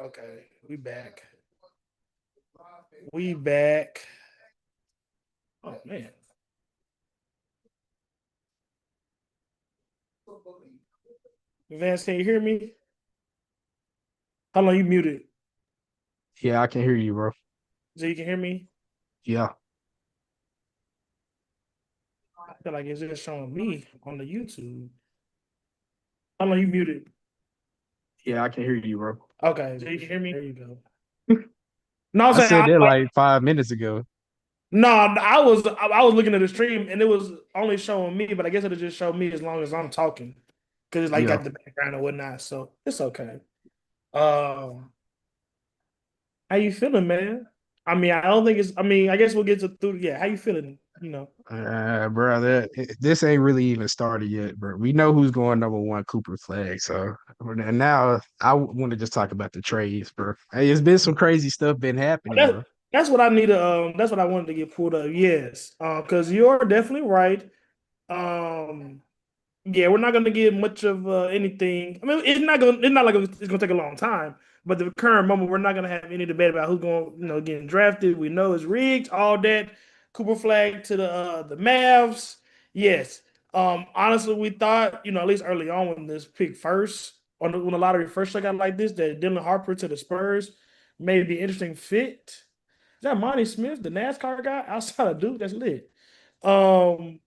Okay, we back. We back. Oh man. Vance, can you hear me? How long you muted? Yeah, I can hear you, bro. So you can hear me? Yeah, I feel like it's just showing me on the YouTube. How long you muted? yeah, I can hear you, bro. Okay, so you can hear me? There you go. No, I'm I saying said that like 5 minutes ago. no, I was looking at the stream and it was only showing me, but I guess it'll just show me as long as I'm talking. Because it's like Yeah. got the background and whatnot. So it's okay. Um how you feeling, man? I mean, I don't think it's I mean, I guess we'll get to through yeah, how you feeling? You know. Bro, this ain't really even started yet, bro. We know who's going number one, Cooper Flag. So and now I want to just talk about the trades, bro. Hey, it's been some crazy stuff been happening, That, bro. that's what I need to that's what I wanted to get pulled up. Yes. Because you're definitely right. Um Yeah, we're not going to get much of anything. I mean, it's not like it's going to take a long time, but the current moment, we're not going to have any debate about who's going, getting drafted. We know it's rigged, all that. Cooper Flag to the Mavs. Yes. Honestly, we thought, at least early on when this pick first, when the lottery first got like this, that Dylan Harper to the Spurs may be an interesting fit. Is that Monty Smith, the NASCAR guy outside of Duke? That's lit. Um,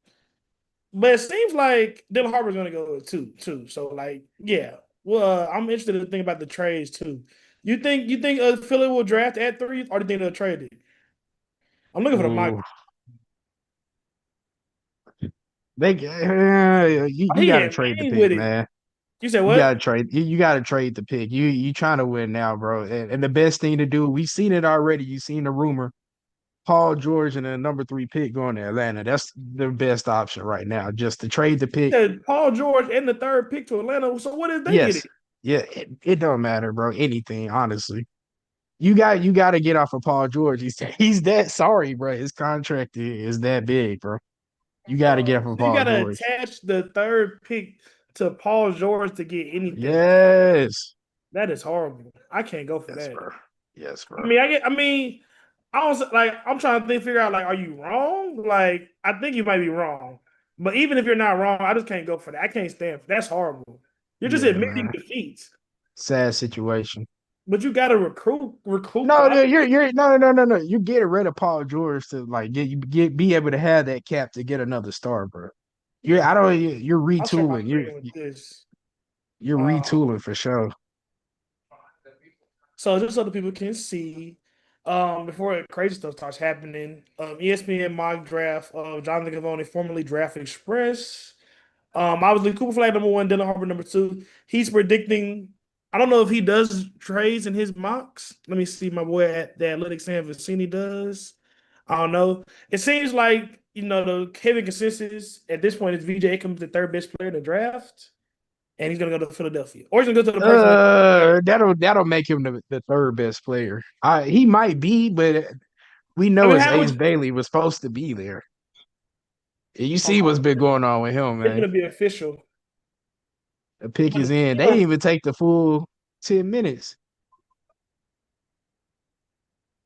but it seems like Dylan Harper's gonna go too. So like, yeah. Well, I'm interested in the thing about the trades too. You think Philly will draft at 3, or do you think they'll trade it? I'm looking for the mock. Ooh, you He got to ain't trade the mean with pick, it. man. You said You got to what? trade. You got to trade the pick. You trying to win now, bro. And the best thing to do, we've seen it already. You've seen the rumor. Paul George and a number three pick going to Atlanta. That's the best option right now, just to trade the You pick. said Paul George and the third pick to Atlanta. So what if they get Yes. it? Yeah, it don't matter, bro. Anything, honestly. You got to get off of Paul George. He's that sorry, bro. His contract is that big, bro. You got to get off of So you Paul gotta George. attach the third pick to Paul George to get anything. Yes. That is horrible. I can't go for Yes, that. bro. Yes, I bro. mean, I was like, I'm trying to figure out like, are you wrong? Like, I think you might be wrong. But even if you're not wrong, I just can't go for that. I can't stand for that's horrible. You're just Yeah, admitting man. defeats. Sad situation. But you gotta recruit No, guys. you're no. You get rid of Paul George to like be able to have that cap to get another star, bro. You're I'll share my retooling. You're screen with this. you're Uh, retooling for sure. so just so the people can see, before crazy stuff starts happening, ESPN mock draft of Jonathan Givony, formerly Draft Express. Obviously Cooper Flag number one, Dylan Harper number two. He's predicting. I don't know if he does trades in his mocks. Let me see. My boy at the Athletic Sam Vicini does. I don't know. It seems like the heavy consensus at this point is VJ Akins the third best player in the draft, and he's gonna go to Philadelphia, or he's gonna go to the person that. That'll make him the third best player. He might be, but we I know mean, his how Ace would Bailey was supposed to be there. And you uh, see what's been going on with him, it's man. gonna be official? The pick But is the in. They didn't Steelers, even take the full 10 minutes.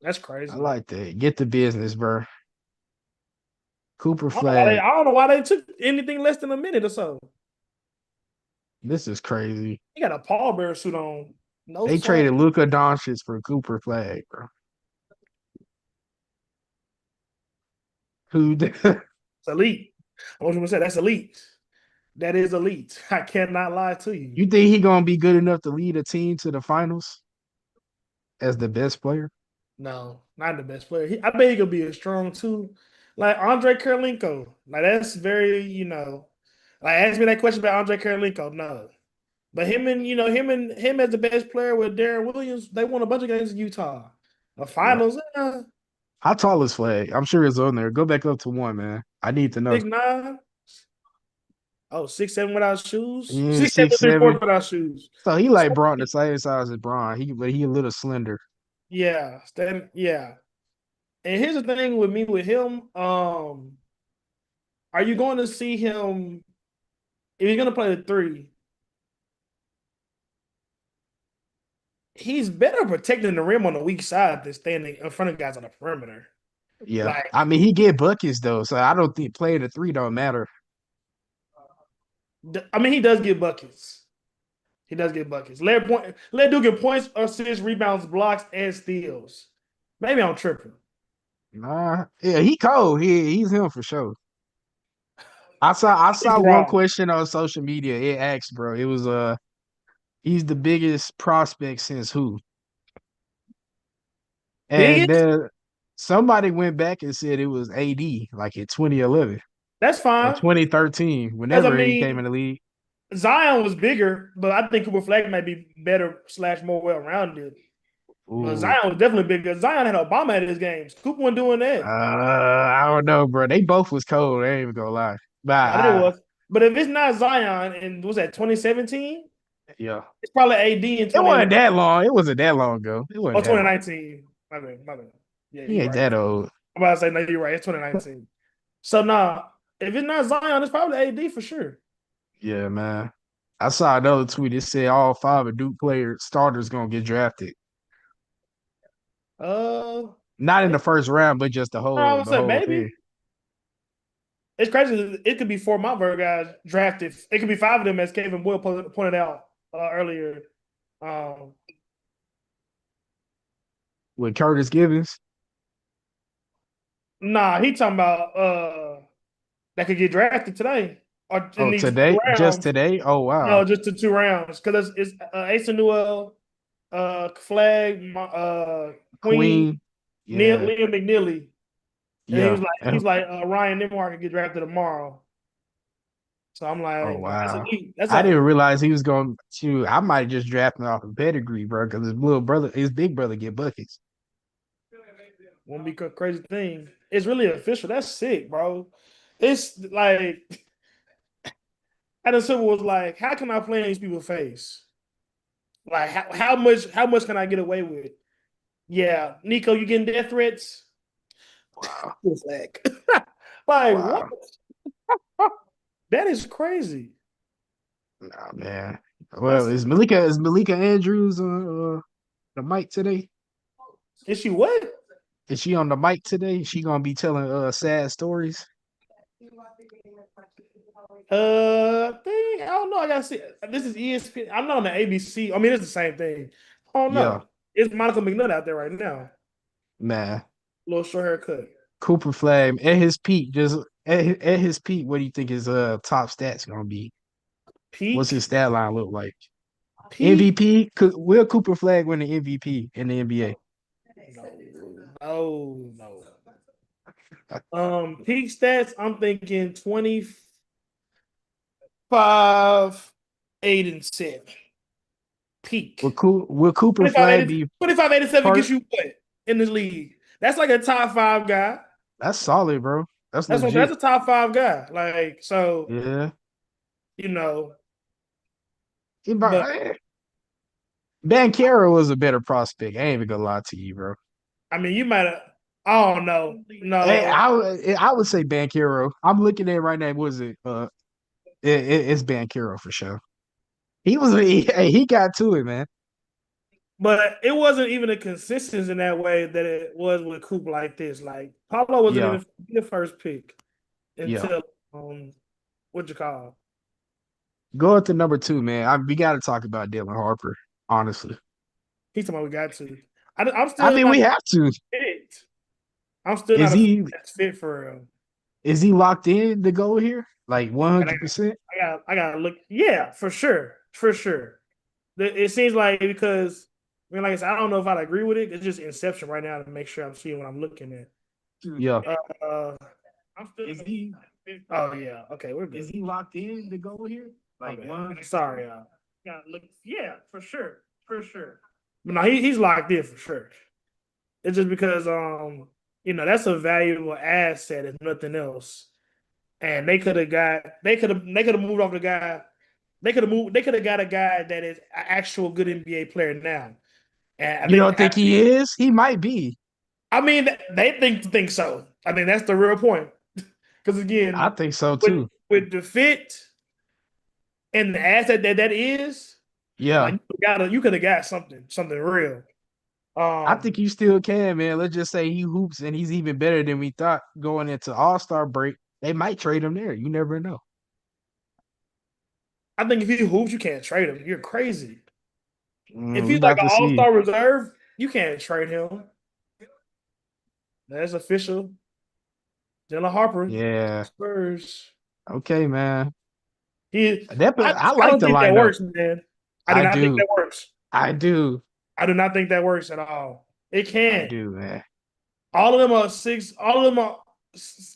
that's I crazy. like that. Get the business, bro. Cooper I don't know why they. Flag. I don't know why they took anything less than a minute or so. This is crazy. He got a Paul Bear suit on. No They swag. traded Luka Doncic for Cooper Flag, bro. Who? It's elite. I want you to say that's elite. That is elite. I cannot lie to you. You think he gonna be good enough to lead a team to the finals as the best player? No, not the best player. I bet he could be a strong too. Like Andre Karolinko. Like that's very, like ask me that question about Andre Karolinko. No. But him as the best player with Darren Williams, they won a bunch of games in Utah. The Yeah. finals, How tall is Flag? I'm sure it's on there. Go back up to one, man. I need to know. 6'9". Oh, 6'7" without shoes. Yeah, 6'7" six three seven. fourths without shoes. So he So, like Braun, the same size as Braun. But he a little slender. yeah. And here's the thing with me with him. Are you going to see him if he's going to play the three? he's better protecting the rim on the weak side than standing in front of guys on the perimeter. Yeah. Like, I mean, he get buckets though, so I don't think playing the three don't matter. I mean, he does get buckets. He does get buckets. Let Duke get points, assists, rebounds, blocks, and steals. Maybe I'm tripping. Nah, yeah, he cold. He's him for sure. I He's saw one raw. question on social media. It asked, bro. It was he's the biggest prospect since who? And Biggest? then somebody went back and said it was AD, like in 2011 That's or fine. 2013, Because I whenever he came in mean, the league. Zion was bigger, but I think Cooper Flag might be better slash more well rounded. But Ooh, Zion was definitely bigger. Zion had Obama at his games. Cooper wasn't doing that. I don't know, bro. They both was cold. I ain't even gonna lie. But Now that was. But if it's not Zion and was that 2017, yeah, it's probably AD in it wasn't 2011 that long. It wasn't that long ago. It or wasn't that long. 2019. My bad, my bad. Yeah, He you're ain't right. that old. I'm about to say no, you're right. It's 2019. So nah, if it's not Zion, it's probably AD for sure. Yeah, man. I saw another tweet. It said all five of Duke players starters gonna get drafted. Uh, Not in the maybe. first round, but just I would the say whole thing. maybe. It's crazy. It could be four Montberg guys drafted. It could be five of them, as Kevin Boyle pointed out earlier. Um, With Curtis Givens. nah, he talking about that could get drafted today or in Oh, these two today? Just rounds. today? Oh wow. No, just the two rounds because it's Asa Newell, Flag, Queen, Queen. Yeah. Liam McNeely, and he was Yeah. like, Ryan Nembhard could get drafted tomorrow. So I'm Oh like, that's wow. elite. That's I a didn't realize he was going to. I might just draft him off of pedigree, bro, because his little brother, his big brother, get buckets. won't be a crazy thing. It's really official. That's sick, bro. It's like Adam Silver was like, how can I play in these people's face? Like how much can I get away with? Yeah, Nico, you getting death threats? Wow. What's that? Like what? Wow. That is crazy. Nah, man. Well, That's Is Malika Andrews on the mic today? is she what? Is she on the mic today? She gonna be telling sad stories? Thing. I don't know. I gotta see. This is ESPN. I'm not on the ABC. I mean, it's the same thing. I don't Yeah, know. It's Monica McNutt out there right now. man. Little short haircut. Cooper Flag at his peak, just at his peak, what do you think his top stats gonna be? What's his Peak. stat line look like? Peak. MVP? Will Cooper Flag win the MVP in the NBA? No. No. Peak stats. I'm thinking 25, 8, and 7. Peak. Will Cooper 25, Flag 80, be 25, 87 part? gets you what in this league? That's like a top five guy. That's solid, bro. That's That's legit. a top five guy. Like, so, Yeah. you know, He but about- Bankero was a better prospect. I ain't even gonna lie to you, bro. I mean, you might have. I don't know. Hey, No, I would say Bankero. I'm looking at it right now. What is it? It's Bankero for sure. He got to it, man. but it wasn't even a consistency in that way that it was with Coop like this. Like Paulo wasn't Yeah, even the first pick yeah. until what you call. Going to number two, man. We got to talk about Dylan Harper. Honestly, He's talking about we got to. I'm I still mean not we have to. fit. I'm still Is not a he that's fit for real. is he locked in to go here? Like And 100%? I gotta look. Yeah, for sure, for sure. It seems like because I mean, like I said, I don't know if I'd agree with it. It's just Inception right now to make sure I'm seeing what I'm looking at. Yeah. Uh, I'm still. Is he Oh yeah. Okay, we're good. is he locked in to go here? Like Okay. one? Sorry, gotta look. Yeah, for sure, for sure. But no, he's locked in for sure. It's just because that's a valuable asset if nothing else. And they could have moved off the guy. They could have got a guy that is an actual good NBA player now. And You don't think he is? He might be. I mean they think so. I mean that's the real point. Because I again, think so with too. with the fit and the asset that is, Yeah, Like you could have got something real. I think you still can, man. Let's just say he hoops and he's even better than we thought going into All-Star break. They might trade him there. You never know. I think if he hoops, you can't trade him. You're crazy. If We he's like about an to see. all-star reserve, you can't trade him. That's official. Dylan Harper, Yeah. Spurs. Okay, man. He, I I like don't the think that lineup. works, man. I do I not think do. that works. I do. I do not think that works at all. It I can't. do, man. All of them are six. All of them are.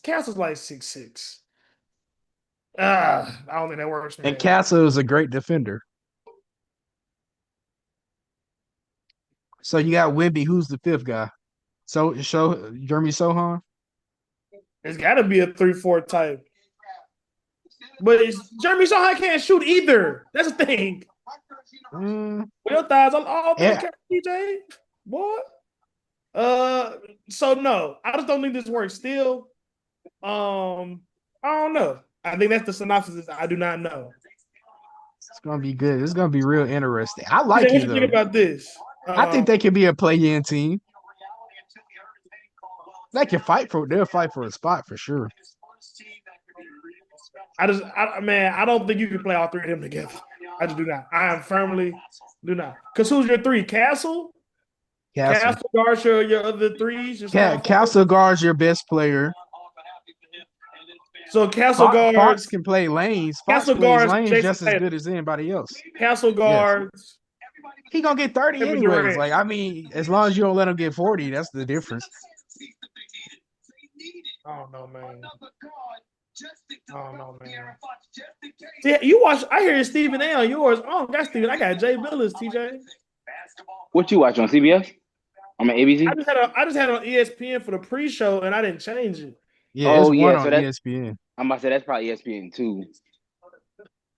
Castle's like 6'6". I don't think that works, And man. Castle is a great defender. So you got Wimby. Who's the fifth guy? So show Jeremy Sohan. It's got to be a 3-4 type. But Jeremy Sohan can't shoot either. That's the thing. Real thighs all through the Yeah. camera, DJ. Boy. So no, I just don't think this works. Still, I don't know. I think that's the synopsis. I do not know. It's gonna be good. It's gonna be real interesting. I like What it you think though. about this? I think they could be a play-in team. They can fight for. They'll fight for a spot for sure. Man, I don't think you can play all three of them together. I just do not. I am firmly do not. Because who's your three? Castle? Castle guards your other threes. Castle guards your best player. So Castle guards. Fox can play lanes. Fox Castle plays guards lanes Jason just as Tatum. good as anybody else. Castle guards. Yes. He gonna get 30 Kevin anyways. Durant. Like, I mean, as long as you don't let him get 40, that's the difference. I don't know, man. See, you watch. I hear Stephen A on yours. Oh, got Stephen. I got Jay Billis, TJ. What you watch on CBS? I'm an ABC. I just had it on ESPN for the pre-show, and I didn't change it. Yeah, it's one on ESPN. I'm about to say that's probably ESPN too.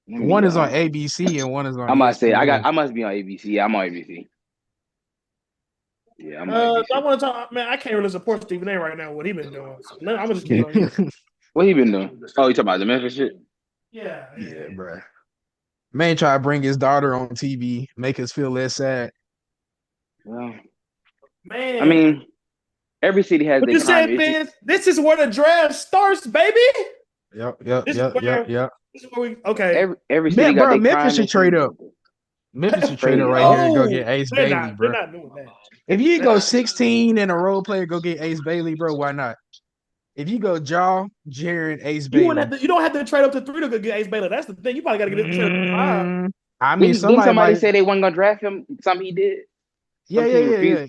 One is on ABC and one is on. I'm about to say ESPN. I must be on ABC. Yeah, I'm on ABC. Yeah, I'm on ABC. I want to talk, man. I can't really support Stephen A right now. What he been doing? So, I'm gonna just keep on. What he been doing? Oh, you talking about the Memphis shit? Yeah, bro. Man, try to bring his daughter on TV, make us feel less sad. Well, man, I mean, every city has their crime issues. This is where the draft starts, baby. Yep. This is where we okay. Every city got their Memphis should trade up. Memphis should trade up right here and go get Ace Bailey, bro. They're not doing that. If you go 16 and a role player, go get Ace Bailey, bro. Why not? If you go Jaw, Jaren, Ace Bailey, you don't have to trade up to 3 to go get Ace Bailey. That's the thing. You probably got to get it to 5. I mean, somebody say they wasn't gonna draft him. Something he did. Yeah.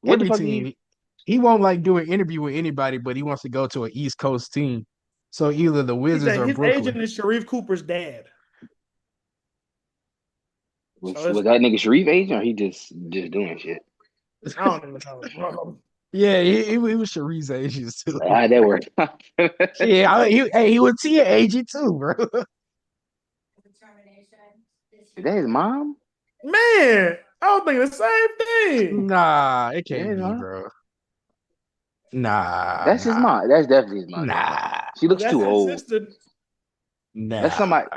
Every team, he won't like do an interview with anybody, but he wants to go to an East Coast team. So either the Wizards or Brooklyn. His agent is Sharif Cooper's dad. Was that nigga Sharif agent, or he just doing shit? I don't even know. Yeah, he was Sharif's agent too. That worked. Yeah, he was Tia agent too, bro. Is that his mom? Man, I don't think the same thing. Nah, it can't be, bro. Nah, that's his mom. That's definitely his mom. Nah, she looks too old. Nah, that's somebody.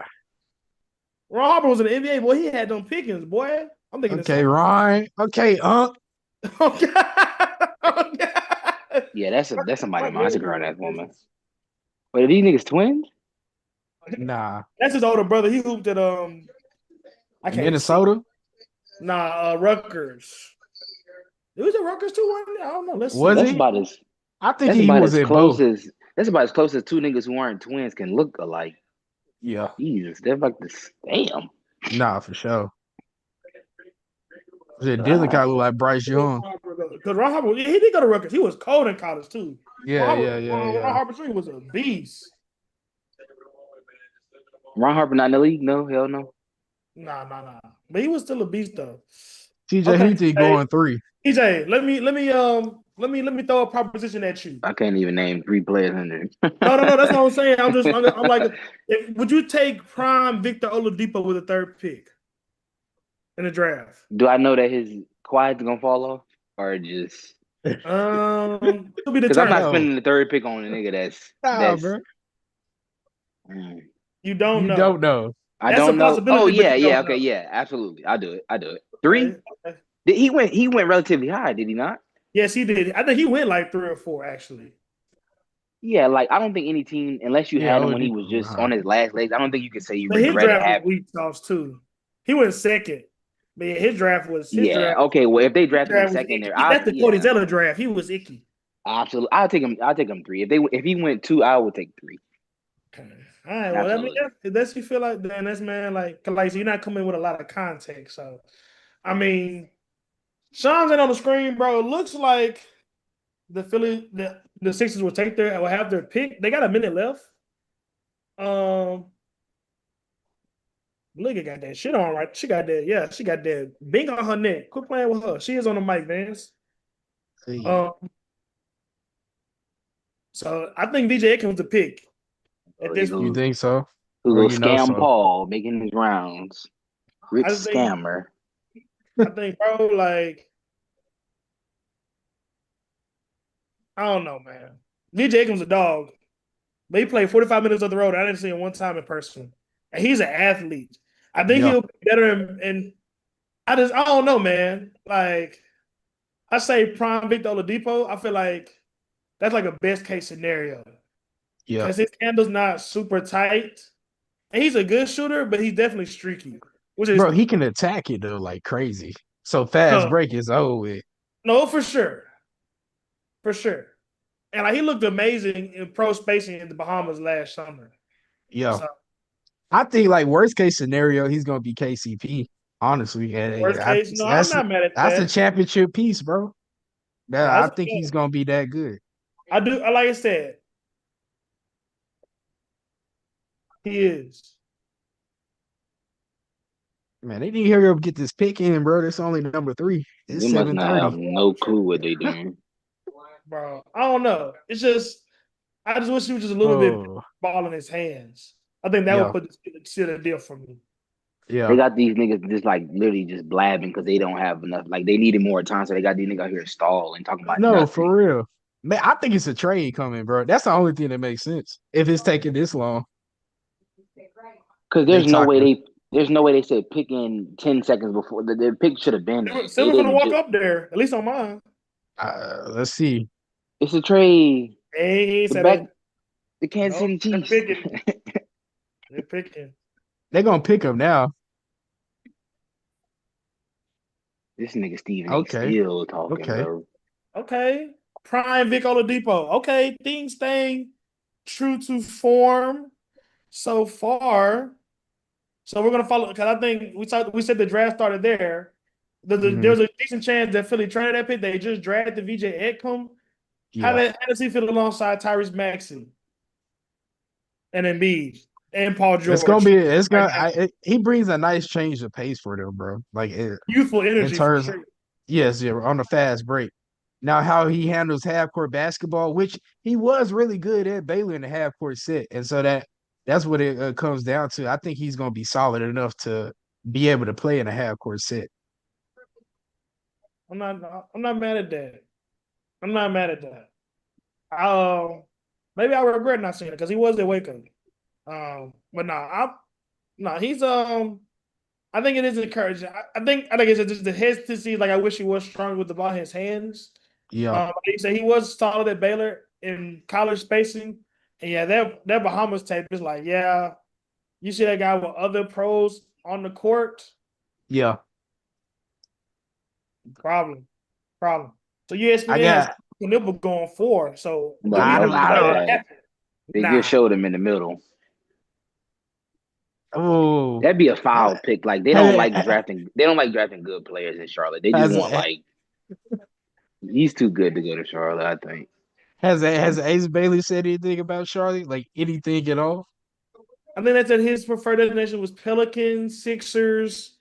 Ron Harper was in the NBA, boy. He had them pickings, boy. I'm thinking. Okay, Ron. Okay, Okay. Yeah, that's somebody. That's a grown ass woman. But are these niggas twins? Nah, that's his older brother. He hooped at I can't Minnesota. Nah, Rutgers. It was at Rutgers too. I don't know. Let's was see. he? About as, I think he was at both. That's about as close as two niggas who aren't twins can look alike. Yeah, Jesus, they're like this. Damn. Nah, for sure. Dylan kind of look like Bryce Young. Because Ron Harper, he did go to Rutgers. He was cold in college too. Yeah. Ron Harper Jr. was a beast. Ron Harper not in the league? No, hell no. Nah. But he was still a beast though. TJ, who think going 3? TJ, let me throw a proposition at you. I can't even name 3 players in there. No, that's what I'm saying. I'm like, would you take prime Victor Oladipo with a 3rd pick in the draft? Do I know that his quiet's gonna fall off, or just? It'll be the because I'm not spending the 3rd pick on a nigga that's bro. You don't know. You don't know. I That's a don't know. Oh possibility, but yeah, you yeah, don't okay, know. yeah, absolutely. I'll do it. I'll do it. Three? Okay, okay. He went relatively high, did he not? Yes, he did. I think he went like 3 or 4 actually. Yeah, like I don't think any team, unless you Yeah, had him when he OD was went just high. on his last legs, I don't think you could say you But his regretted draft was having. weak sauce too. He went second. But yeah, Yeah, okay. Well, if they his drafted him draft was second icky. there, I That's the Cody yeah, Zeller draft. He was icky. absolutely. I'll take him three. If he went two, I would take three. All right. Well, I mean, Absolutely. if that's you feel like then that's man like you're not coming with a lot of context. So I mean, Sean's in on the screen, bro. It looks like the Sixers will have their pick. They got a minute left. Look, got that shit on right. She got that. Yeah, she got that bing on her neck. Quit playing with her. She is on the mic, Vance. See. Um, so I think VJ Atkins the pick at Oh, here this You point. goes think so? who Or goes you know scam so? Paul making his rounds. Rich I think scammer. bro, like I don't know, man. VJ Atkins a dog, but he played 45 minutes on the road. I didn't see him one time in person, and he's an athlete. I think Yeah. he'll be better. And I don't know, man. Like I say, prime Victor Oladipo. I feel like that's like a best case scenario Yeah. because his handle's not super tight, and he's a good shooter, but he's definitely streaky. Which is Bro, he can attack it though like crazy. So fast no, break is over with. no, for sure. And like he looked amazing in pro spacing in the Bahamas last summer. Yeah. So I think like worst case scenario, he's gonna be KCP. Honestly, worst case, no, I'm not mad at that's a that. championship piece, bro. Yeah, Yeah, I think he's gonna be that good. I do. Like I said, he is. Man, they need to hurry up and get this pick in, bro. That's only number 3. It's They must not have 7:30. no clue what they doing. Bro, I don't know. It's just I just wish he was just a little bit Oh, ball in his hands. I think that would yeah, put the seal a deal for me. They yeah. got these niggas just like literally just blabbing because they don't have enough. Like they needed more time, so they got these niggas out here stalling, talking about No, nothing. for real. Man, I think it's a trade coming, bro. That's the only thing that makes sense. If it's taking this long, Because they talking. there's no way they said pick in 10 seconds before the pick should have been in. They Silver gonna didn't walk just. up there, at least on mine. Let's see. It's a trade. Hey, he ain't The said back that. the Kansas No, City they're Chiefs. picking. They're picking. They're gonna pick him now. This nigga Steven A. Okay, still talking, okay. bro. Okay. Prime Vic Oladipo. Okay. Things staying true to form so far. So we're gonna follow because I think we said the draft started there. Hmm. There's a decent chance that Philly traded that pick. They just drafted VJ Edcombe. Yeah. How does he feel alongside Tyrese Maxey and Embiid and Paul It's gonna George be. It's right gonna. now? He brings a nice change of pace for them, bro. Like Youthful in energy for terms, sure. yes, yeah, on the fast break. Now, how he handles half court basketball, which he was really good at Baylor in the half court set, and so that's what it comes down to. I think he's gonna be solid enough to be able to play in a half court set. I'm not mad at that. I'm not mad at that. Maybe I regret not seeing it because he was at Waco. But he's I think it is encouraging. I think it's just the hesitancy. Like I wish he was stronger with the ball in his hands. Yeah, He said he was solid at Baylor in college spacing, and yeah, that Bahamas tape is like, yeah, you see that guy with other pros on the court, yeah. problem. So I ESPN has got. Nipple going 4. So do But we I no don't. think I that don't. bad. happen? They Nah, just showed him in the middle. Oh, That'd be a foul pick. Like they don't like has drafting. They don't like drafting good players in Charlotte. They just want like he's too good to go to Charlotte. I think. has Ace Bailey said anything about Charlotte? Like anything at all? I think that his preferred destination was Pelicans, Sixers,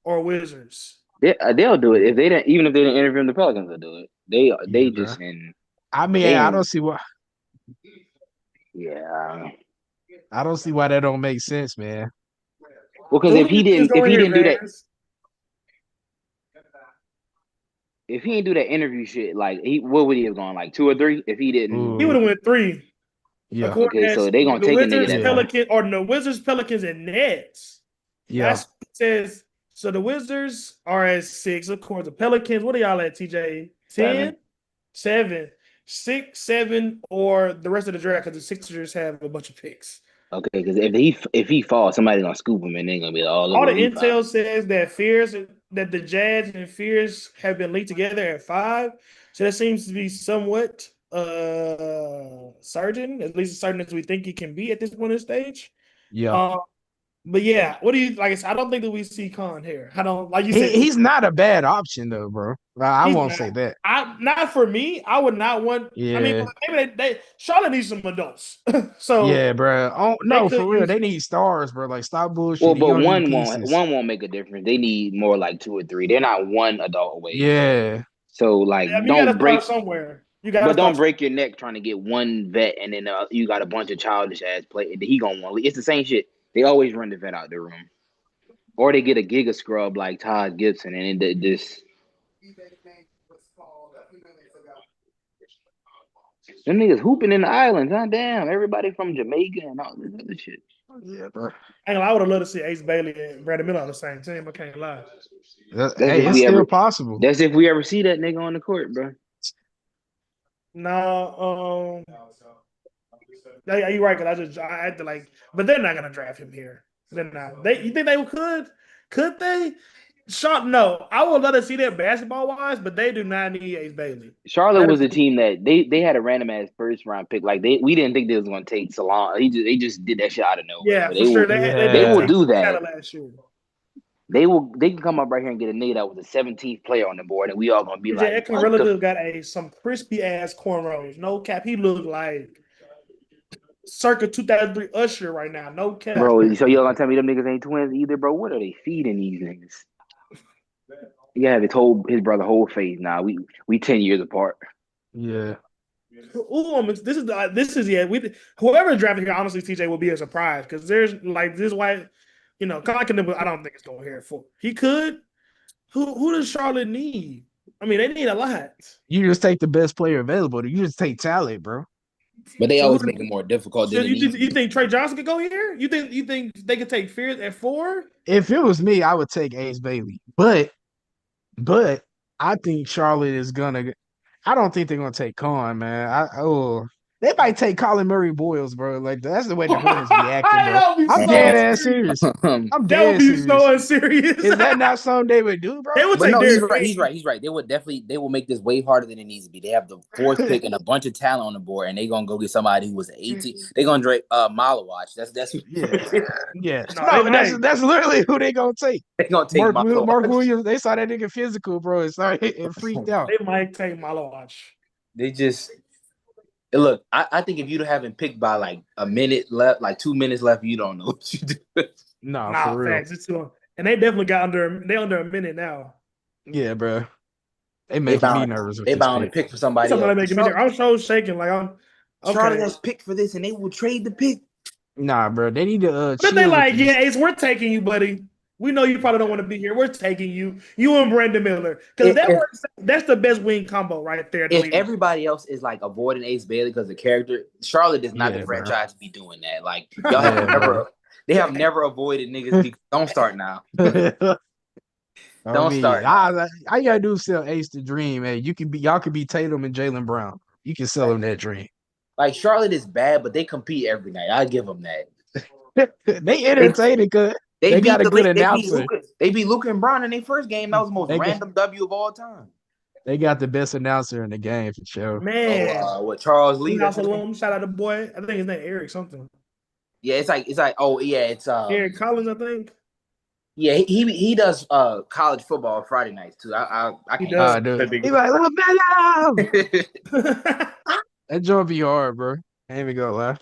or Wizards. They'll do it if they don't. Even if they didn't interview him, the Pelicans will do it. Yeah, They bro. just in I mean, they I in don't see why. yeah. I don't see why that don't make sense, man. Well, because So who do you think is if going he here, didn't do that Vance? if he didn't do that interview shit, like what would he have gone like 2 or 3 if he didn't? He would Ooh, have went 3. yeah, According Okay, to so they gonna the take a nigga Wizards, that's yeah. gonna Pelicans, and Nets. Yeah. That's says so. The Wizards are at 6. Of course, the Pelicans. What are y'all at, TJ? 10, 7, 6, 7, or the rest of the draft because the Sixers have a bunch of picks. Okay, because if he falls, somebody's gonna scoop him, and they're gonna be all All over the what he found. intel says that the Jazz and Fears have been linked together at 5. So that seems to be somewhat certain, at least as certain as we think it can be at this point in stage. Yeah. But yeah, what do you like? I said, I don't think that we see Khan here. I don't like you said. He's not a bad option though, bro. I He's won't not. say that. Not for me. I would not want. I mean, Yeah. maybe they Charlotte needs some adults. So Yeah, bro. Oh they no, could for real. use. They need stars, bro. Like stop Well, bullshit. You but don't need one pieces. won't make a difference. They need more like 2 or 3. They're not one adult away. Yeah. So like, I mean, you got to don't break. start somewhere. You got to But don't start. break your neck trying to get one vet, and then you got a bunch of childish ass play. He gonna want. It's the same shit. They always run the vet out the room, or they get a giga scrub like Todd Gibson, and it just them niggas hooping in the islands. Huh? Damn, everybody from Jamaica and all this other shit. Yeah, bro. I would have loved to see Ace Bailey and Brandon Miller on the same team. I can't lie. Hey, it's still possible. That's if we ever see that nigga on the court, bro. No, yeah, you're right. Cause I had to like, but they're not gonna draft him here. They're not. You think they could? Could they? No. I would love to see that basketball wise, but they do not need Ace Bailey. Charlotte was a team that they had a random ass first round pick. Like we didn't think they was gonna take Salon. They just did that shit out of nowhere. Yeah, but for sure. They will do that. Last year. They can come up right here and get a nigga that was the 17th player on the board, and we all gonna be like, Ekman relative got some crispy ass cornrows. No cap. He looked like circa 2003 Usher right now. No cap. Bro, so y'all gonna tell me them niggas ain't twins either, bro? What are they feeding these niggas? Yeah, his brother whole face. Nah, we 10 years apart. Yeah. Ooh, this is whoever drafted here, honestly, TJ will be a surprise because there's like this white, I don't think it's going here for. He could. Who does Charlotte need? I mean, they need a lot. You just take the best player available. You just take talent, bro. But they always make it more difficult. You think Trey Johnson could go here? You think they could take Fears at 4? If it was me, I would take Ace Bailey. But I think Charlotte is gonna. I don't think they're gonna take Khan, man. They might take Colin Murray Boyles, bro. Like that's the way the Hornets be acting, bro. I'm dead ass serious. I'm dead serious. That would be so unserious. Is that not something they would do, bro? He's right. They will make this way harder than it needs to be. They have the 4th pick and a bunch of talent on the board, and they're gonna go get somebody who was 18. They're gonna draft Malawatch. That's yeah. That's literally who they gonna take. They gonna take Mark Williams. They saw that nigga physical, bro. It freaked out. They might take Malawach. They just look. I think if you haven't picked by like a minute left, like 2 minutes left, you don't know what you do. For real. Facts. And they definitely got under a minute now. Yeah, bro. They making me nervous. They bound to pick for somebody. Somebody making me nervous. I'm so shaking. Like I'm. Charlotte has picked for this, and they will trade the pick. Nah, bro. They need to. But they like, yeah, Ace, we're taking you, buddy. We know you probably don't want to be here. We're taking you and Brandon Miller. Because that's the best wing combo right there. If everybody else is like avoiding Ace Bailey because of character, Charlotte is not the franchise to be doing that. Like y'all have never avoided niggas. Don't start now. Don't start. All you gotta do is sell Ace the Dream. Hey, y'all could be Tatum and Jaylen Brown. You can sell them that dream. Like Charlotte is bad, but they compete every night. I give them that. They entertaining because they got a good announcer. They beat Luka and Brown in their first game. That was the most random W of all time. They got the best announcer in the game for sure. Man, with Charles Lee. Shout out to boy. I think his name Eric something. Yeah, it's like it's Eric Collins, I think. Yeah, he does college football Friday nights too. I he does. He's like, little Bello. That joint be hard, bro. I ain't even gonna lie.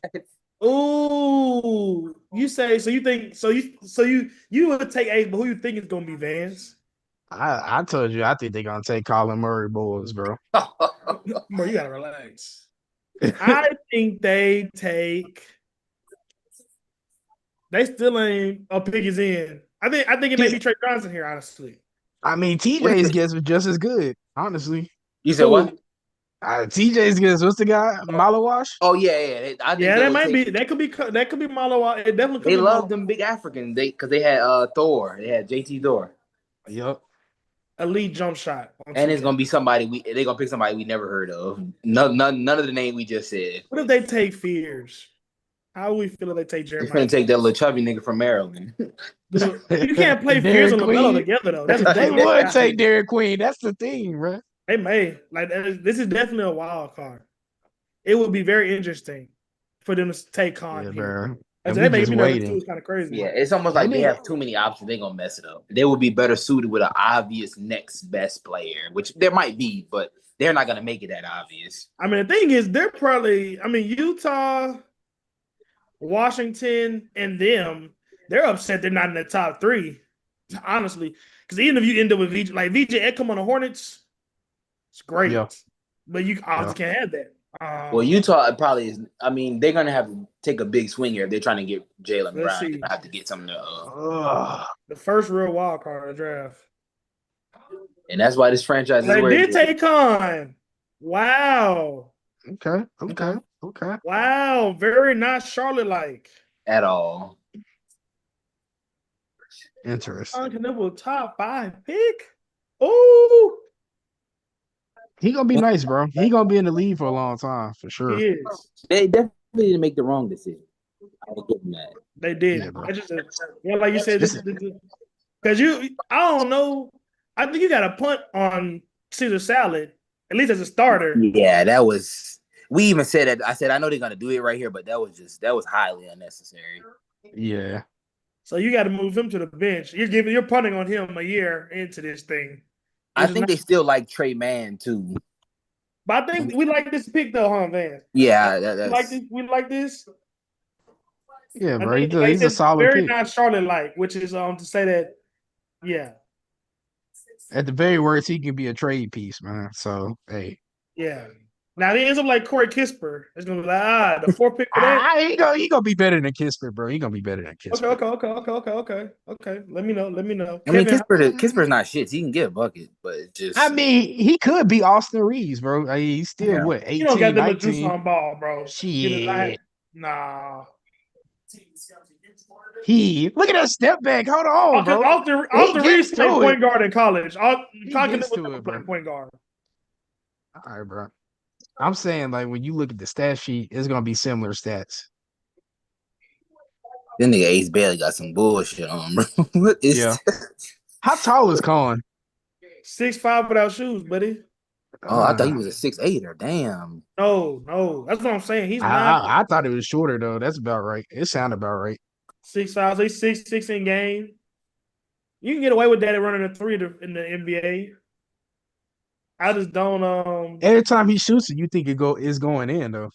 Ooh, you say so? You think so? You would take Ace, but who you think is gonna be Vance? I told you I think they're gonna take Colin Murray Boyles, bro. Bro, you gotta relax. I think they take. They still ain't a pick is in. I think it may be Trey Johnson here, honestly. I mean, TJ's guess was just as good, honestly. You said what? TJ's good. What's the guy? Malawash? Oh yeah. I think that might be. That could be Malo. It definitely could they be. love them big Africans. Because they had Thor. They had JT Thor. Yep. Elite jump shot. And it's gonna be somebody they're gonna pick somebody we never heard of. None of the name we just said. What if they take Fears? How we feel if they take Jeremiah? They're gonna take that little chubby nigga from Maryland. You can't play Fears and LaMelo together though. They would take Derek Queen. That's the thing, bro. They may. This is definitely a wild card. It would be very interesting for them to take Con here. They may be number 2 is kind of crazy. Yeah, it's almost like they have too many options. They're gonna mess it up. They would be better suited with an obvious next best player, which there might be, but they're not gonna make it that obvious. I mean, the thing is, they're probably. I mean, Utah, Washington, and them. They're upset they're not in the top 3. Honestly, because even if you end up with VJ Edgecombe on the Hornets, it's great. Yeah. But you obviously can't have that. Well, Utah probably is. I mean, they're gonna have to take a big swing here if they're trying to get Jaylen Brown. They're gonna have to get something to. The first real wild card of the draft, and that's why this franchise. They did take Con. Wow. Okay. Wow, very not Charlotte-like at all. Interesting. Top 5 pick. Oh. He gonna be nice, bro. He gonna be in the league for a long time, for sure. He is. They definitely didn't make the wrong decision. I will give them that. They did. Like you said, because I don't know. I think you got a punt on Caesar Salad, at least as a starter. Yeah, that was. We even said that. I said I know they're gonna do it right here, but that was highly unnecessary. Yeah. So you got to move him to the bench. You're punting on him a year into this thing. I think they still like Trey Mann too. But I think we like this pick though, huh, Van? Yeah, we like this. Yeah, bro. He's a solid very pick. Not Charlotte-like, which is to say that, yeah. At the very worst, he can be a trade piece, man. So hey. Yeah. Now he ends up like Corey Kispert. It's gonna be like the 4th pick for that. He gonna be better than Kispert, bro. He gonna be better than Kispert. Okay. Let me know. I mean, Kispert's not shit. He can get a bucket, but it's just. I mean, he could be Austin Reeves, bro. He's still what 18, You don't got 19? the juice on ball, bro. Shit. Nah. Look at that step back. Hold on, bro. Austin Reeves played point guard in college. Point guard. All right, bro. I'm saying, like, when you look at the stat sheet, it's gonna be similar stats. Then nigga Ace Bailey got some bullshit on, bro. Yeah. How tall is Colin? 6'5" without shoes, buddy. Oh, I thought he was a 6'8". Damn. No, that's what I'm saying. He's not. I thought it was shorter though. That's about right. It sounded about right. 6'5", so he's 6'6" in game. You can get away with that at running a 3 in the NBA. I just don't. Every time he shoots it, you think it's going in though.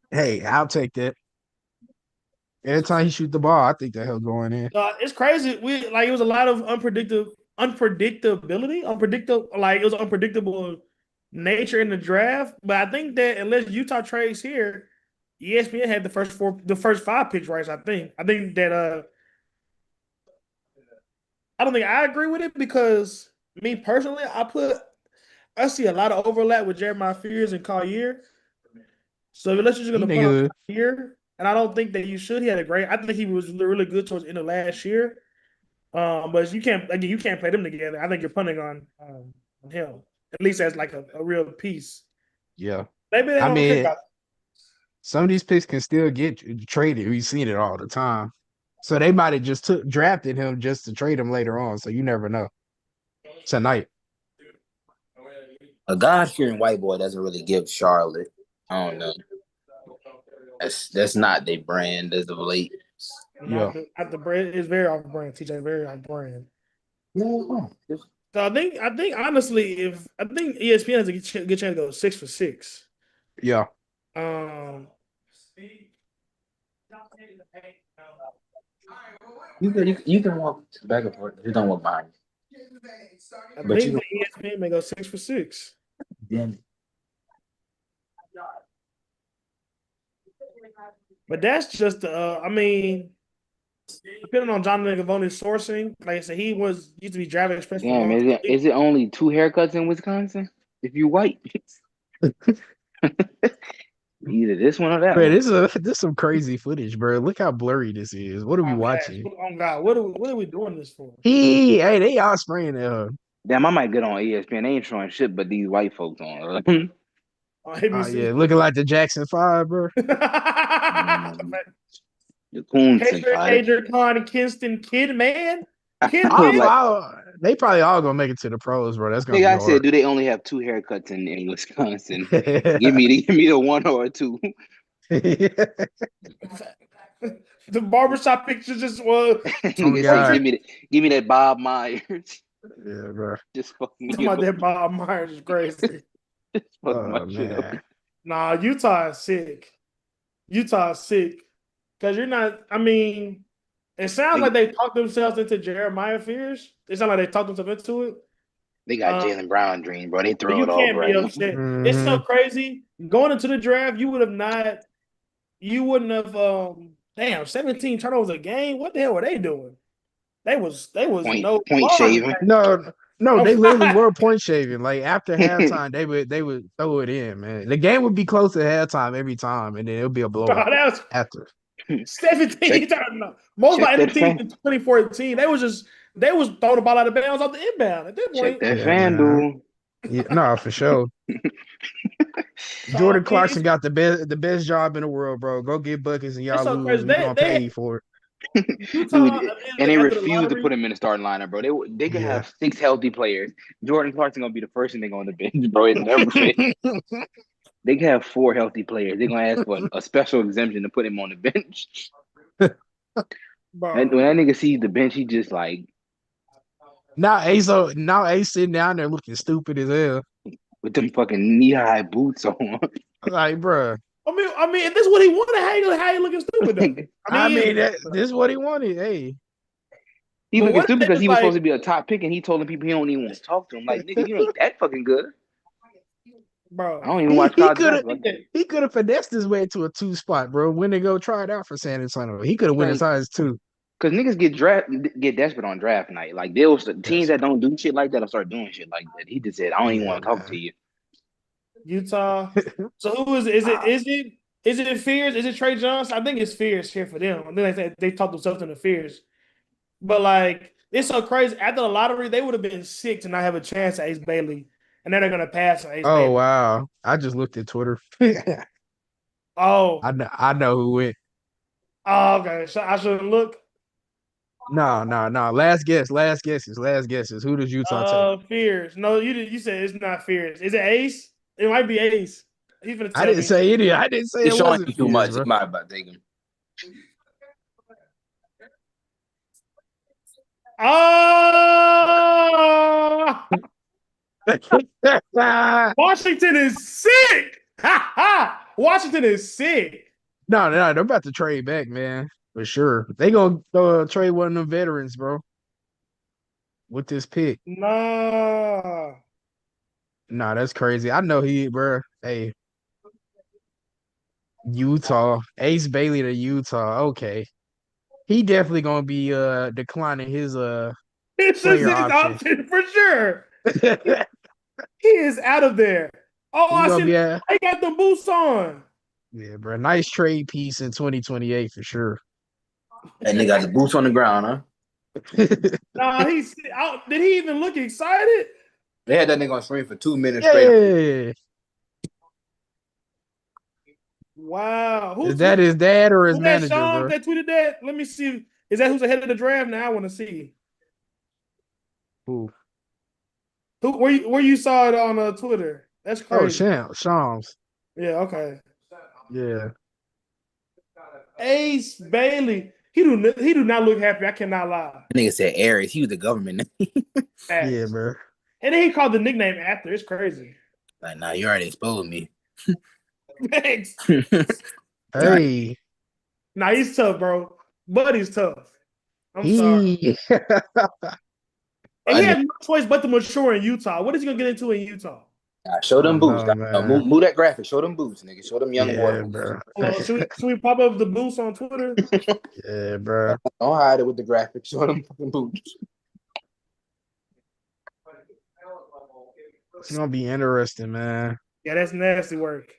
Hey, I'll take that. Every time he shoots the ball, I think that hell's going in. It's crazy. It was a lot of unpredictability. Like it was unpredictable nature in the draft. But I think that unless Utah trades here, ESPN had the first 5 picks right. I think that I don't think I agree with it because me personally, I see a lot of overlap with Jeremiah Fears and Collier. So unless you're just going to put on Collier, and I don't think that you should. I think he was really good towards the end of last year. But you can't play them together. I think you're punting on him, at least as like a real piece. Yeah. Maybe some of these picks can still get traded. We've seen it all the time. So they might have just drafted him just to trade him later on. So you never know. Tonight. A God-fearing white boy doesn't really give Charlotte. I don't know. That's not their brand as of late. Yeah, the brand is very off brand. TJ very off brand. Yeah. So I think honestly, I think ESPN has a good chance to go 6 for 6. Yeah. You can walk back and forth. You don't walk behind. I think ESPN may go 6 for 6. Damn. But that's just depending on Jonathan Gavoni's sourcing, like I said, he used to be drafted express. Damn, is it only 2 haircuts in Wisconsin? If you white. Either this one or that Man, one. this some crazy footage, bro. Look how blurry this is. What are we watching? Oh God, what are we doing this for? Hey, they all spraying Damn, I might get on ESPN. They ain't showing shit but these white folks on. Oh, Oh ABC. yeah, looking like the Jackson 5, bro. The Coons and Hager Khan and Kinston Kid Man. They probably all gonna make it to the pros, bro. That's gonna Nigga, be I said, hard. do they only have 2 haircuts in Wisconsin? Give me the one or two. The barbershop picture just was. Oh, God. Give me that Bob Myers. Yeah, bro. Just fuck me Talking about that Bob Myers is crazy. Just fuck my shit up. Nah, Utah is sick. Utah is sick. Because you're not, I mean, it sounds like they talked themselves into Jeremiah Fears. It sounds like they talked themselves into it. They got Jalen Brown dream, bro. They throw you it all can't right be upset. Mm-hmm. It's so crazy. Going into the draft, you wouldn't have 17 turnovers a game. What the hell were they doing? They was point shaving. No, they literally were point shaving. Like after halftime, they would throw it in, man. The game would be close at halftime every time, and then it would be a blowout after. 17 turnovers. Most of my teams in 2014, they was throwing the ball out of bounds off the inbound at that point. Check that FanDuel. Yeah, no, for sure. Jordan Clarkson got the best job in the world, bro. Go get buckets and y'all lose. We're gonna pay you for it. Utah, and they refuse to put him in the starting lineup, bro. They could have 6 healthy players. Jordan Clarkson gonna be the first thing they go on the bench, bro. It's never fair. They can have 4 healthy players. They're gonna ask for a special exemption to put him on the bench. And when that nigga sees the bench, he just like now Ace sitting down there looking stupid as hell with them fucking knee-high boots on. Like, bro. I mean, if this is what he wanted, how you looking stupid though? This is what he wanted. Hey, he looking stupid because he was supposed to be a top pick, and he told them people he don't even want to talk to him. Like, nigga, you ain't that fucking good, bro. I don't even watch college basketball. He could have finessed his way to a 2 spot, bro. When they go try it out for San Antonio, he could have went as high as 2. Because niggas get desperate on draft night. Like teams that don't do shit like that will start doing shit like that. He just said, I don't even want to talk to you. Utah. So who is it? Is it Fears? Is it Trey Johnson? I think it's Fears here for them. And then they talked themselves into Fears. But like, it's so crazy. After the lottery, they would have been sick to not have a chance at Ace Bailey. And then they're gonna pass on Ace Bailey. Oh wow. I just looked at Twitter. Oh. I know who went. Oh, okay. So I shouldn't look. No. Last guesses. Who does Utah take? Fears. No, you said it's not Fears. Is it Ace? It might be Ace. He's gonna tell I didn't say any. I didn't say it's it wasn't too much. Bro. It might about take him. Oh! Washington is sick. Washington is sick. No, they're about to trade back, man. For sure. They gonna trade one of them veterans, bro. With this pick. Nah, that's crazy. I know bro. Hey. Utah. Ace Bailey to Utah. Okay. He definitely gonna be declining his player option for sure. He is out of there. Oh, I see. They got the boots on. Yeah, bro. Nice trade piece in 2028 for sure. And they got the boots on the ground, huh? Nah, he's out. Did he even look excited? They had that nigga on screen for 2 minutes straight. Wow. Is that his dad or his manager, bro? That tweeted that? Let me see. Is that who's ahead of the draft now? I want to see. Who? Where you saw it on Twitter? That's crazy. Oh, Shams. Yeah, okay. Yeah. Ace Bailey. He do not look happy. I cannot lie. That nigga said Aries. He was the government. Yeah, bro. And then he called the nickname after. It's crazy. Like, nah, you already exposed me. Thanks. Hey. Nah, he's tough, bro. Buddy's tough. I'm sorry. And he has no choice but to mature in Utah. What is he gonna get into in Utah? Show them boots. Move that graphic. Show them boots, nigga. Show them young boys. Bro. Should we pop up the boots on Twitter? Yeah, bro. Don't hide it with the graphic. Show them fucking boots. It's gonna be interesting, man. Yeah, that's nasty work.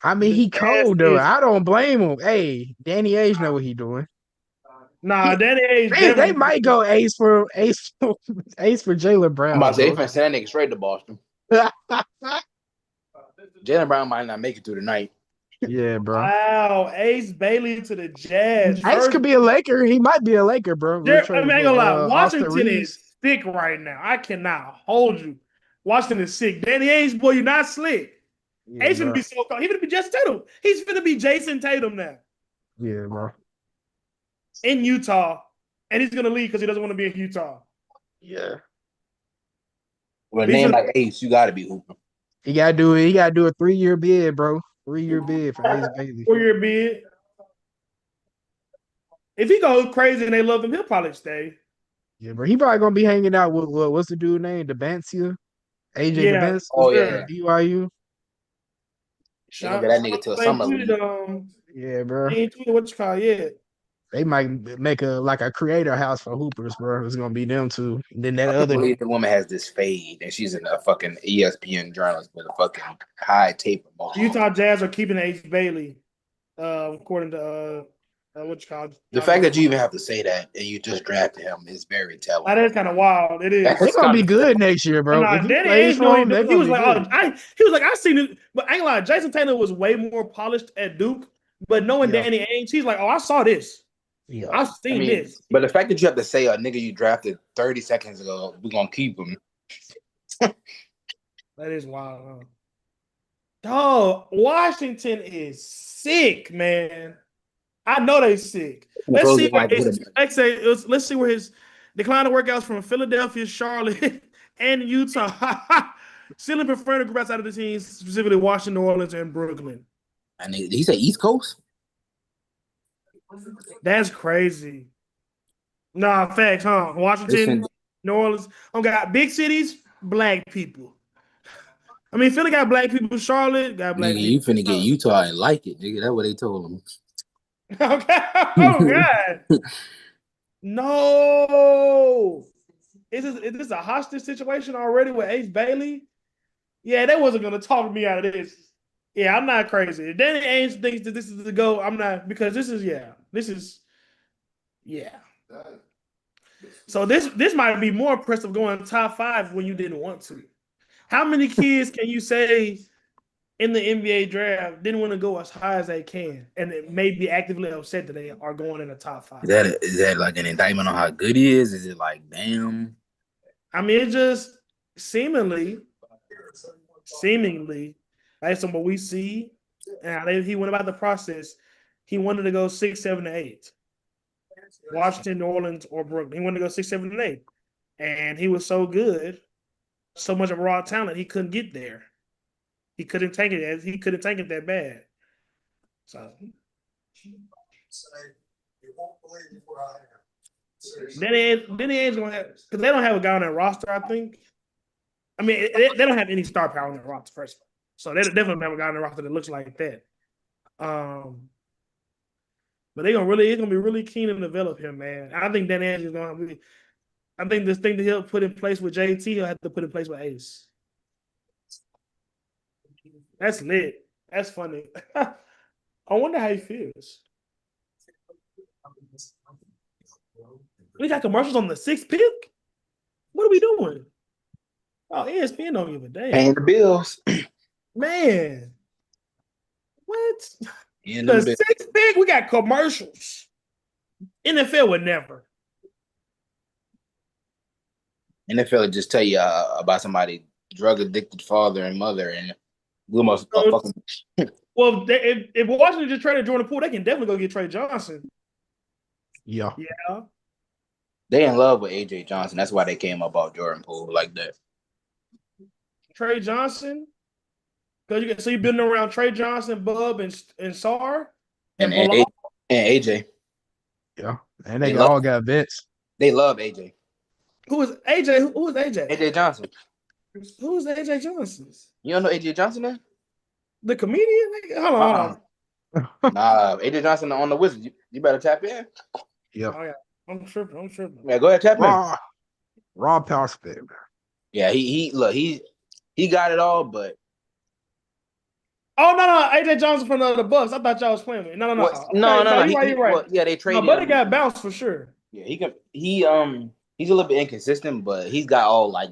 I mean, he cold though. I don't blame him. Hey, Danny Ainge know what he doing. Nah, Danny Ainge They might go ace for Jaylen Brown. I'm about to say they finna send that nigga straight to Boston. Jaylen Brown might not make it through the night. Yeah, bro. Wow, Ace Bailey to the Jazz. Ace could be a Laker. He might be a Laker, bro. I mean, I ain't gonna lie. Washington is sick right now. I cannot hold you. Washington is sick. Danny Ainge, boy, you're not slick. Yeah, Ace gonna be so cold. He's gonna be Jason Tatum. He's gonna be Jason Tatum now. Yeah, bro. In Utah, and he's gonna leave because he doesn't want to be in Utah. Yeah. Well, name like Ace, you gotta be hooping. He gotta do it. He gotta do a 3-year bid, bro. 3-year bid for Ace Bailey. 4-year bid. If he goes crazy and they love him, he'll probably stay. Yeah, bro. He probably gonna be hanging out with what's the dude name? DeBancia? AJ DeBancia? Oh yeah. BYU. They gonna get that nigga till summer. Yeah, bro. What you call it? They might make a creator house for hoopers, bro. It's gonna be them two. And then that other the woman has this fade, and she's a fucking ESPN journalist with a fucking high tape. Utah Jazz are keeping Ace Bailey, according to what you call it. The fact that you even have to say that and you just drafted him is very telling. That is kind of wild. It is. He's gonna be good next year, bro. Nah, he was like, I seen it, but I ain't lie. Jason Taylor was way more polished at Duke, but knowing Danny Ainge, he's like, I saw this. Yeah, I've seen this. But the fact that you have to say a nigga you drafted 30 seconds ago, we're gonna keep him. That is wild, huh? Dog, Washington is sick, man. I know they sick. Let's see where his decline of workouts from Philadelphia, Charlotte, and Utah. Still preferring the group outside of the teams, specifically Washington, New Orleans, and Brooklyn. And he said East Coast? That's crazy. Nah, facts, huh? Washington, New Orleans. Got big cities, black people. I mean, Philly got black people. Charlotte got black people. You finna get Utah and like it, nigga. That's what they told him. Okay. Oh, God. No. Is this a hostage situation already with Ace Bailey? Yeah, they wasn't going to talk me out of this. Yeah, I'm not crazy. If Danny Ainge thinks that this is the go, I'm not, because this is. So this might be more impressive going top 5 when you didn't want to. How many kids can you say in the NBA draft didn't want to go as high as they can, and it may be actively upset that they are going in the top 5? Is that like an indictment on how good he is? Is it like, damn? I mean, it just seemingly, based on what we see, and he went about the process. He wanted to go 6, 7, 8. Washington, New Orleans, or Brooklyn. He wanted to go 6, 7, and 8, and he was so good, so much of raw talent, he couldn't get there. He couldn't take it. He couldn't take it that bad. So then Ainge gonna have, because they don't have a guy on that roster. I think. I mean, they don't have any star power on that roster first, so they definitely have a guy on the roster that looks like that. But it's gonna be really keen to develop him, man. I think Danny Ainge is gonna be. I think this thing that he'll put in place with JT, he'll have to put in place with Ace. That's lit. That's funny. I wonder how he feels. We got commercials on the 6th pick? What are we doing? Oh, ESPN don't give a damn. Paying the bills. Man. What? The 6th pick, we got commercials. NFL would never. NFL would just tell you about somebody drug-addicted father and mother and well, if Washington just traded Jordan Poole, they can definitely go get Trey Johnson. Yeah. They in love with AJ Johnson. That's why they came about Jordan Poole like that. Trey Johnson? So you've been around Trey Johnson, Bub, and Sar? And AJ. Yeah. And they all got vets. They love AJ. Who is AJ? Who is AJ? AJ Johnson. Who is AJ Johnson? You don't know AJ Johnson then? The comedian? Hold on. Nah, AJ Johnson on the Wizards. You better tap in. Yeah. Oh, yeah. I'm tripping. Yeah, go ahead, tap in. Raw power spit. Yeah, he got it all, but Oh no, AJ Johnson from the Bucks. I thought y'all was playing me. No. What? Okay, No. you're right. You're right. Well, yeah, they No, traded but it him. got bounced for sure. Yeah, he's a little bit inconsistent, but he's got all like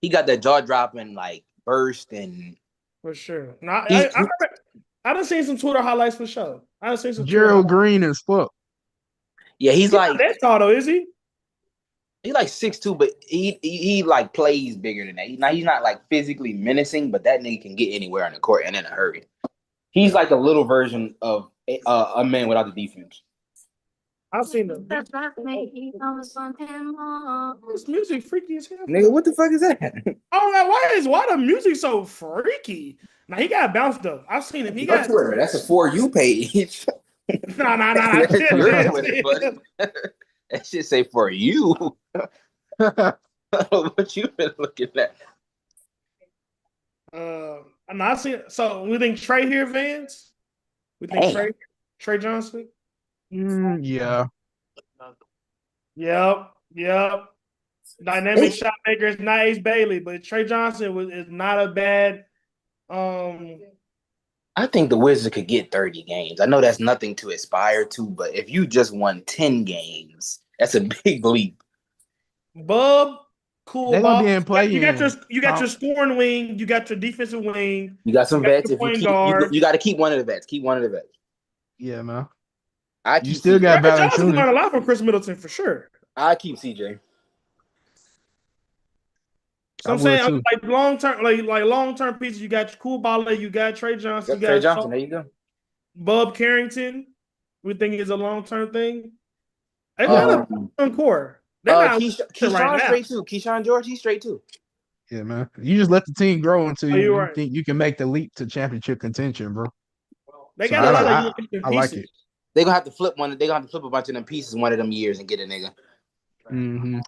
he got that jaw dropping like burst and for sure. No, I done seen some Twitter highlights for sure. I done seen some Gerald Green as fuck. Yeah, he's like that tall though, is he? He's like 6'2", but he like plays bigger than that. He's not like physically menacing, but that nigga can get anywhere on the court and in a hurry. He's like a little version of a man without the defense. I've seen them. This music freaky as hell. Nigga, what the fuck is that? I don't know why the music so freaky. Now he got bounced up. I've seen him. He got Twitter. That's a For You page. No. That's your Twitter, buddy. That shit say For You. What you been looking at? I'm not seeing. So we think Trey here, Vance. We think Trey Johnson. Yeah. Yep. Dynamic shot maker is not Ace Bailey, but Trey Johnson is not a bad. I think the Wizards could get 30 games. I know that's nothing to aspire to, but if you just won 10 games, that's a big leap. Bub, cool. They're gonna be in play. You got your scoring wing. You got your defensive wing. You got some vets. If you got to keep one of the vets. Keep one of the vets. Yeah, man. You still got Valanciunas. Johnson learned a lot from Chris Middleton for sure. I keep CJ. So I'm saying like long term pieces. You got Cool Baller, you got Trey Johnson, you got Trey Johnson. There you go. Bub Carrington, we think is a long term thing. They got a core. Keyshawn straight too. Keyshawn George, he's straight too. Yeah, man. You just let the team grow until you think you can make the leap to championship contention, bro. They got a lot of I like it. They're gonna have to flip one. They're gonna have to flip a bunch of them pieces one of them years and get a nigga. Mm-hmm.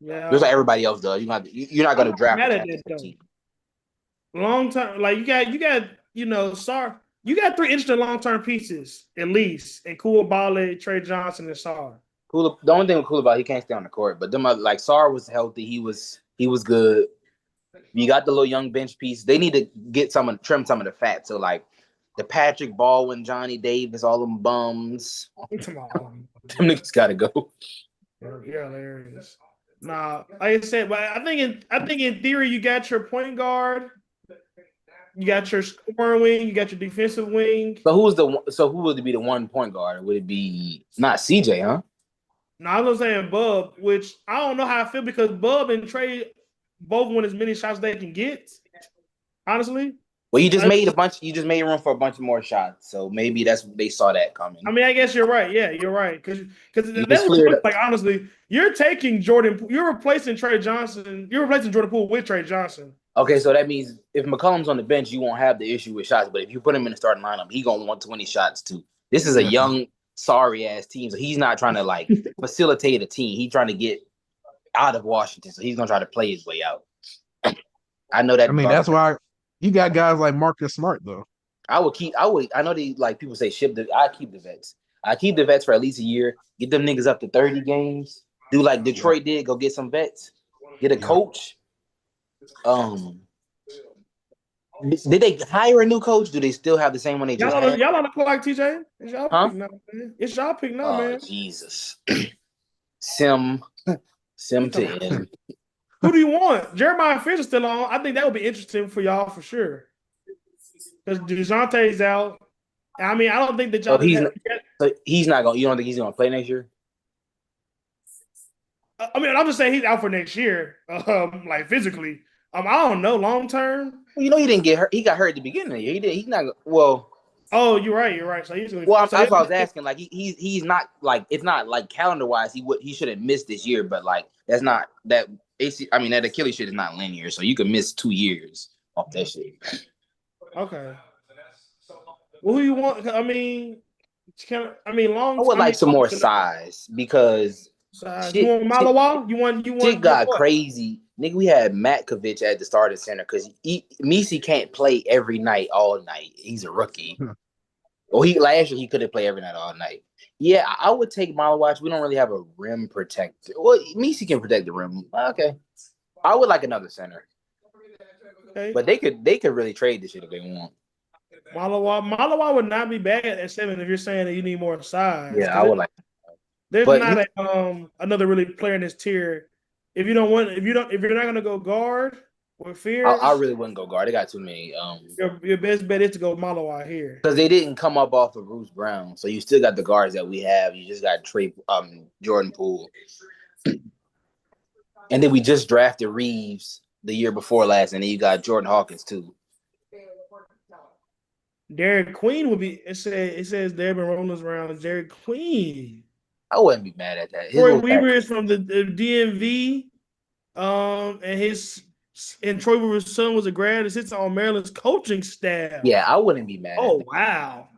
Yeah, just like everybody else does. You're not gonna draft a team. Long term, like you got you got 3 interesting long term pieces at least, and Cool Baller, Trey Johnson, and Sarr. Cool. The only thing with Cool about he can't stay on the court, but them like Sarr was healthy. He was good. You got the little young bench piece. They need to trim some of the fat. So like the Patrick Baldwin, Johnny Davis, all them bums. Them niggas gotta go. Yeah, there it is. Nah, like I said, but I think in theory you got your point guard, you got your scoring wing, you got your defensive wing. So who would be the one point guard? Would it be not CJ, huh? No, I was saying Bub, which I don't know how I feel because Bub and Trey both want as many shots they can get. Honestly. Well, you just made room for a bunch more shots, so maybe they saw that coming. I mean, I guess you're right. Yeah, you're right. Because like honestly, you're taking Jordan. You're replacing Trey Johnson. You're replacing Jordan Poole with Trey Johnson. Okay, so that means if McCollum's on the bench, you won't have the issue with shots. But if you put him in the starting lineup, he's gonna want 20 shots too. This is a young, sorry ass team, so he's not trying to like facilitate a team. He's trying to get out of Washington, so he's gonna try to play his way out. I know that. I mean, that's why. You got guys like Marcus Smart though. I know they like people say I keep the vets. I keep the vets for at least a year. Get them niggas up to 30 games. Do like Detroit did. Go get some vets. Get a coach. Did they hire a new coach? Do they still have the same one they just had? Y'all on the clock, TJ? It's y'all pick now, man. It's y'all pick now, man. Jesus. Sim to end. Who do you want? Jeremiah Fisher still on. I think that would be interesting for y'all for sure. Because DeJounte's out. I mean, I don't think that y'all. He's not going. You don't think he's going to play next year? I mean, I'm just saying he's out for next year, like physically. I don't know, long term. He didn't get hurt. He got hurt at the beginning of the year. He did. He's not. Well. Oh, you're right. So he's going. Well, that's what I was asking. Like he's not like it's not like calendar wise. He should have missed this year, but like that's not that. That Achilles shit is not linear, so you could miss 2 years off that shit. Okay. Well, who you want? I mean, long. I would like some more size because. You want Malawa? You want? Shit got crazy, nigga. We had Matkovic at the starting center because Misi can't play every night, all night. He's a rookie. Well, last year he couldn't play every night, all night. Yeah, I would take Malawatch. We don't really have a rim protector. Well, Misi can protect the rim. Okay, I would like another center. Okay. But they could really trade this shit if they want. Malawa would not be bad at 7 if you're saying that you need more size. Yeah, I would like. There's But not another really player in this tier. If you're not gonna go guard with Fears, I really wouldn't go guard. They got too many. Your best bet is to go Malawa here because they didn't come up off of Bruce Brown, so you still got the guards that we have. You just got Jordan Poole, and then we just drafted Reeves the year before last, and then you got Jordan Hawkins too. Derek Queen would be. It says they've been rolling this around. Derek Queen. I wouldn't be mad at that. Troy Weaver is from the DMV, and Troy Weaver's son was a grad and sits on Maryland's coaching staff. Yeah, I wouldn't be mad. Oh wow!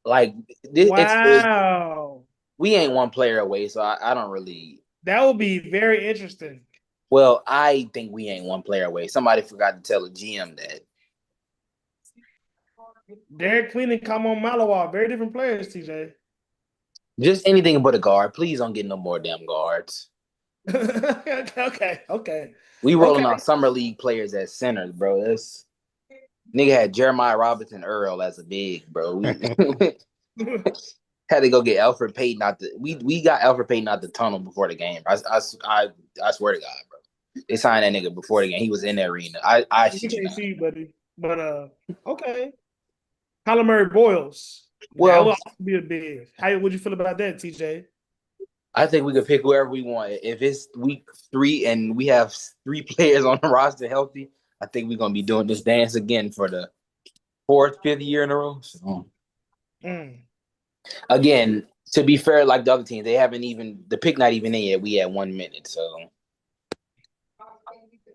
Like wow, we ain't one player away, so I don't really. That would be very interesting. Well, I think we ain't one player away. Somebody forgot to tell the GM that. Derek Queen and Kamon Malawa, very different players, TJ. Just anything but a guard. Please don't get no more damn guards. Okay. We rolling on summer league players as centers, bro. This nigga had Jeremiah Robinson Earl as a big, bro. Had to go get Alfred Payton out the. We got Alfred Payton out the tunnel before the game. I swear to God, bro. They signed that nigga before the game. He was in the arena. I can't see, buddy. But okay. Kyler Murray Boyles. Well, that would be a big. How would you feel about that, TJ? I think we could pick whoever we want. If it's week 3 and we have 3 players on the roster healthy, I think we're gonna be doing this dance again for the 4th, 5th year in a row. So. Again, to be fair, like the other teams, they haven't even the pick not even in yet. We had 1 minute, so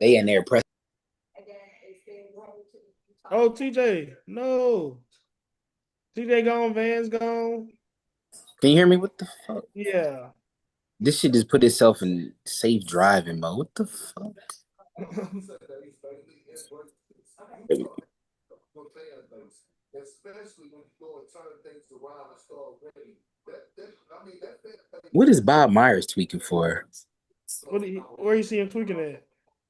they in there press. Oh, TJ, no. TJ gone, Van's gone. Can you hear me? What the fuck? Yeah. This shit just put itself in safe driving mode. What the fuck? What is Bob Myers tweaking for? Where you see him tweaking at?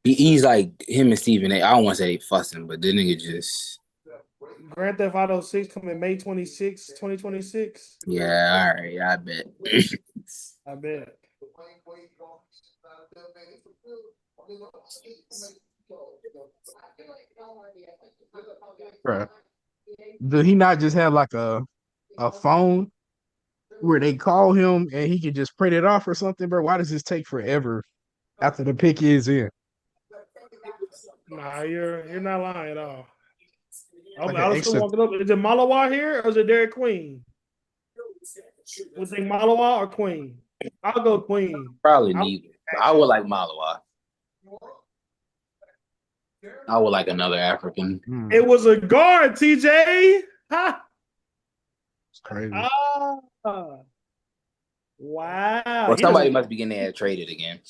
He's like him and Stephen A. I don't want to say they fussing, but the nigga just. Grand Theft Auto 6 coming May 26, 2026. Yeah, all right, I bet. I bet. Bruh. Did he not just have like a phone where they call him and he can just print it off or something, bro? Why does this take forever after the pick is in? Nah, you're not lying at all. I was still walking up. Is it Malawa here or is it Derek Queen? Was it Malawa or Queen? I'll go Queen. Probably neither. I would like Malawa. I would like another African. It was a guard, TJ. Ha! It's crazy. Wow. Well, somebody must be getting their traded again.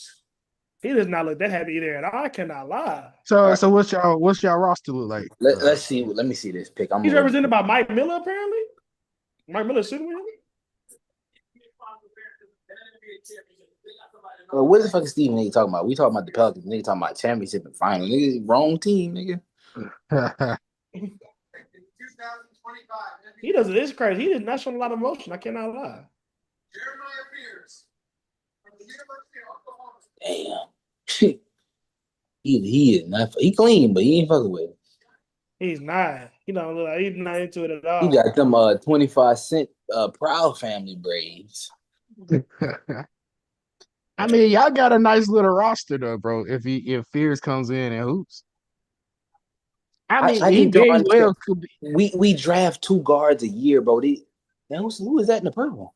He does not look that happy either at all. I cannot lie. So what's y'all roster look like? Let's see. Let me see this pick. He's represented by Mike Miller, apparently. Mike Miller shooting with him. What the fuck is Stephen A. talking about? We talking about the Pelicans. Nigga talking about championship and final. Nigga, wrong team, nigga. He does it. It's crazy. He did not show a lot of emotion. I cannot lie. Damn. he is not. He clean, but he ain't fucking with it. He's not. He don't look like he's not into it at all. He got them 25 Cent Proud Family braids. I mean, y'all got a nice little roster though, bro. If Fears comes in and hoops. I mean, he very well could be. We draft 2 guards a year, bro. Who is that in the purple?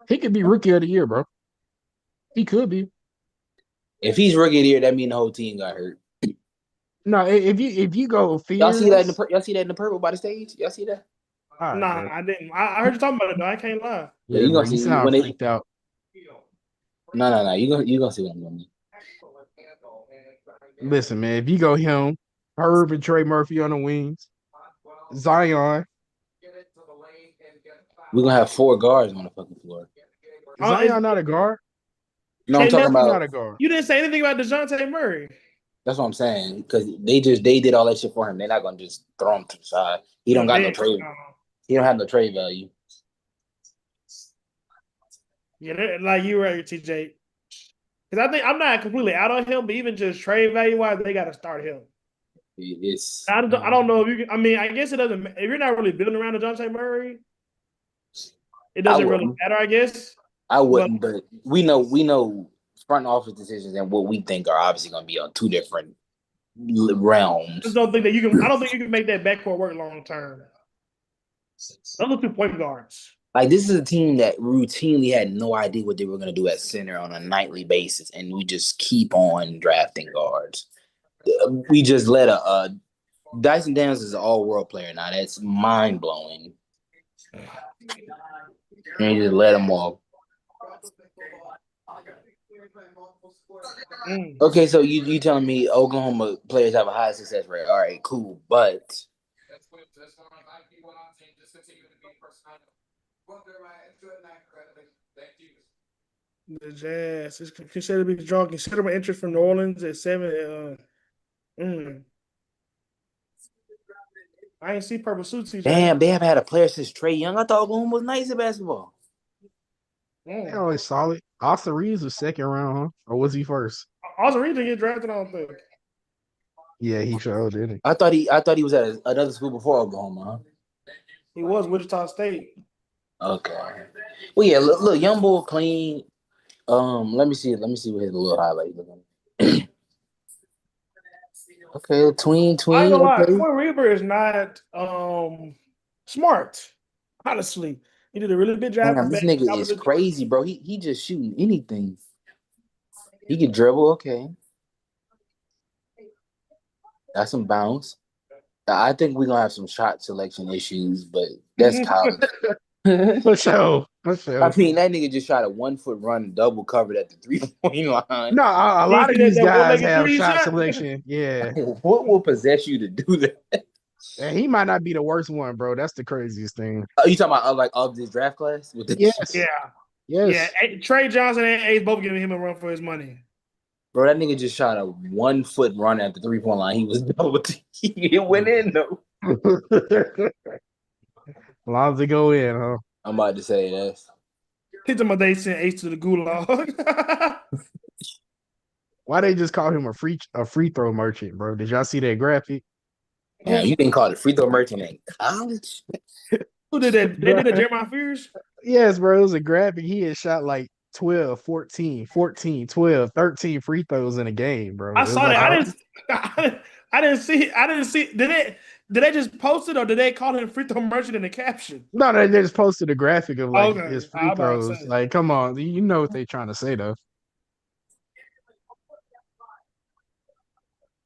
He could be rookie of the year, bro. He could be. If he's rookie of the year, that means the whole team got hurt. No, if you go Fears, y'all see that in the purple by the stage? Y'all see that? Right, nah, man. I didn't. I heard you talking about it though. I can't lie. Yeah, you gonna see when they freaked out. No. You gonna see what I'm gonna do. Listen, man. If you go him, Herb and Trey Murphy on the wings, Zion. We're gonna have 4 guards on the fucking floor. Zion not a guard. No, I'm talking about not a guard. You didn't say anything about DeJounte Murray. That's what I'm saying. Because they did all that shit for him. They're not gonna just throw him to the side. He don't got no trade. He don't have no trade value. Yeah, like you right, TJ. Because I think I'm not completely out on him, but even just trade value wise, they got to start him. I don't know if you can. I mean, I guess it doesn't. If you're not really building around DeJounte Murray, it doesn't really matter. I guess I wouldn't, but we know front office decisions and what we think are obviously going to be on two different realms. I just don't think that you can. I don't think you can make that backcourt work long term. Those are 2 point guards. Like, this is a team that routinely had no idea what they were going to do at center on a nightly basis, and we just keep on drafting guards. We just let Dyson Daniels is an all-world player now. That's mind-blowing. And you just let him walk. Okay, so you telling me Oklahoma players have a high success rate. All right, cool. But the Jazz is considered to be drawing considerable interest from New Orleans at 7. I ain't see purple suits. Damn, they have had a player since Trae Young. I thought Oklahoma was nice at basketball. They're always solid. Austin Reeves was 2nd round, huh? Or was he first? Austin Reeves didn't get drafted, I don't think. Yeah, he sure didn't. I thought he was at another school before Oklahoma, huh? He was Wichita State. Okay. Well, yeah, look, young bull clean. Let me see what his little highlight looking. Okay, tween. I ain't gonna lie, Quinn Reber is not smart. Honestly, he did a really good job. Damn, this nigga is crazy, bro. He just shooting anything. He can dribble. Okay, that's some bounce. I think we're gonna have some shot selection issues, but that's college. For sure. I mean, that nigga just shot a 1-foot run, double covered at the 3-point line. No, a lot of these guys have shot selection. Yeah. What will possess you to do that? And he might not be the worst one, bro. That's the craziest thing. Are you talking about like of this draft class? Yes. Yeah. Trey Johnson and Ace both giving him a run for his money. Bro, that nigga just shot a 1-foot run at the 3-point line. He was double. It went in though. As long as they go in, huh? I'm about to say that. He's talking about they sent Ace to the gulag. Why they just call him a free throw merchant, bro? Did y'all see that graphic? Yeah, you didn't call it free throw merchant in college. Who did that? They did it, Jeremiah Fears? Yes, bro. It was a graphic. He had shot like 12, 14, 12, 13 free throws in a game, bro. I saw that. I didn't see. Did they just post it or did they call him free throw merchant in the caption? No, they just posted a graphic of like his free throws. Like, come on, you know what they're trying to say though.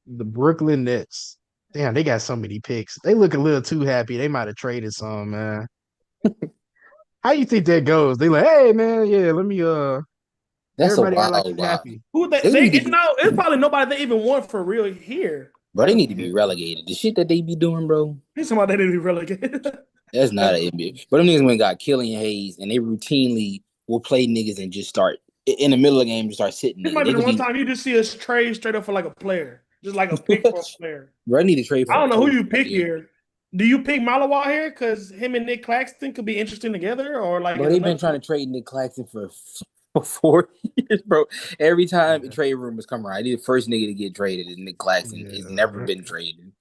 The Brooklyn Nets. Damn, they got so many picks. They look a little too happy. They might have traded some, man. How you think that goes? They like, hey man, yeah, let me That's everybody a like happy. Who it's probably nobody they even want for real here. Bro, they need to be relegated. The shit that they be doing, bro. He's talking about they need to be relegated. That's not an NBA. But them niggas went got Killian Hayes, and they routinely will play niggas and just start in the middle of the game, just start sitting. This might be the one time you just see us trade straight up for like a player, just like a pick for a player. Bro, I need to trade. I don't know who you pick here. Do you pick Malawa here because him and Nick Claxton could be interesting together, or like? Bro, they've been trying to trade Nick Claxton for 4 years, bro. Every time trade rumors come around, the first nigga to get traded is Nick Claxton. He's never been traded.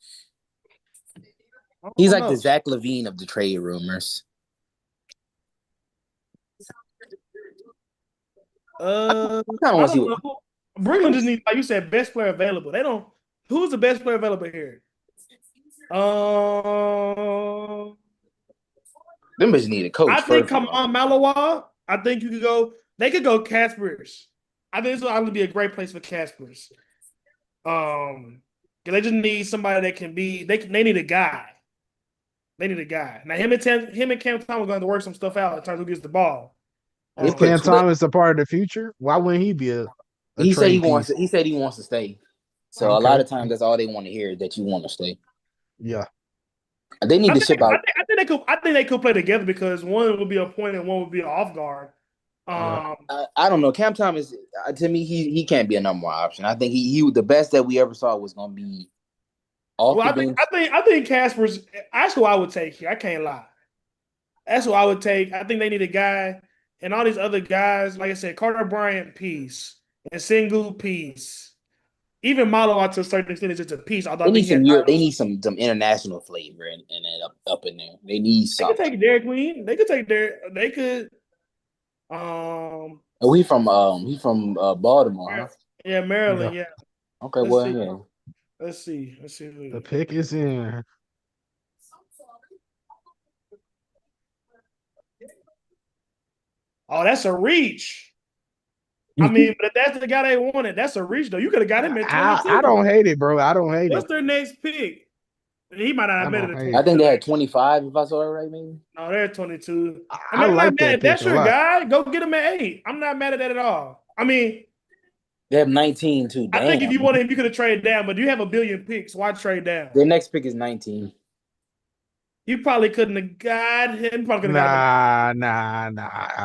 He's like the Zach LaVine of the trade rumors. I kind of want to see what Brooklyn just needs, like you said, best player available. They don't. Who's the best player available here? Them bitches need a coach. I think Kamal Malawa. I think you could go. They could go Caspers. I think this would be a great place for Caspers. They just need somebody that can be. They need a guy. They need a guy. Now him and Cam Thomas are going to work some stuff out in terms of who gets the ball. Is Cam Thomas a part of the future? Why wouldn't he be a he said he wants. He said he wants to stay. So a lot of times that's all they want to hear is that you want to stay. Yeah. They need to ship out. I think they could play together because one would be a point and one would be an off guard. I don't know. Cam Thomas, to me, he can't be a number one option. I think he the best that we ever saw was gonna be off the bench. I think Casper's. That's who I would take here. I can't lie. That's who I would take. I think they need a guy, and all these other guys. Like I said, Carter Bryant, peace, and Sengu, peace. Even Malo, to a certain extent, is just a piece. Although they need some international flavor in that up in there. They need something. They could take Derek Queen. They could take Derek. They could. He from Baltimore. Huh? Yeah, Maryland. Yeah. Okay. Let's see. The pick is in. Oh, that's a reach. I mean, but if that's the guy they wanted, that's a reach, though. You could have got him at 22. I don't hate it, bro. I don't hate What's their next pick? He might not have made it. I think they had 25, if I saw it right, maybe. No, they're 22. I like that. If that's your guy, go get him at 8. I'm not mad at that at all. I mean, they have 19 too. Damn. I think if you wanted him, you could have traded down, but you have a billion picks. Why trade down? Their next pick is 19. You probably couldn't have got him. Nah.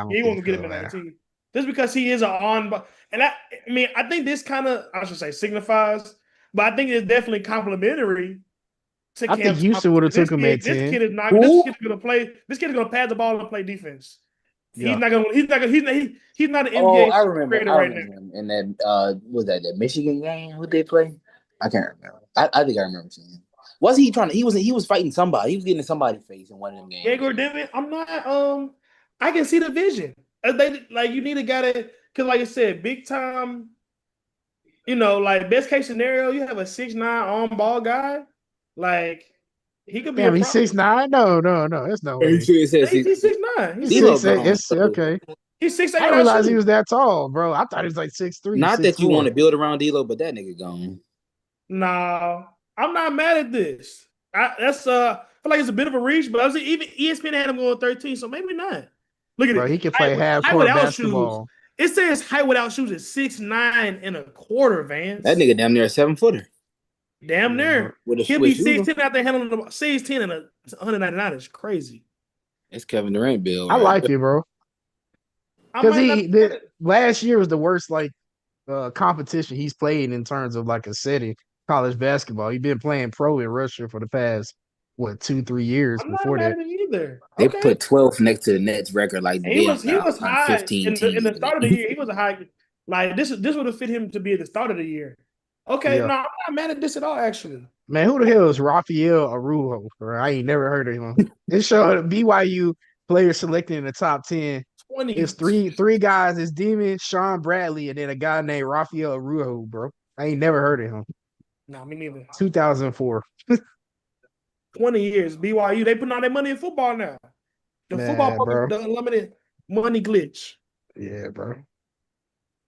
He won't get him at 19. Just because he is and I mean, I think this kind of, I should say, signifies, but I think it's definitely complimentary. I think Houston would have took him at 10. This kid is not. This kid is going to play. This kid is going to pass the ball and play defense. Yeah. He's not an NBA I remember right now. And then was that Michigan game? Who they play? I can't remember. I think I remember seeing him. Was he trying to? He was fighting somebody. He was getting in somebody's face in one of them games. Gregor Divitt. I'm not. I can see the vision. You need a guy that, because like I said, big time. Like best case scenario, you have a 6'9" on ball guy. Like he could be. Damn, he's 6'9". No, that's no way. He's 6'9". He's 6'8". It's okay. He's 6'8". I didn't realize he was that tall, bro. I thought he was like 6'3". Not 6'4". That you want to build around D'Lo, but that nigga gone. No, I'm not mad at this. I feel like it's a bit of a reach, but I was even ESPN had him going 13, so maybe not. Look at it. He can play half-court basketball. Shoes. It says height without shoes is 6'9.25", Vance. That nigga damn near a 7-footer. Damn near. He'll be 6'10" out there handling the 6'10" and 199 is crazy. It's Kevin Durant, Bill. Right? I like it, bro. Because last year was the worst competition he's played in terms of like a setting, college basketball. He's been playing pro in Russia for the past 2-3 years before that. Either. They put 12 next to the Nets record. Like he was high 15 in the start of the year. He was a high. Like this would have fit him to be at the start of the year. Okay, no, I'm not mad at this at all. Actually, man, who the hell is Rafael Arujo? Bro? I ain't never heard of him. It showed BYU players selected in the top 10. It's three guys. It's Demon, Sean Bradley, and then a guy named Rafael Arujo, bro. I ain't never heard of him. No, me neither. 2004. 20 years. BYU, they putting all their money in football now. Football, the unlimited money glitch. Yeah, bro.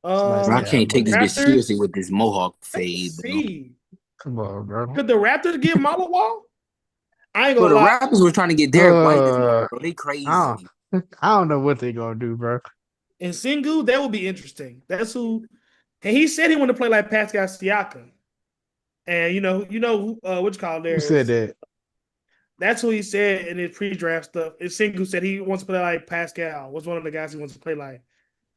I can't take this bitch seriously with this Mohawk fade. Come on, bro. Could the Raptors give Malawal? I ain't gonna lie. The Raptors were trying to get Derek White this year, bro. They crazy. I don't know what they're gonna do, bro. And Sengu, that would be interesting. That's who. And he said he wanted to play like Pascal Siakam. And what you call there? Who said that? That's who he said in his pre-draft stuff. And Sengu said he wants to play like Pascal. Was one of the guys he wants to play like.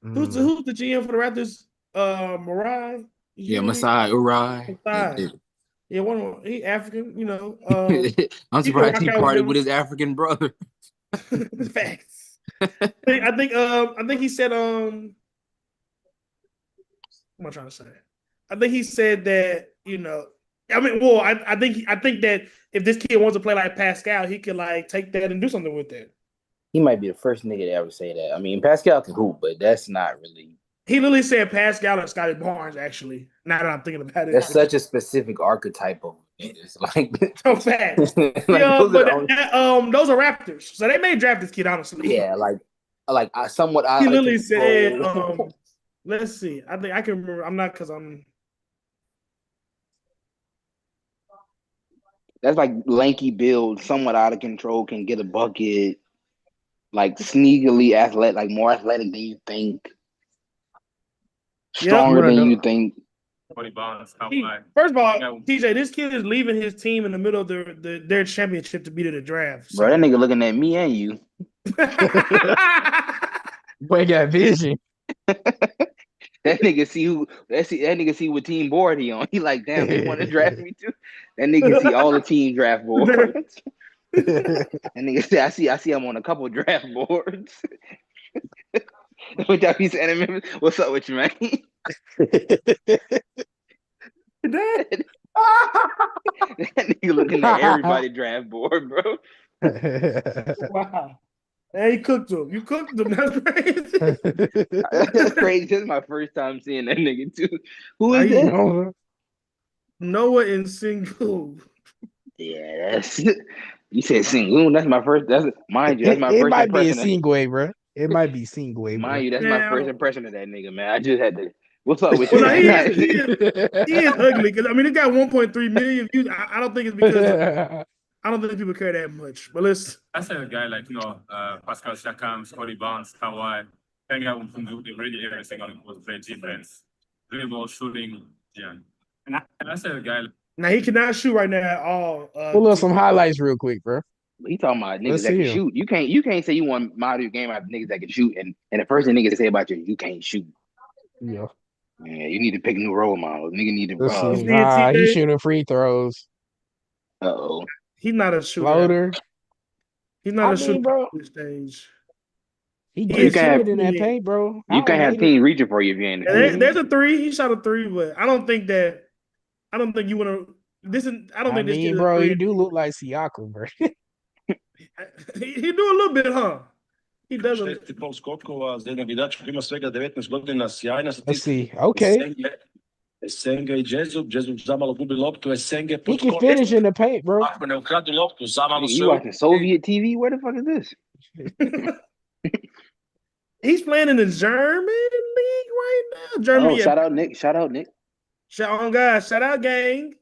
Who's the GM for the Raptors? Mariah? Yeah, Masai Uri. Yeah, he African, I'm surprised he partied with his African brother. Facts. I think he said what am I trying to say? I think he said that, I think that if this kid wants to play like Pascal, he could like take that and do something with that. He might be the first nigga to ever say that. I mean, Pascal can hoop, but that's not really. He literally said Pascal and Scotty Barnes, actually. Now that I'm thinking about it. That's such a specific archetype of niggas. So fast. Those are Raptors. So they may draft this kid, honestly. Yeah, He literally said, let's see. I think I can remember. I'm not because I'm. That's like lanky build, somewhat out of control, can get a bucket. Like sneakily athletic, like more athletic than you think. Stronger than you think. First of all, TJ, this kid is leaving his team in the middle of their championship to be to the draft. So. Bro, that nigga looking at me and you. boy got vision. That nigga see what team board he on. He like, damn, they want to draft me too. That nigga see all the team draft boards. That nigga say, I see I'm on a couple draft boards. What that be saying? What's up with you, man? That nigga looking at everybody draft board, bro. Wow. Hey, he cooked him. You cooked him. That's crazy. That's crazy. This is my first time seeing that nigga too. Who is that? Noah and Single. Yeah, that's you said Singoon. That's my first. That's mind you. That's my first impression. It might be Singoon, bro. It might be Singoon. Mind you, that's my first impression of that nigga, man. I just had to. What's up with you? Well, he is ugly because I mean it got 1.3 million views. I don't think it's because I don't think people care that much. But let's. I say a guy like Pascal Siakam, Scotty Barnes, Kawhi, hang out with do really everything on the court, play defense, dribble, shooting, yeah. And I say a guy. Now he cannot shoot right now at all. Pull up some highlights real quick, bro. He talking about niggas that can shoot. You can't say you want model your game out of niggas that can shoot, and the first thing niggas say about you can't shoot. Yeah. Yeah, you need to pick new role models. Nigga need to. He's shooting free throws. Uh-oh. He's not a shooter. Floater. He's not a shooter bro. This stage. He gets shooting in that paint, bro. You can't have team reaching for you if you ain't. There's a three. He shot a three, but I don't think you want to. This is. I don't think this. Mean, bro, he do look like Siakam, bro. He do a little bit, huh? He doesn't. Paul Skokova, zdaj vidač, ima svega 19 godina, sjajna statistika. Let's see. Okay. Esenge I Jezu zamalo gubi loptu, Esenge he can finish in the paint, bro. You watching Soviet TV? Where the fuck is this? He's playing in the German league right now. Germany. Oh, shout out Nick. Shout out, guys. Shout out, gang.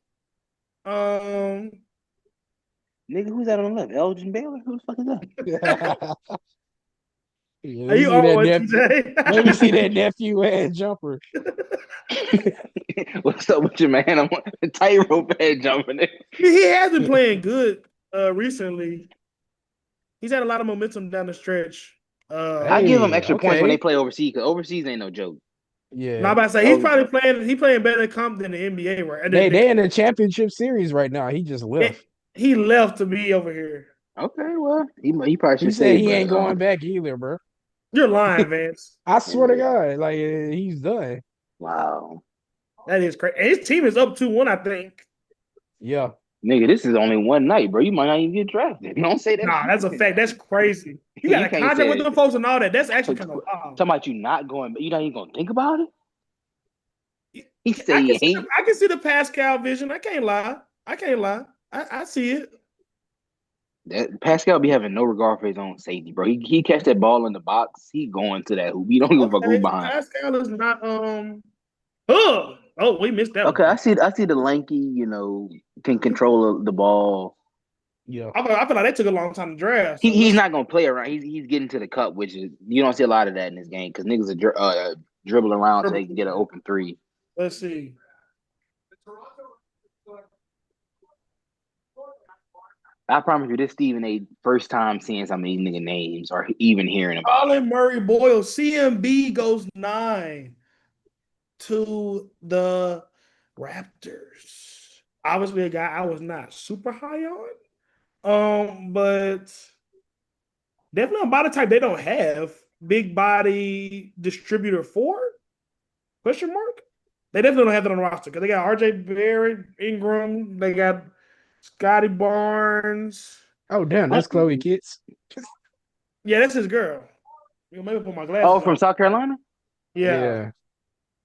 Nigga, who's that on the left? Elgin Baylor? Who the fuck is that? Yeah, let me see that nephew and jumper. What's up with you, man? I'm on a tightrope head jumping. He has been playing good recently. He's had a lot of momentum down the stretch. I give him extra points when they play overseas because overseas ain't no joke. Yeah, now, I'm about to say he's probably playing better comp than the NBA, right? They in the championship series right now. He just left. He left to be over here. Okay, well, he probably should say he ain't going back either, bro. You're lying, Vance. I swear to God, like he's done. Wow, that is crazy. And his team is up 2-1, I think. Yeah, nigga, this is only one night, bro. You might not even get drafted. Don't say that. Nah, that's a fact. That's crazy. You got a contract with them folks and all that. That's actually kind of wild. Talking about you not going, but you not even gonna think about it. He said I can see the Pascal vision. I can't lie. I see it. That Pascal be having no regard for his own safety, bro. He catch that ball in the box, he going to that hoop. He don't give a fuck who behind. Pascal is not we missed that. Okay, one. I see the lanky, can control the ball. Yeah, I feel like they took a long time to draft. So he's not gonna play around. He's getting to the cup, which is you don't see a lot of that in this game because niggas are dribbling around so they can get an open three. Let's see. I promise you, this Stephen A. first time seeing some of these nigga names or even hearing about. Colin Murray Boyle, CMB goes 9 to the Raptors. Obviously, a guy I was not super high on, but definitely a body type they don't have. Big body distributor 4? Question mark? They definitely don't have that on the roster because they got RJ Barrett, Ingram, they got Scotty Barnes. Oh, damn, that's Chloe Kitts. Yeah, that's his girl. Maybe put my glasses on. From South Carolina? Yeah.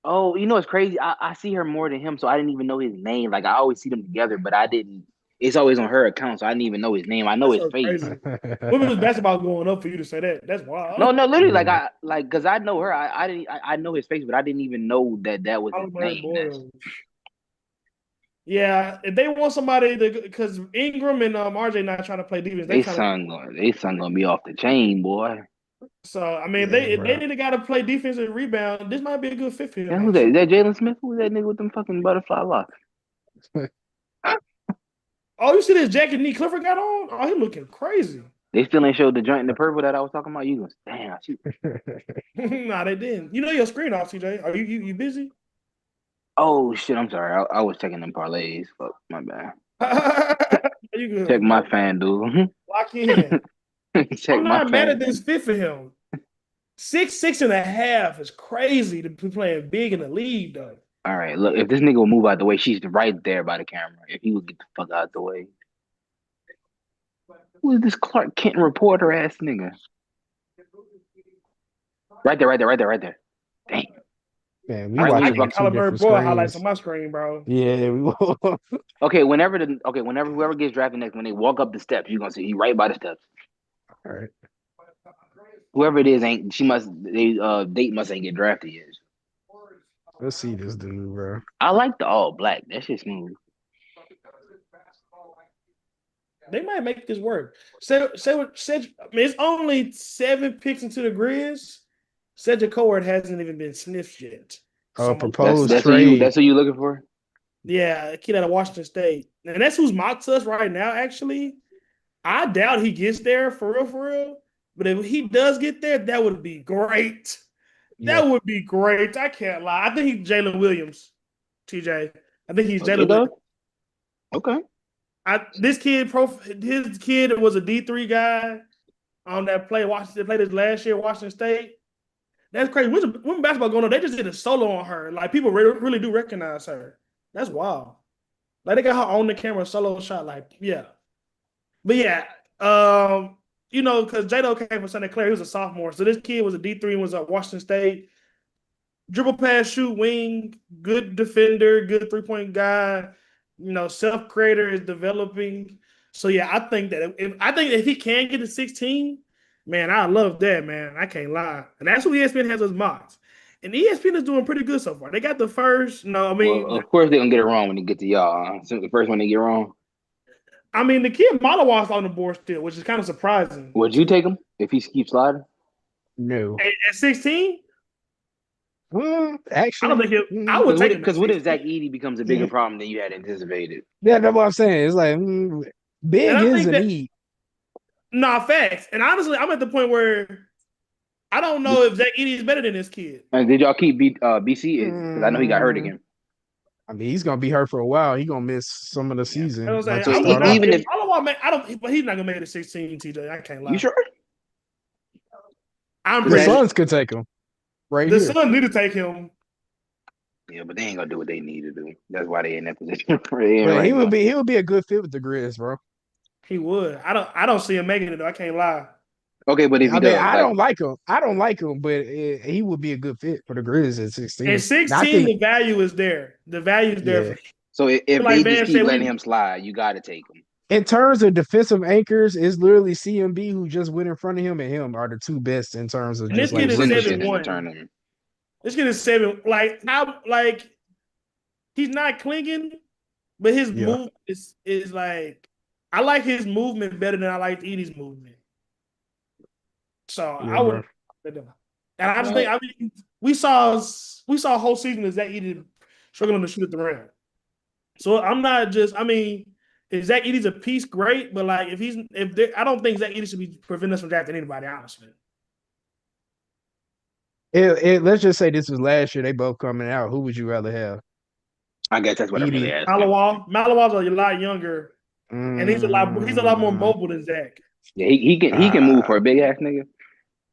Oh, it's crazy. I see her more than him, so I didn't even know his name. Like, I always see them together, but I didn't. It's always on her account, so I didn't even know his name. I know his face. Women's basketball going up for you to say that. That's wild. No, literally, because I know her. I know his face, but I didn't even know that was his name. Yeah, if they want somebody because Ingram and RJ not trying to play defense, they son gonna be off the chain, boy. So I mean, they need a guy to play defense and rebound. This might be a good fit for him. Yeah, who's that? Is that Jalen Smith? Who's that nigga with them fucking butterfly locks? Oh, you see this jacket Nick Clifford got on? Oh, he looking crazy. They still ain't showed the joint in the purple that I was talking about. You goes, damn. Nah, they didn't. You know your screen off, CJ. Are you busy? Oh shit! I'm sorry. I was checking them parlays. Fuck, my bad. You good? Check my FanDuel. Lock in. Check I'm my not mad at FanDuel. this fit for him. 6'6.5" is crazy to be playing big in the league, though. All right, look. If this nigga will move out the way, she's right there by the camera. If he would get the fuck out the way. Who is this Clark Kent reporter ass nigga? Right there. Dang. Man, we All right, I watching get on two Kyler Murray different Boy highlights on screens. my screen, bro. Yeah, we will. Okay, whenever whoever gets drafted next, when they walk up the steps, you're gonna see he right by the steps. All right. Whoever it is ain't date must ain't get drafted yet. Let's see this dude, bro. I like the all black. That shit's smooth. They might make this work. It's only 7 picks into the Grizz. Cedric Coward hasn't even been sniffed yet. Proposed That's trade. Who you looking for? Yeah, a kid out of Washington State. And that's who's my touch right now, actually. I doubt he gets there for real. But if he does get there, that would be great. That would be great. I can't lie. I think he's Jalen Williams, TJ. I think he's Jalen Williams. Okay. His kid was a D3 guy on that play. Washington played his last year at Washington State. That's crazy. When basketball going on, they just did a solo on her. Like, people really do recognize her. That's wild. Like, they got her on the camera solo shot. Like, yeah. But yeah, because J-Lo came from Santa Clara. He was a sophomore. So this kid was a D3 and was at Washington State. Dribble, pass, shoot, wing, good defender, good three-point guy. Self-creator is developing. So yeah, I think if he can get to 16, man, I love that, man. I can't lie. And that's who ESPN has as mocks. And ESPN is doing pretty good so far. They got the first. Well, of course they're gonna get it wrong when they get to y'all. So the first one they get wrong. I mean, the kid Malawa's on the board still, which is kind of surprising. Would you take him if he keeps sliding? No. At 16? Well, actually, I don't think I would take him. Because what if Zach Edey becomes a bigger problem than you had anticipated? Yeah, that's what I'm saying. It's like big is a need. Nah, facts. And honestly, I'm at the point where I don't know if Zach Edey is better than this kid. And did y'all keep BC? Because I know he got hurt again. I mean, he's gonna be hurt for a while. He's gonna miss some of the season. But he's not gonna make it to 16, TJ. I can't lie. You sure? The Suns could take him. The Suns need to take him. Yeah, but they ain't gonna do what they need to do. That's why they in that position. He would be a good fit with the Grizz, bro. He would. I don't see him making it though. I can't lie. Okay, but if he does, I don't like him, but he would be a good fit for the Grizz at 16. At 16, the value is there. The value is there. Yeah. So if they just keep letting him slide, you got to take him. In terms of defensive anchors, it's literally CMB who just went in front of him and him are the two best in terms of just like 7-1. This kid is 7. He's not clinging, but his move is like, I like his movement better than I like Edey's movement. So I would, and I just think we saw a whole season of Zach Edey struggling to shoot at the rim. So I'm not just. I mean, if Zach Edey's a piece, great. But like, I don't think Zach Edey should be preventing us from drafting anybody. Honestly, let's just say this was last year. They both coming out. Who would you rather have? I guess that's what I'm really asking. Malawal's a lot younger, and he's a lot more mobile than Zach. Yeah, he can move for a big ass nigga.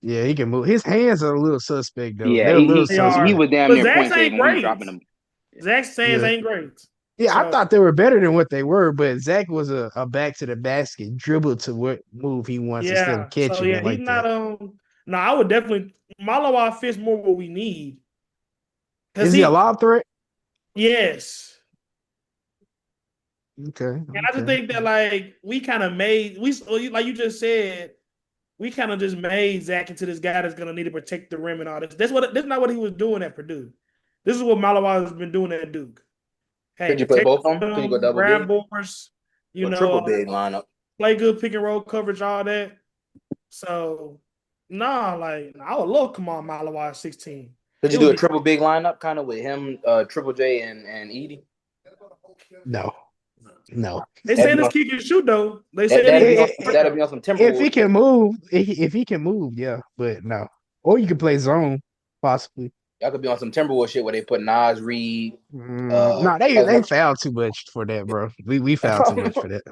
Yeah, he can move. His hands are a little suspect though. Yeah, he was damn near point saving when he dropping them. Zach's hands ain't great. Yeah, I thought they were better than what they were, but Zach was a back to the basket, dribble to what move he wants instead of catching. So yeah, he's not No, I would definitely. Malawa fits more what we need. Is he a lob threat? Yes. Okay. And I just think that like we kind of like you just said, we kind of just made Zach into this guy that's gonna need to protect the rim and all this. That's not what he was doing at Purdue. This is what Malawa has been doing at Duke. Hey, could you play both of them? Could you go double grab boards, triple big lineup, play good pick and roll coverage, all that. So I would love come on Malawa at 16. Could you do a triple big lineup kind of with him, Triple J and Edey? No. No. They say this kid can shoot though. They say that'll be on some Timberwolves. If he can move, yeah, but no. Or you can play zone, possibly. Y'all could be on some Timberwolves shit where they put Nas Reed. No, they fouled too much for that, bro. We fouled too much for that.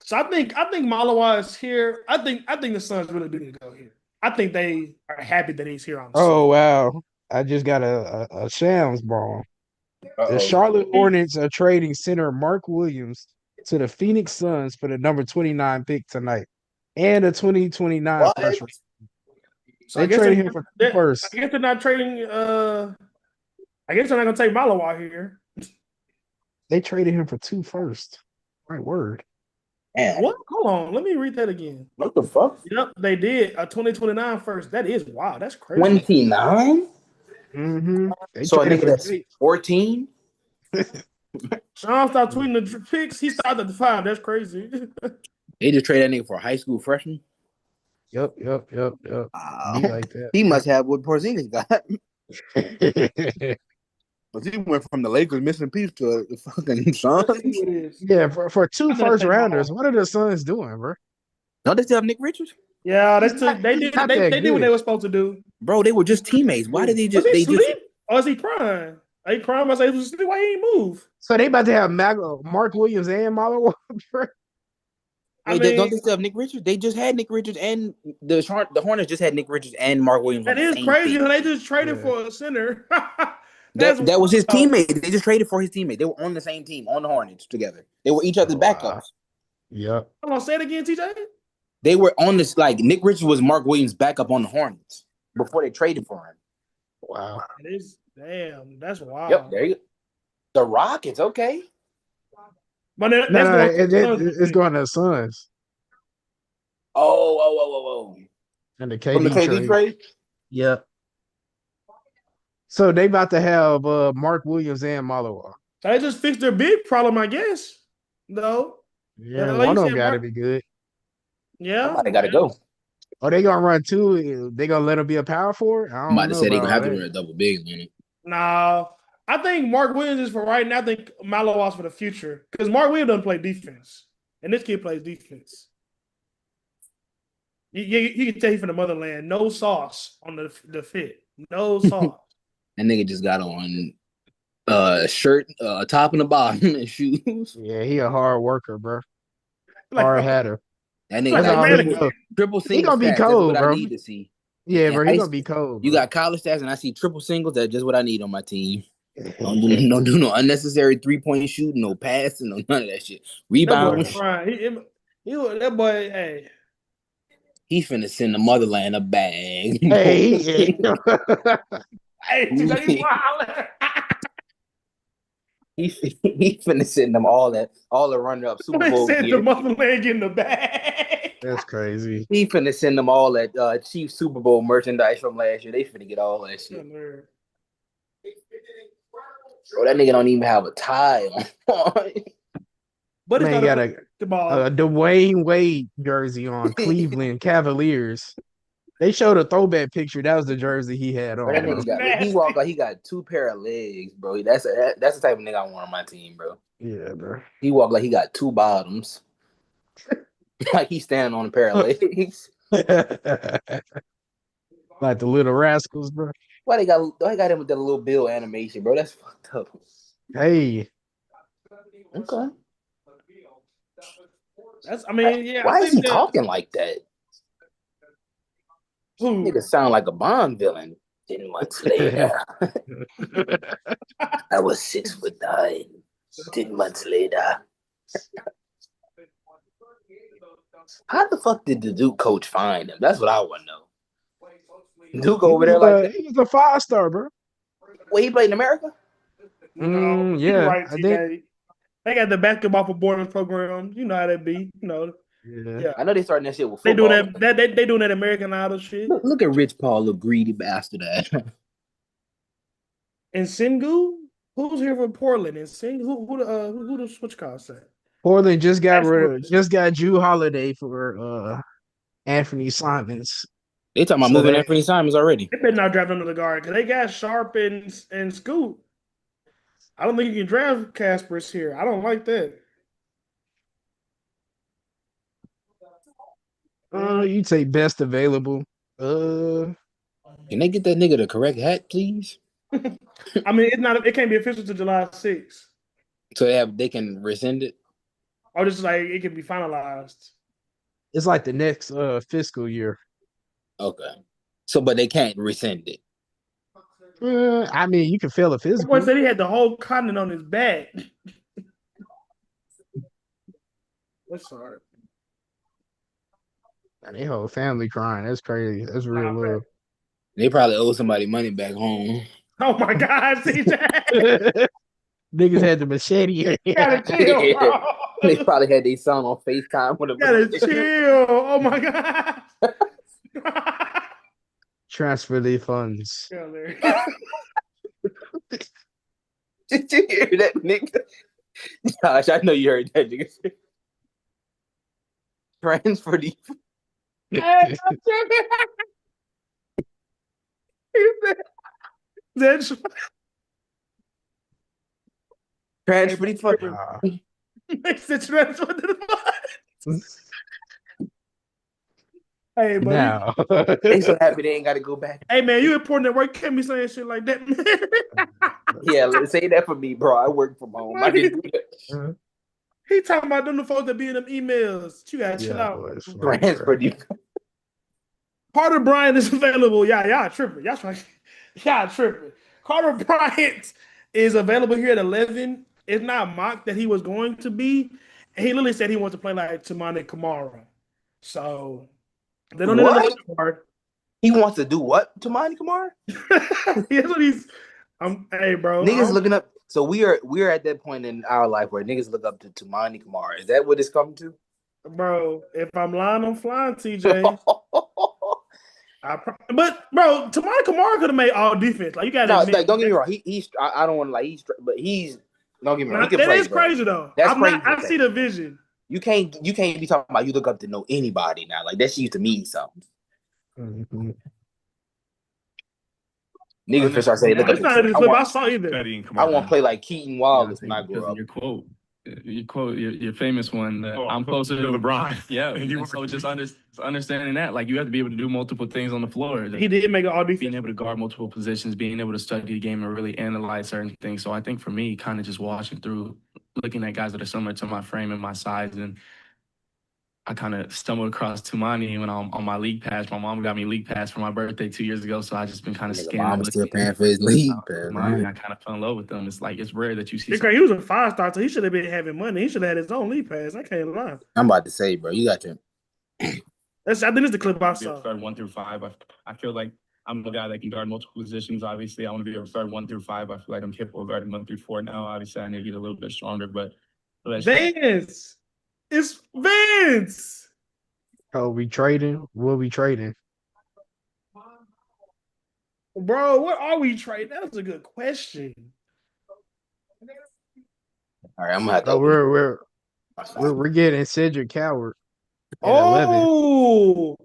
So I think Malawa is here. I think the Suns really do need to go here. I think they are happy that he's here on the Oh wow. I just got a Shams ball. The Charlotte Hornets are trading center Mark Williams to the Phoenix Suns for the number 29 pick tonight and a 2029 first round. So they traded him for first. I guess they're not trading. I guess they're not gonna take Malawa here. They traded him for 2 first. Right word. Man. What? Hold on. Let me read that again. What the fuck? Yep, they did a 2029 first. That is wow. That's crazy. 29. Mm-hmm. So I think that's 14. Sean stopped tweeting the picks. He started at the 5. That's crazy. They just traded that nigga for a high school freshman. Yep. Be like that. He must have what Porzingis got. But he went from the Lakers missing piece to the fucking Suns. Yeah, for 2 first rounders. What are the Suns doing, bro? Don't they still have Nick Richards? Yeah, they did what they were supposed to do. Bro, they were just teammates. Why did they just? Was he sleep? Or is he crying? Are you crying? I say, why he ain't move? So they about to have Mark Williams and Malawa. Don't they still have Nick Richards? They just had Nick Richards, and the Hornets just had Nick Richards and Mark Williams. That is crazy. They just traded for a center. That was his teammate. They just traded for his teammate. They were on the same team on the Hornets together. They were each other's backups. Yep. Hold on, say it again, TJ. They were on this, like, Nick Richards was Mark Williams' backup on the Hornets before they traded for him. Wow. It is, damn, that's wild. Yep, there you go. The Rockets, okay. But it's going to the Suns. Oh. And the From the KD trade? Yep. So they about to have Mark Williams and Malawa. So they just fixed their big problem, I guess. No. Yeah, one of them got to be good. Yeah. Somebody got to go. Oh, they going to run 2? They going to let him be a power forward? I don't know. I'm about to say they're going to have to run a double big in it. No. I think Mark Williams is for right now. I think Malawa's for the future. Because Mark Williams doesn't play defense. And this kid plays defense. You can tell he's from the motherland. No sauce on the fit. No sauce. That nigga just got on a shirt, top and a bottom, and shoes. Yeah, he a hard worker, bro. Hard hatter. That nigga triple singles. He gonna be cold, bro. I need to see. Yeah, bro. He gonna be cold. You got college stats, and I see triple singles. That's just what I need on my team. Don't do no unnecessary 3-point shooting, no passing, no none of that shit. Rebound. That boy, hey. He's finna send the motherland a bag. Hey, He's finna send them all the runner-up Super Bowl gear. The motherland in the bag. That's crazy. He finna send them all that Chiefs Super Bowl merchandise from last year. They finna get all that shit. Bro, that nigga don't even have a tie on. But he got a Dwayne Wade jersey on. Cleveland Cavaliers. They showed a throwback picture. That was the jersey he had on. He walked like he got 2 pair of legs, bro. That's the type of nigga I want on my team, bro. Yeah, bro. He walked like he got 2 bottoms. Like he's standing on a pair of legs. Like the Little Rascals, bro. Why they got him with that little Bill animation, bro? That's fucked up. Hey. Okay. Yeah. Why is he talking like that? Nigga sound like a Bond villain. 10 months later, I was 6'9". 10 months later. How the fuck did the Duke coach find him? That's what I want to know. Duke over there like that. He was a 5-star, bro. Wait, he played in America? Yeah, right, I think they got the basketball for boarders program. You know how that be. You know. Yeah. I know they starting that shit with football. They doing that American Idol shit. Look at Rich Paul, little greedy bastard. And Sengu, who's here from Portland? And Sengu, who the switch call say? Portland just got Jrue Holiday for Anthony Simons. They talking about moving Anthony Simons already. They better not draft another guard because they got Sharp and Scoot. I don't think you can draft Caspers here. I don't like that. You take best available. Can they get that nigga the correct hat, please? I mean, it's not. It can't be official to July 6th. So they can rescind it. Or just like it can be finalized. It's like the next fiscal year. Okay. So, but they can't rescind it. I mean, you can fail a physical. Boy said he had the whole continent on his back. That's hard. And they whole family crying. That's crazy. That's real love. They probably owe somebody money back home. Oh my God, CJ. Niggas had the machete. You gotta chill, bro. They probably had their son on FaceTime with You gotta chill. Oh my God. Transfer the funds. Did you hear that, nigga? Josh, I know you heard that, nigga. Transfer the. That's transfer the fucking. makes the transfer to the funds. Hey, buddy. Now. They so happy they ain't got to go back. Hey, man, you important at work. Can't be saying shit like that, man. Yeah, let's say that for me, bro. I work from home. I didn't do that. He talking about them the folks that be in them emails. You gotta chill out. Transfer the. Carter Bryant is available. Y'all tripping. Y'all tripping. Carter Bryant is available here at 11. It's not mocked that he was going to be. And he literally said he wants to play like Toumani Camara. So they don't need a card. He wants to do what? Toumani Camara? Here's what he's. Hey, bro. Niggas looking up. So we're at that point in our life where niggas look up to Toumani Camara. Is that what it's coming to? Bro, if I'm lying, I'm flying, TJ. But bro, Toumani Camara could have made all defense. Like you got to. Like, don't get me wrong. He's. I don't want to like. But he's. Don't get me wrong. He can that play, is crazy though. That's crazy. I see the vision. You can't be talking about you look up to know anybody now. Like that shit used to mean something. Mm-hmm. Niggas for start saying, look up. I saw either. I want to play like Keaton Wallace when I grow up. Your quote, your famous one. I'm closer to LeBron. Yeah. So just understanding that, like you have to be able to do multiple things on the floor. He did make all defense. Being able to guard multiple positions, being able to study the game and really analyze certain things. So I think for me, kind of just watching through, looking at guys that are similar to my frame and my size, and I kind of stumbled across Toumani when I'm on my league pass. My mom got me league pass for my birthday 2 years ago, so I just been kind of scanning. Mom was still paying for his league pass. I kind of fell in love with them. It's like it's rare that you see. He was a 5-star, so he should have been having money. He should have had his own league pass. I can't lie. I'm about to say, bro, you got your. I think it's the clip I saw. Start 1 through 5. I feel like I'm the guy that can guard multiple positions. Obviously, I want to be able to start 1 through 5. I feel like I'm capable of guarding 1 through 4 now. Obviously, I need to get a little bit stronger, but Vince, it's Vince. Oh, we trading? What we trading? Bro, what are we trading? That was a good question. All right, I'm gonna have to. We're getting Cedric Coward. Oh,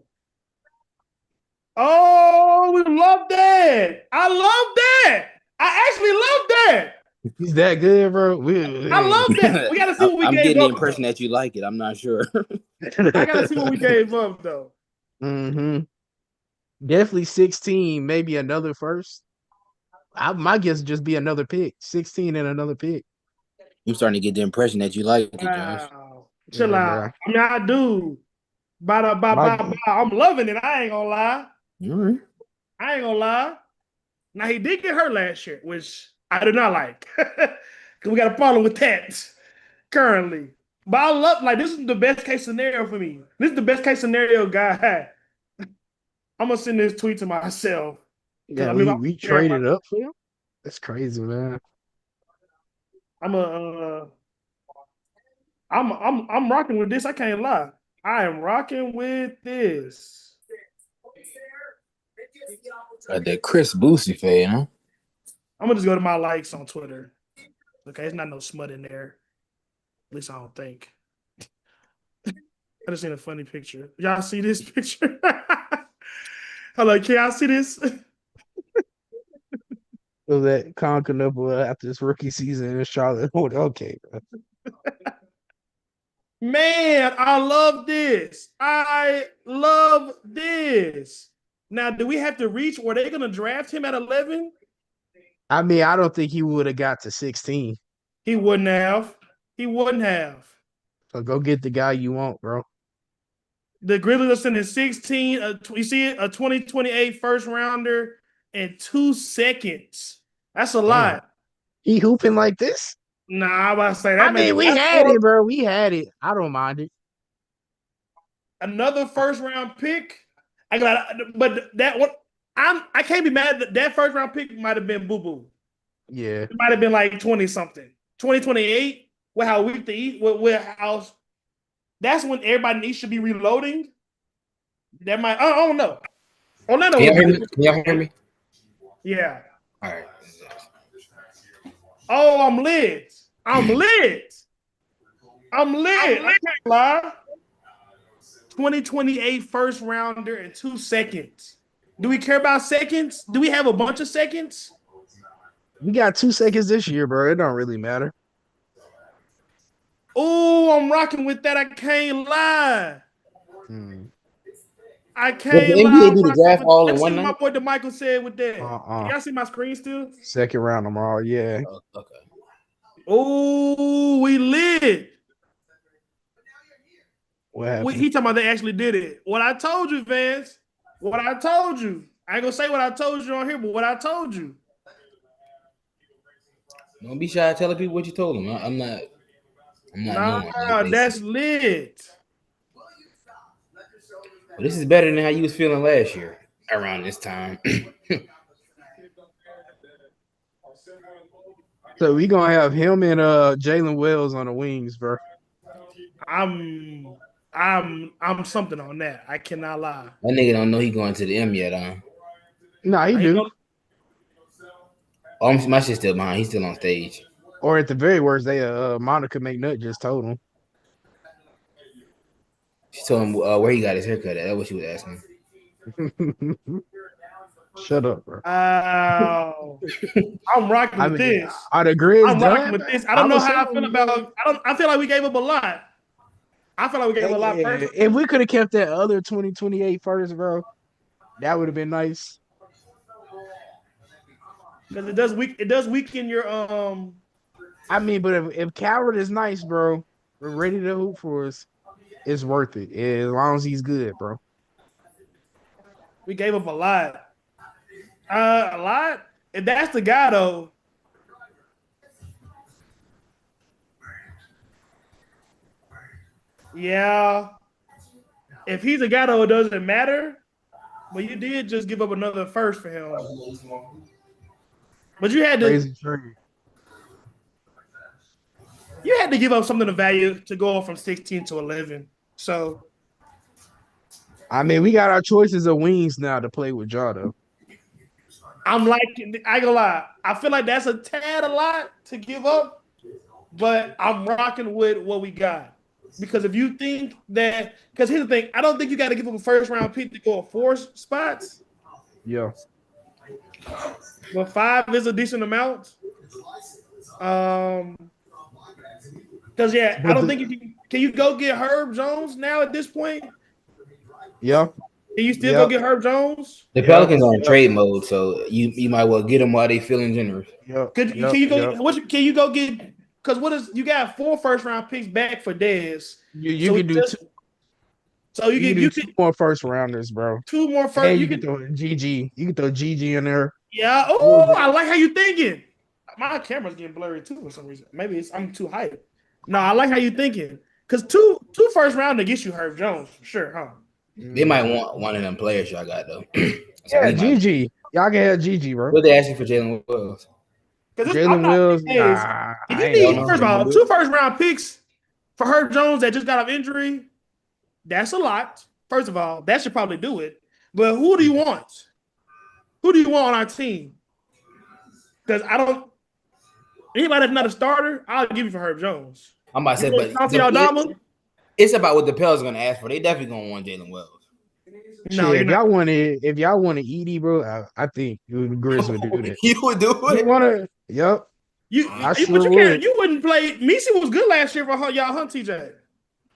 we love that. I love that. I actually love that. He's that good, bro. I love that. We gotta see what we I'm gave getting up. the impression that you like it. I'm not sure. I gotta see what we gave up though. Mm-hmm. Definitely 16, maybe another first. My guess would just be another pick. 16 and another pick. I'm starting to get the impression that you like it, Josh. Chill out. I mean, I do. I'm loving it. I ain't gonna lie. Mm-hmm. I ain't gonna lie. Now he did get hurt last year, which I do not like. Because we got a problem with that currently. But I love, like, this is the best case scenario for me. This is the best case scenario guy. I'm going to send this tweet to myself. Yeah, we traded up for him? That's crazy, man. I'm rocking with this. I can't lie. I am rocking with this. Got that Chris Boosie fade, huh? I'm going to just go to my likes on Twitter. Okay, it's not no smut in there. At least I don't think. I just seen a funny picture. Y'all see this picture? Hello, can y'all see this? So that Concanova after this rookie season in Charlotte. Okay, bro. Man, I love this. I love this. Now, do we have to reach? Were they going to draft him at 11? I mean, I don't think he would have got to 16. He wouldn't have. He wouldn't have. So go get the guy you want, bro. The Grizzlies are sending 16. You see it? A 2028 first rounder in 2 seconds. That's a lot. He hooping like this? Nah, I'm about to say that. I mean, we had it, bro. We had it. I don't mind it. Another first round pick. But that one, I can't be mad that first round pick might have been boo boo. Yeah, it might have been like 20 something, 2028. With how weak the East, with how that's when everybody should be reloading. That might, I don't know. Orlando. Can y'all hear me? Yeah. All right. Oh, I'm lit. I'm lit. I can't lie. 2028 first rounder in 2 seconds. Do we care about seconds? Do we have a bunch of seconds? We got 2 seconds this year, bro. It don't really matter. Oh, I'm rocking with that. I can't lie. I can't lie. NBA do the draft all in one night? My boy DeMichael said with that. Can y'all see my screen still? Second round tomorrow, yeah. Okay. Oh, we lit. What happened? He talking about they actually did it. What I told you, Vance. What I told you. I ain't gonna say what I told you on here, but what I told you. Don't be shy telling people what you told them. I'm not. Nah, that's lit. Well, this is better than how you was feeling last year around this time. So we gonna have him and Jalen Wells on the wings, bro. I'm something on that. I cannot lie. That nigga don't know he going to the M yet, huh? Nah, he do. Oh, my shit's still behind. He's still on stage. Or at the very worst, they Monica McNutt just told him. She told him where he got his haircut at. That's what she was asking. Shut up, bro. I'm rocking with this. Are the Grizz I'm done? rocking with this. I don't know how I feel about. I feel like we gave up a lot. I feel like we gave up a lot first. If we could have kept that other 2028 first, bro, that would have been nice. Because it does weaken your I mean, but if Coward is nice, bro, we're ready to hoop for us. It's worth it as long as he's good, bro. We gave up a lot. A lot. If that's the guy, though. Yeah. If he's a guy, though, it doesn't matter. But you did just give up another first for him. But you had to. Crazy trade. You had to give up something of value to go from 16 to 11. So, I mean, we got our choices of wings now to play with Ja, though. I'm like, I ain't gonna lie. I feel like that's a tad a lot to give up, but I'm rocking with what we got. Because if you think that, because here's the thing, I don't think you got to give up a first round pick to go 4 spots. Yeah. But 5 is a decent amount. Because I don't think you can you go get Herb Jones now at this point? Yeah. Can you still go get Herb Jones? The Pelicans on trade mode, so you might well get them while they feeling generous. Can you go get? Because you got 4 first round picks back for Dez. You can do 2. So you can 2 more first rounders, bro. 2 more first. And you can throw GG. You can throw GG in there. Yeah. Oh, I like how you thinking. My camera's getting blurry too for some reason. Maybe I'm too hyped. No, I like how you thinking. Because two first round gets you Herb Jones for sure, huh? They might want one of them players y'all got though. So yeah, GG. Y'all can have GG, bro. What they asking for Jalen Wells? Jalen Wells. If you need, first of all, 2 first round picks for Herb Jones that just got off injury, that's a lot. First of all, that should probably do it. But who do you want? Who do you want on our team? Because anybody that's not a starter, I'll give you for Herb Jones. I'm about to say, but it's about what the Pels are going to ask for. They definitely going to want Jalen Wells. No, if y'all wanted Edey, bro, I think the Grizz would do that. You would do it. You want to? Yep. You wouldn't play. Misi was good last year for y'all, huh, TJ?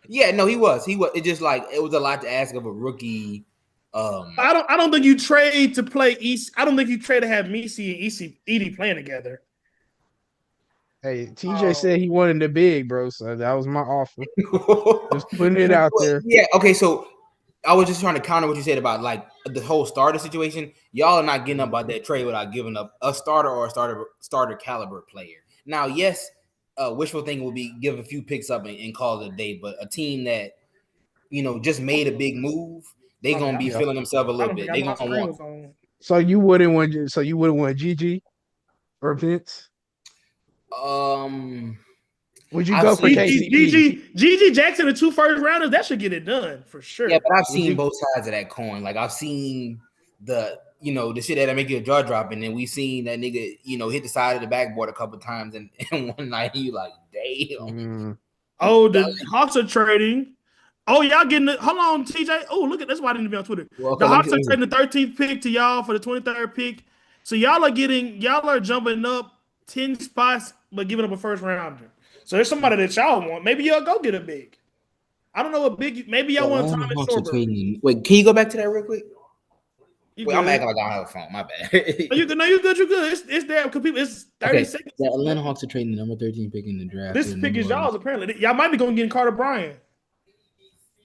Yeah, no, he was. It just like it was a lot to ask of a rookie. I don't think you trade to play East. I don't think you trade to have Messi and Edie playing together. Hey, TJ said he wanted the big, bro. So that was my offer. Just putting it out there. Yeah. Okay. So I was just trying to counter what you said about like the whole starter situation. Y'all are not getting up about that trade without giving up a starter or a starter caliber player. Now, yes, wishful thinking would be give a few picks up and call it a day, but a team that just made a big move, they gonna be feeling themselves a little bit. They gonna want. So you wouldn't want GG or Vince? Would you go for KCP? GG Jackson and 2 first rounders? That should get it done for sure. Yeah, but I've seen both sides of that coin. Like I've seen the shit that'll make your jaw drop, and then we've seen that nigga hit the side of the backboard a couple times, and one night you like, damn. Oh, the Hawks are trading. Oh, y'all getting it? Hold on, TJ. Oh, look at that's why I didn't be on Twitter. Well, the Hawks are trading the 13th pick to y'all for the 23rd pick. So y'all are jumping up 10 spots, but giving up a first rounder. So there's somebody that y'all want. Maybe y'all go get a big. I don't know a big. Maybe y'all want Thomas Sorber. Wait, can you go back to that real quick? I'm acting like I don't have a phone. My bad. You good? No, you good. You good. It's there because people. It's 30 seconds. The Atlanta Hawks are trading the number 13 pick in the draft. This pick is y'all's apparently. Y'all might be going to get Carter Bryant.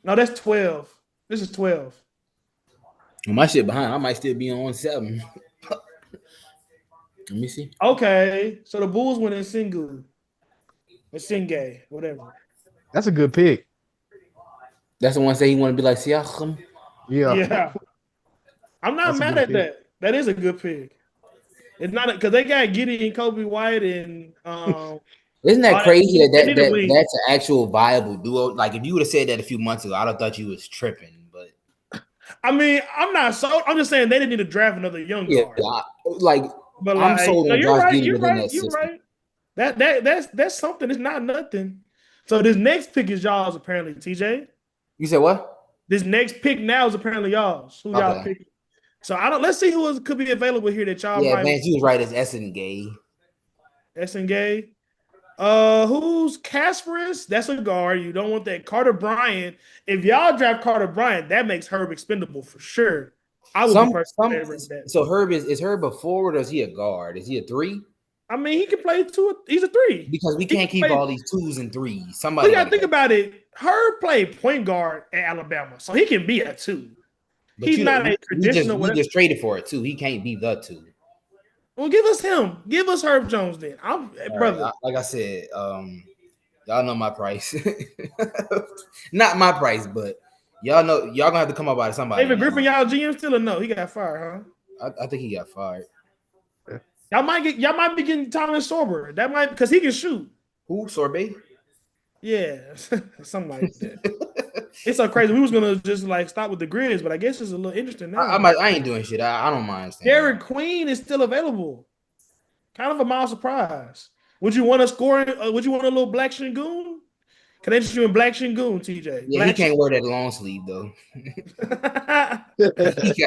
No, that's 12. This is 12. Well, my shit behind. I might still be on 7. Let me see. Okay, so the Bulls went in Singu. Singay, whatever. That's a good pick. That's the one say he want to be like Siakam. Yeah. I'm not mad at that. That is a good pick. It's not because they got Giddey and Kobe White and isn't that crazy that's an actual viable duo? Like if you would have said that a few months ago, I'd have thought you was tripping. But I mean, I'm just saying they didn't need to draft another young guard. But I'm sold on Josh Giddey within that system. You're right. That's something. It's not nothing. So this next pick is y'all's apparently, TJ. You said what? This next pick now is apparently y'all's. Who y'all picking? So let's see who could be available here that y'all might. Man, you was right. It's Essen Gay. Essen Gay. Who's Kasparis? That's a guard. You don't want that. Carter Bryant. If y'all draft Carter Bryant, that makes Herb expendable for sure. I would be personally favorite that. So Herb is Herb a forward or is he a guard? Is he a 3? I mean, he can play 2. He's a 3 because we can't keep all these 2s and 3s. Somebody you gotta think about it. Herb played point guard at Alabama, so he can be a 2. But he's not a traditional. We just traded for it too. He can't be the 2. Well, give us him. Give us Herb Jones then. Brother. Right, like I said, y'all know my price. Not my price, but y'all know y'all gonna have to come up by somebody. David Griffin, y'all GM still or no? He got fired, huh? I think he got fired. Y'all might be getting Thomas Sorber. That might because he can shoot. Who Sorbet? Yeah, something like that. It's so crazy. We was gonna just like stop with the Grizz, but I guess it's a little interesting now. I ain't doing shit. I don't mind. Derek Queen is still available. Kind of a mild surprise. Would you want to score? Would you want a little Black Shingoon? Can I interest you in Black Shingoon, TJ? Yeah, he can't wear that long sleeve though.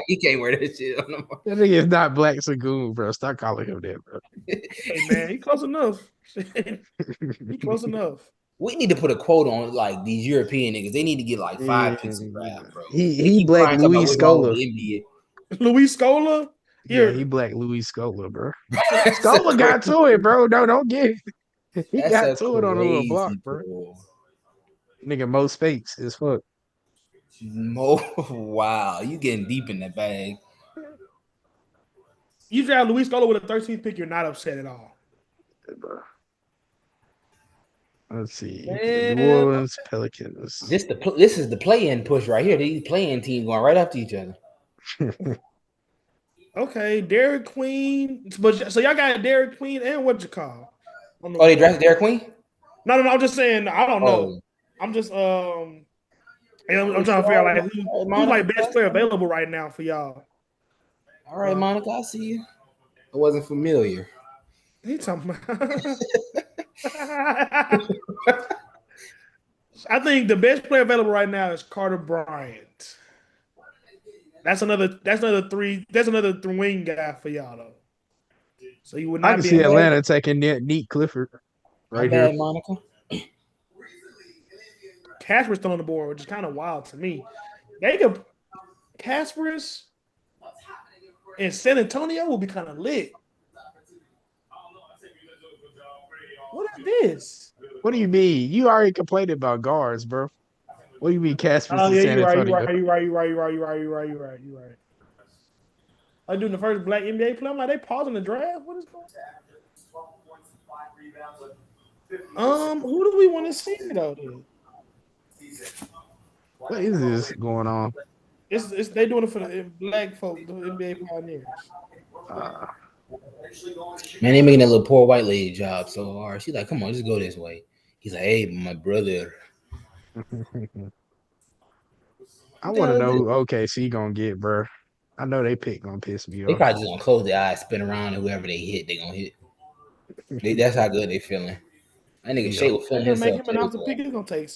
he can't wear that shit. That nigga is not Black Shingoon, bro. Stop calling him that, bro. Hey man, he close enough. He close enough. We need to put a quote on like these European niggas. They need to get like 5 picks of draft, bro. He Black Louis Scola. Louis Scola? Yeah, he Black Louis Scola, bro. Scola got to it, bro. No, don't get it. He got to it on a little block, bro. Nigga, most fakes as fuck. Wow, you getting deep in that bag. You draft Louis Scola with a 13th pick, you're not upset at all. Yeah, bro. Let's see. New Orleans Pelicans. This is the play-in push right here. These play-in teams going right after each other. Okay, Derek Queen. But so y'all got Derek Queen and what you call? Oh, they drafted Derek Queen? No. I'm just saying. I don't know. I'm just I'm trying to figure out like who's like best player available right now for y'all. All right, Monica, I see you. I wasn't familiar. He talking about. I think the best player available right now is Carter Bryant. That's another 3. That's another wing guy for y'all though. So you would not. I can see Atlanta taking Neat Clifford right here. Monica. Casper's still on the board, which is kind of wild to me. They could Casper's in San Antonio will be kind of lit. What is this? What do you mean? You already complained about guards, bro. What do you mean, Casper's in San Antonio? You're right. I doing the first black NBA player. I'm like, they pausing the draft. What is going on? Who do we want to see though? Dude? What is this going on? It's they doing it for the black folk, the NBA pioneers. Man, they making that little poor white lady job so hard. She's like, come on, just go this way. He's like, hey, my brother. I want to know who OKC gonna get, bro. I know they pick gonna piss me They off. probably just gonna close their eyes, spin around, and whoever they hit, they gonna hit. That's how good they feeling. That nigga Shea was feeling himself. Make him announce the pick. It's gonna take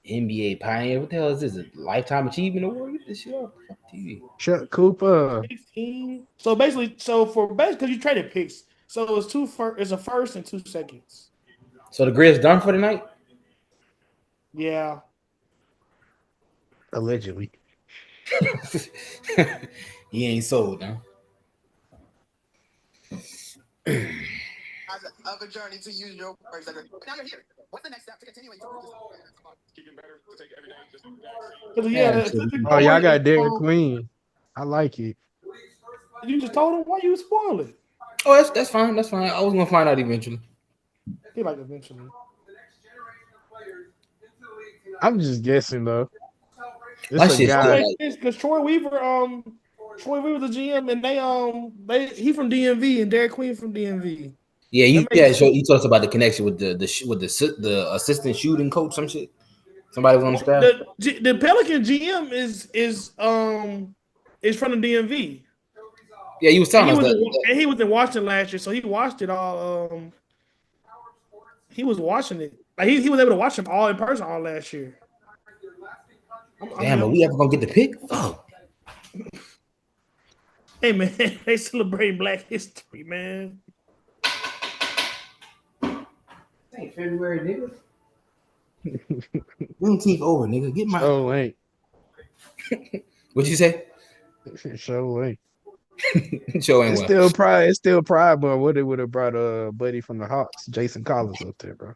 NBA Pioneer. What the hell is this? A Lifetime Achievement Award? Get this shit off TV. Shut Cooper. 16. So basically, because you traded picks, so it's it's a first and 2 seconds. So the grid's done for the night? Yeah. Allegedly. He ain't sold, huh? Of a journey to use your words. Now you're here. What's the next step to continuing to Oh, y'all got Derek Queen. I like it. You just told him why you spoil it. Oh, that's fine. That's fine. I was gonna find out eventually. He like eventually. I'm just guessing though. Because Troy Weaver the GM, and he from DMV and Derek Queen from DMV. Yeah, you talked about the connection with the assistant shooting coach, some shit. Somebody was on the staff. The Pelican GM is from the DMV. Yeah, he was telling us that. And he was in Washington last year, so he watched it all. He was watching it. Like he was able to watch them all in person all last year. Damn, are we ever gonna get the pick? Oh. Hey man, they celebrating Black History, man. Ain't February, nigga. Juneteenth over, nigga. Get my. Oh wait. What'd you say? So wait. Showing it's still pride, but what it would have brought a buddy from the Hawks, Jason Collins, up there, bro.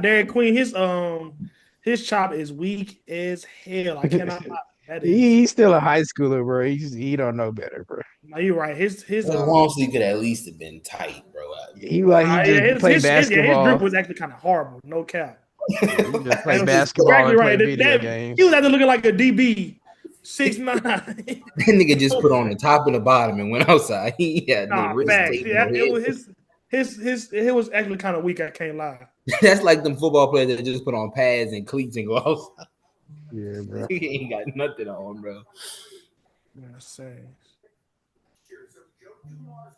Derek Queen, his chop is weak as hell. I cannot. He's still a high schooler, bro. He don't know better, bro. No, you're right. His long sleeve could at least have been tight, bro. He just played basketball. His grip was actually kind of horrible. No cap. He just played basketball and played video games. He was actually looking like a DB, 6'9". That nigga just put on the top and the bottom and went outside. He had no wrist tape. Yeah, it was actually kind of weak. I can't lie. That's like them football players that just put on pads and cleats and go outside. Yeah, bro. He ain't got nothing on, bro.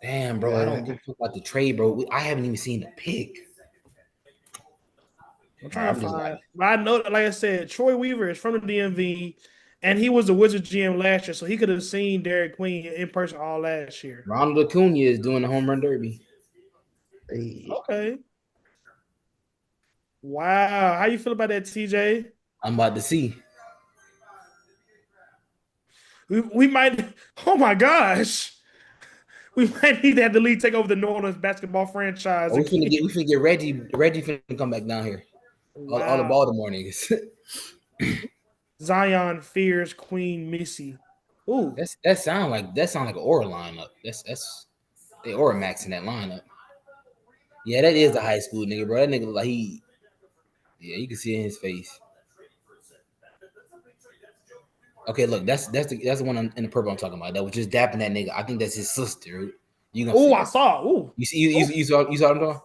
Damn, bro. I don't give a fuck about the trade, bro. I haven't even seen the pick. I'm trying to find. I know, like I said, Troy Weaver is from the DMV, and he was the Wizards GM last year, so he could have seen Derek Queen in person all last year. Ronald Acuna is doing the home run derby. Hey. Okay. Wow. How you feel about that, TJ? I'm about to see. We might. Oh my gosh. We might need to have the league take over the New Orleans basketball franchise. We finna get Reggie. Reggie finna come back down here. Wow. All the Baltimore niggas. Zion fears Queen Missy. Ooh, that sound like an Aura lineup. That's they Aura Max in that lineup. Yeah, that is the high school nigga, bro. That nigga look like you can see it in his face. Okay, look, that's the one in the purple I'm talking about. That was just dapping that nigga. I think that's his sister. I saw. Ooh, you saw him, dog?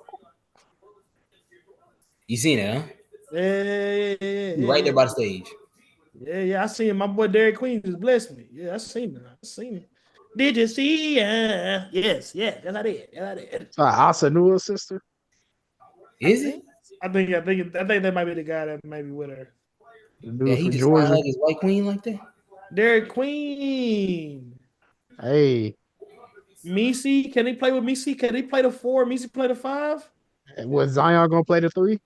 You seen it, huh? Yeah. Right there by the stage. Yeah. I seen my boy Derek Queen just blessed me. Yeah, I seen it. Did you see? Yes. Yes, I did. Asanua's sister. Is it? I think that might be the guy that might be with her. Yeah, he just like his white queen like that. Derek Queen. Hey. Missy, can he play with Missy? Can he play the 4? Missy play the 5? Was Zion gonna play the 3?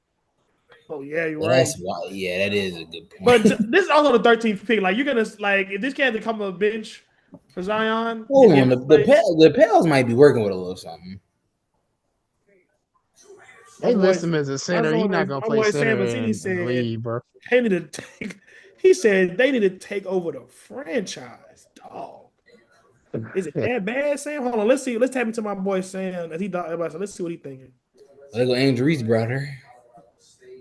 Oh yeah, you're right. That's why. Yeah, that is a good point. But this is also the 13th pick. Like you're gonna like if this can't come a bench for Zion. Hold on, the Pels might be working with a little something. They list him as a center. He's not gonna play center in the league, bro. They need to take. He said they need to take over the franchise, dog. Is it that bad, Sam? Hold on, let's see. Let's tap into my boy Sam. As he let's see what he's thinking. There go Andrews, brother.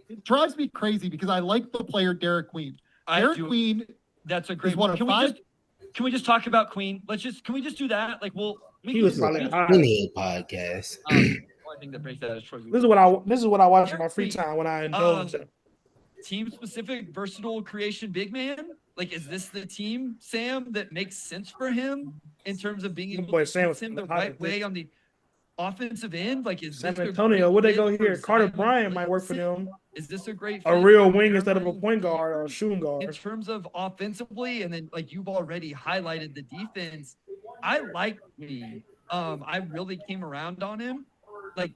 It drives me crazy because I like the player Derek Queen. Derek Queen, that's a great one. Can we just talk about Queen? Can we just do that? Like, he was probably Queen podcast. I think that breaks that as Troy. This is what I watch in my free time when I indulge. Team specific, versatile creation, big man. Like, is this the team, Sam, that makes sense for him in terms of being able to use him the right way on the offensive end? Like, is San Antonio? Would they go here? Carter Bryant might work for them. Is this a great real wing instead of a point guard or a shooting guard? In terms of offensively, and then like you've already highlighted the defense, I like me. I really came around on him. Like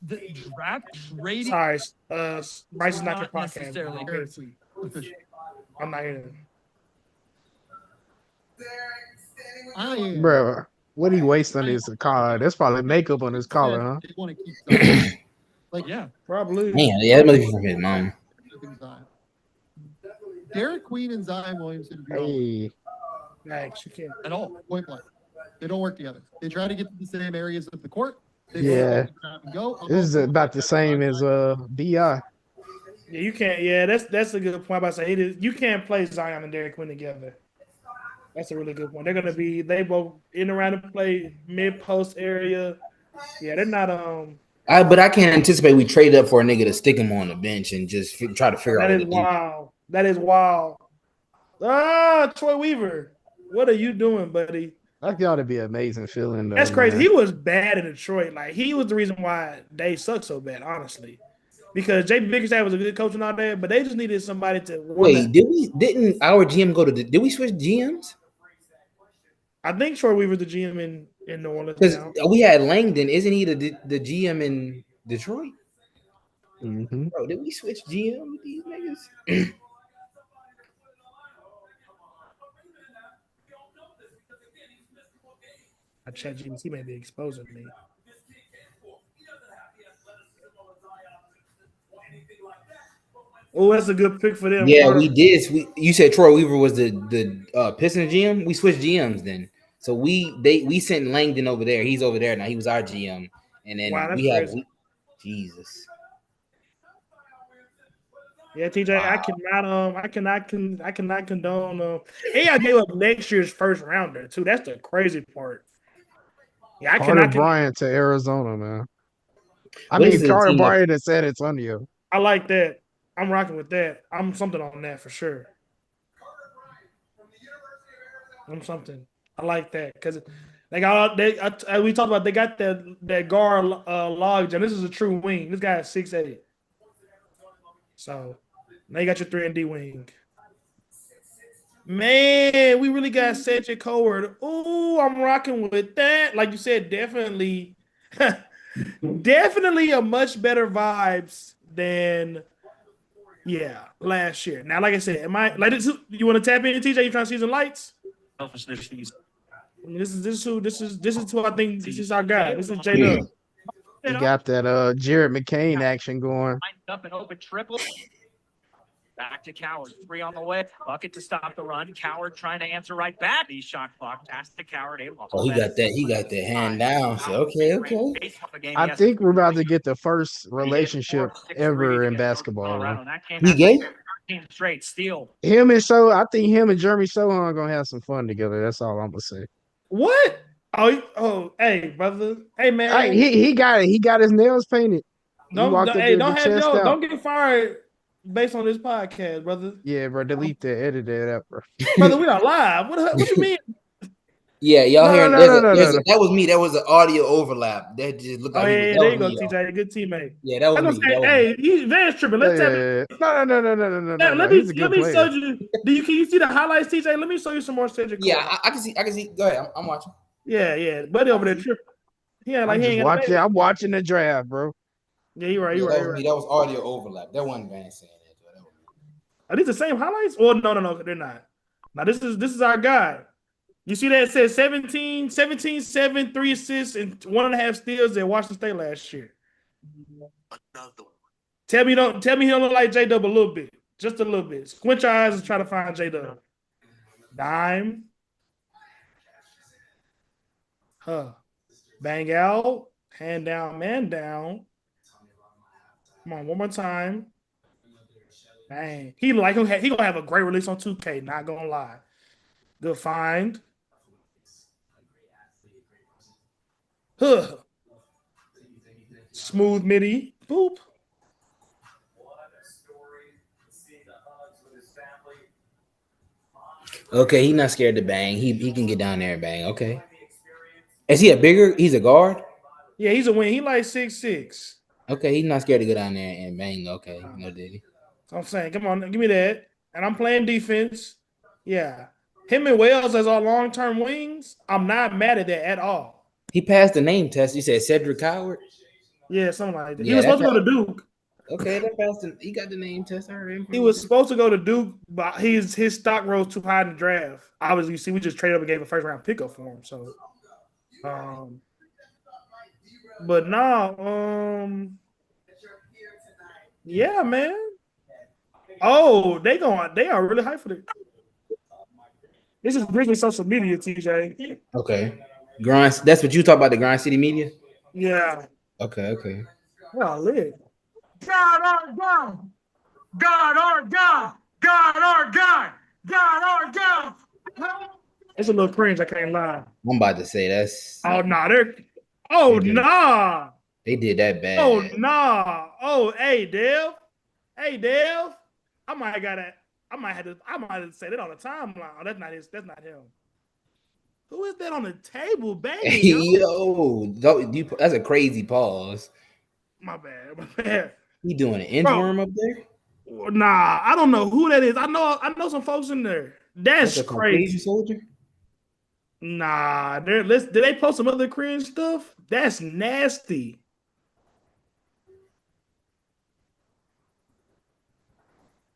the draft trading. Sorry, Bryce is not your podcast. Necessarily. I'm not here. Bro, what he waste on his collar? That's probably makeup on his collar, huh? They want to keep like, yeah, probably. Man, yeah, that must be from his mom. Derek Queen and Zion Williamson. Hey, Max, you can't at all. Point blank. They don't work together. They try to get to the same areas of the court. Yeah. This is about the same as BI. Yeah, you can't. Yeah, that's a good point. About to say you can't play Zion and Derek Queen together. That's a really good point. They're gonna be they both in around the play mid post area. Yeah, they're not But I can't anticipate we trade up for a nigga to stick him on the bench and just try to figure out. That is wild. That is wild. Troy Weaver, what are you doing, buddy? That got to be an amazing feeling. Though, that's crazy. Man. He was bad in Detroit. Like he was the reason why they sucked so bad, honestly. Because Jay Bickerstaff was a good coach and all that, but they just needed somebody to wait. Didn't our GM go to? Did we switch GMs? I think Troy Weaver's the GM in New Orleans. Because we had Langdon. Isn't he the GM in Detroit? Mm-hmm. Bro, did we switch GM with these niggas? I checked GMC may be exposing me. Oh, that's a good pick for them. Yeah, we did. You said Troy Weaver was the Pistons GM. We switched GMs then. So we sent Langdon over there. He's over there now. He was our GM, and then Jesus. Yeah, TJ, wow. I cannot condone. Hey, I gave up next year's first rounder too. That's the crazy part. Yeah, Carter Bryant to Arizona, man. I mean, Carter Bryant at San Antonio. I like that. I'm rocking with that. I'm something on that for sure. I'm something. I like that because we talked about they got that guard logjam. This is a true wing. This guy is 6'8". So now you got your 3-and-D wing. Man, we really got Cedric Howard. Ooh, I'm rocking with that. Like you said, definitely a much better vibes than last year. Now, like I said, am I like this? You want to tap in, TJ? You trying to see some lights? Selfishness. This is who I think this is our guy. This is J-Dub. He got that Jared McCain action going. Up and open triple. Back to Coward. 3 on the way. Bucket to stop the run. Coward trying to answer right back. He's shot clock. Pass to Coward. He got that hand down. So okay. I think we're about to get the first relationship ever in basketball. He gay? Straight steal. I think him and Jeremy Sohan are gonna have some fun together. That's all I'm gonna say. What? Hey, brother. Hey, man. He got it. He got his nails painted. Don't get fired based on this podcast, brother. Yeah, bro. Delete that. Edit that out, bro. Brother, we are live. What you mean? Yeah, y'all hearing that was me. That was an audio overlap. That just looked like there you go, TJ. Good teammate. Yeah, that was me. Hey, he's very tripping. Let's No. Let me show you. Can you see the highlights, TJ? Let me show you some more Cedric. Yeah, I can see. Go ahead. I'm watching. Yeah. Buddy over there tripping. Yeah, like I'm watching the draft, bro. Yeah, you're right. Yeah, You're that right. was me. That was audio overlap. That wasn't Van saying that. That was me. Are these the same highlights? Or no, they're not. Now this is our guy. You see that it says 17, 7, 3 assists, and 1.5 steals at Washington State last year. Tell me he don't look like J-Dub a little bit. Just a little bit. Squint your eyes and try to find J-Dub. Dime. Bang out. Hand down, man down. Come on, one more time. Bang. He gonna have a great release on 2K, not gonna lie. Good find. Smooth midi. Boop. Okay, he's not scared to bang. He can get down there and bang. Okay. Is he he's a guard? Yeah, he's a wing. He like 6'6". Okay, he's not scared to go down there and bang. Okay, no diddy. I'm saying, come on, give me that. And I'm playing defense. Yeah. Him and Wells as our long-term wings, I'm not mad at that at all. He passed the name test. You said Cedric Coward? Yeah, something like that. Yeah, he was supposed to go to Duke. Okay, that passed. He got the name test. All right. He was supposed to go to Duke, but his stock rose too high in the draft. Obviously, you see, we just traded up and gave a first-round pickup for him. So, but no, yeah, man. Oh, they are really hyped for this. This is Grizzly social media, TJ. Okay. Grind. That's what you talk about, the Grind City media? Yeah. Okay. Well, lit. God, our God. God, our God. God, our God. God, our God. It's a little cringe, I can't lie. I'm about to say that's. Oh, nah. Nah. They did that bad. Oh, nah. Oh, hey, Dev. I might have to say that on the timeline. Oh, that's not him. Who is that on the table, baby? Yo, that's a crazy pause. My bad. He doing an inchworm up there? Nah, I don't know who that is. I know some folks in there. That's a crazy. Soldier? Nah, did they post some other cringe stuff? That's nasty.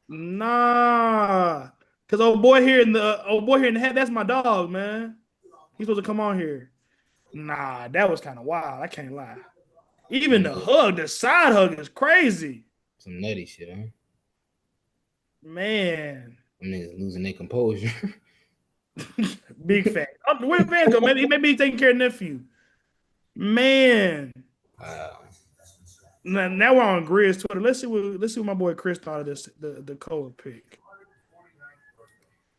Nah, cause old boy here in the head, that's my dog, man. He's supposed to come on here. Nah, that was kind of wild. I can't lie. Even the side hug is crazy. Some nutty shit, huh? Man. Them niggas losing their composure. Big fact. Where the man go, man? He may be taking care of nephew. Man. Wow. Now we're on Grizz Twitter. Let's see what my boy Chris thought of this, the Koa pick.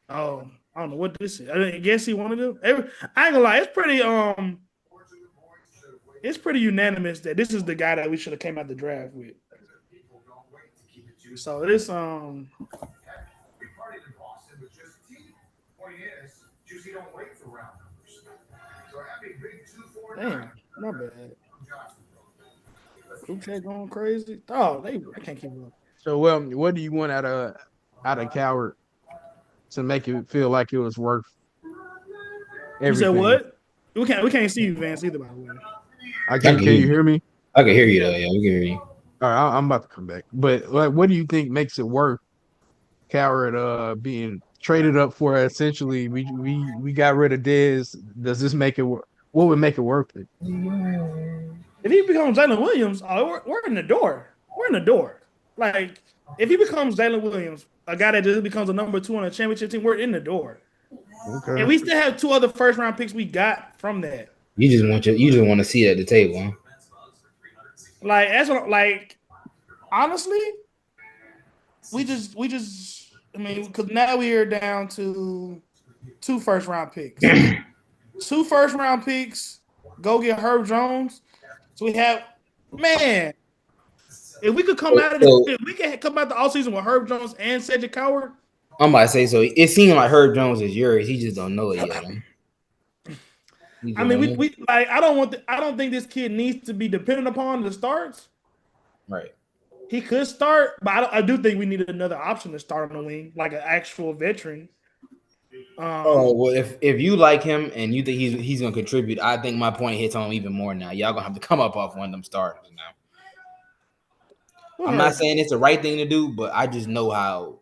Oh, I don't know what this is. I guess he wanted to. I ain't gonna lie, it's pretty unanimous that this is the guy that we should have came out the draft with. So this Damn, my bad. Okay, going crazy. Oh, I can't keep up. So, what do you want out of Coward to make it feel like it was worth everything? You said what? We can't see you, Vance, either. By the way, can you hear me? I can hear you though. Yeah, we can hear you. All right, I'm about to come back. But what do you think makes it worth Coward being traded up for? Essentially, we got rid of Dez. Does this make it work? What would make it worth it? If he becomes Jalen Williams, we're in the door. We're in the door. Like, if he becomes Jalen Williams, a guy that just becomes a number 2 on a championship team, we're in the door. Okay. And we still have 2 other first-round picks we got from that. You just want to see it at the table, huh? Like, that's what, like, honestly, we just I mean, because now we are down to 2 first-round picks. 2 first-round picks, go get Herb Jones. So we have, man, if we could come out of this, if we can come out the offseason with Herb Jones and Cedric Coward. I'm about to say, so it seems like Herb Jones is yours. He just don't know it yet. I mean, we like, I don't think this kid needs to be dependent upon the starts. Right. He could start, but I do think we need another option to start on the wing, like an actual veteran. Well, if you like him and you think he's gonna contribute, I think my point hits home even more now. Y'all gonna have to come up off one of them starters now. I'm not saying it's the right thing to do, but I just know how.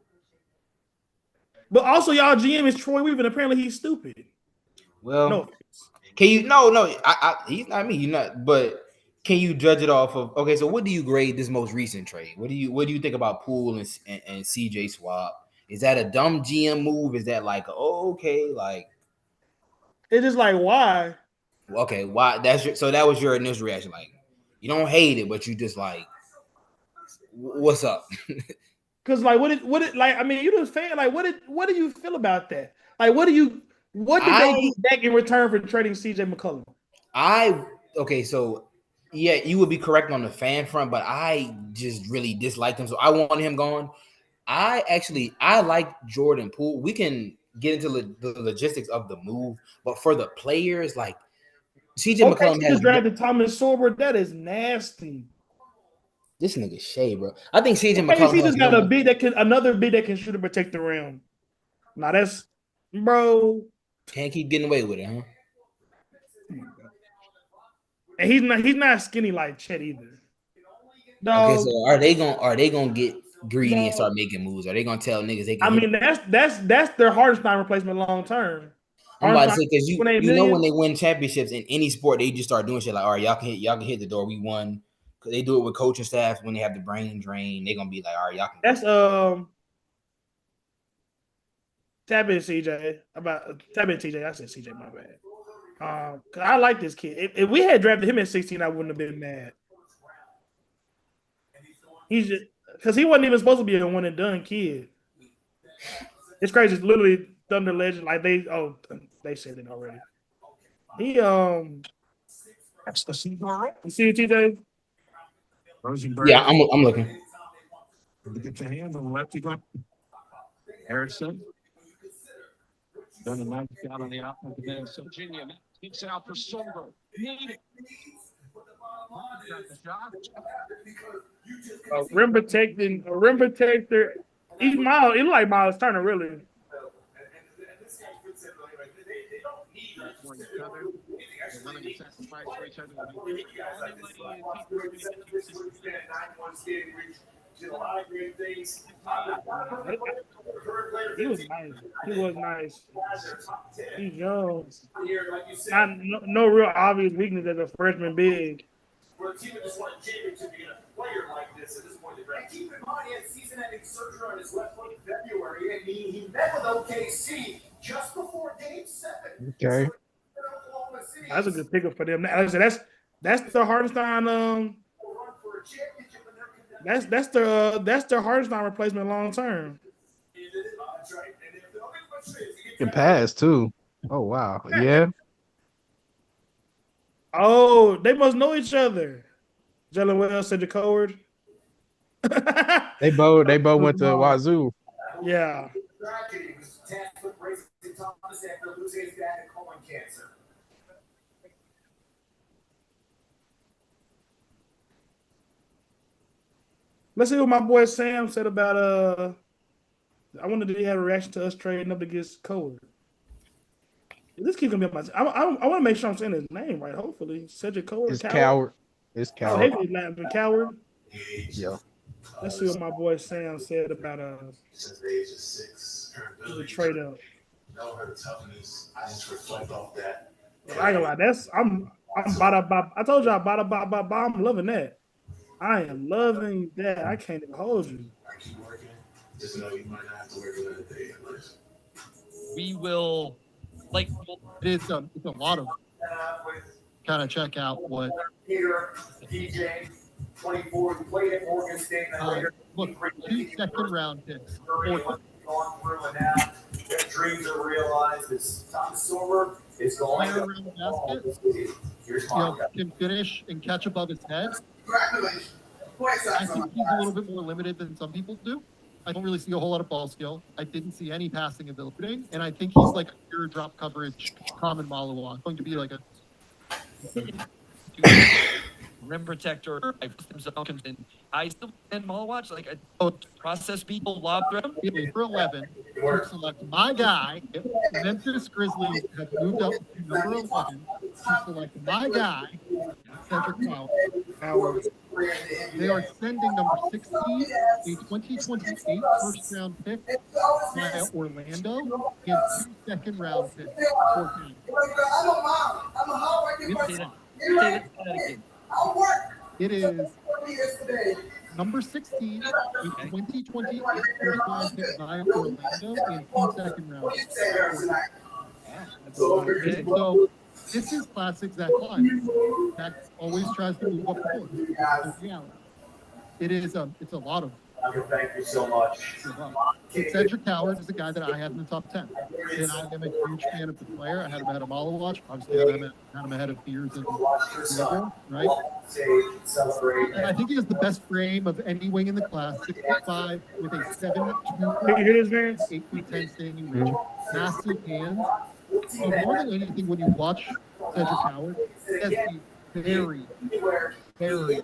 But also, y'all GM is Troy Weaver, and apparently he's stupid. Well, no. Can you? He's not me. You're not. But can you judge it off of? Okay, so what do you grade this most recent trade? What do you think about Poole and CJ Swap? Is that a dumb GM move? Is that like okay, like it's just like why? Okay, why? So that was your initial reaction. Like you don't hate it, but you just like, what's up? Because like what it like? I mean, you the fan. Like what do you feel about that? Like what did they get back in return for trading CJ McCollum? Okay, so yeah, you would be correct on the fan front, but I just really disliked him, so I wanted him gone. I like Jordan Poole. We can get into the logistics of the move, but for the players, like CJ McCollum has drafted Thomas Sorber. That is nasty. This nigga Shea, bro. I think CJ McCollum. He just got another big that can shoot and protect the rim. Now that's can't keep getting away with it, huh? And he's not skinny like Chet either. Okay, so are they gonna get greedy and start making moves? Are they gonna tell niggas they can? I mean, that's their Hartenstein replacement long term. I'm about to say because you know when they win championships in any sport, they just start doing shit like, all right, y'all can hit the door. We won. Cause they do it with coaching staff when they have the brain drain. They're gonna be like, all right, y'all can. That's tap in CJ tap in TJ. I said CJ, my bad. Cause I like this kid. If we had drafted him at 16, I wouldn't have been mad. He's just because he wasn't even supposed to be a one and done kid. It's crazy. It's literally Thunder legend. Like they said it already. He That's the Seagull. You see it, TJ? Rosenberg. Yeah, I'm looking. Get the hand on the lefty gun. Harrison. Done a nice job on the offensive end. So Virginia kicks out for Silver. Rim protector. He's Miles. He like Miles Turner, really. He was nice. He's young. No real obvious weakness as a freshman big. Where the team would just want Jamie to be a player like this at this point in the draft. Keep in mind, he had season-ending surgery on his left foot in February, and he met with OKC just before Game 7. Okay. That's a good pickup for them. That's the Hartenstein. That's their Hartenstein replacement long term. Can pass too. Oh wow, yeah. Oh, they must know each other. Jalen Wells, Cedric Howard. They both went to Wazoo. Yeah. Let's see what my boy Sam said about I wonder did he have a reaction to us trading up against Coward. This kid's gonna be on my. I want to make sure I'm saying his name right. Hopefully, Cedric Coward. It's Coward. It's Coward. Oh, hey, Coward. Yeah. Let's see what my boy Sam said about the trade up. I ain't gonna lie. I'm bada. I told y'all bada. I'm loving that. I am loving that. I can't even hold you. I keep working. Just know you might not have to work another day in life. We will. It's a lot of kind of check out what Peter, DJ, 24, who played at Morgan State. Look, 2 second-round picks. Going through and now their dreams are realized. As Thomas Sorber is going can finish and catch above his head. Congratulations. I think he's a little bit more limited than some people do. I don't really see a whole lot of ball skill. I didn't see any passing ability, and I think he's like a pure drop coverage common Malawa. Going to be like a rim protector. I still and Malawatch process people lob them for 11. Select my guy. Memphis Grizzlies have moved up to number 11 to select my guy, Cedric Howard. They are sending number 16, a 2028 first-round pick via Orlando, and 2 second-round picks for him. It is number 16, a 2028 first-round pick via Orlando, and 2 second-round picks. So this is classic Zach Klein. Zach always tries to move up the board. It is it's a lot of. Thank you so much. Cedric Howard is a guy that I had in the top 10. And I am a huge fan of the player. I had him ahead of Malawach. Obviously, I had him ahead of Fears and Diego, right? And I think he has the best frame of any wing in the class. 6'5" with a 7'2", 8'10" standing reach. Massive hands. So more than anything, when you watch Cedric Howard, he has a very kinetically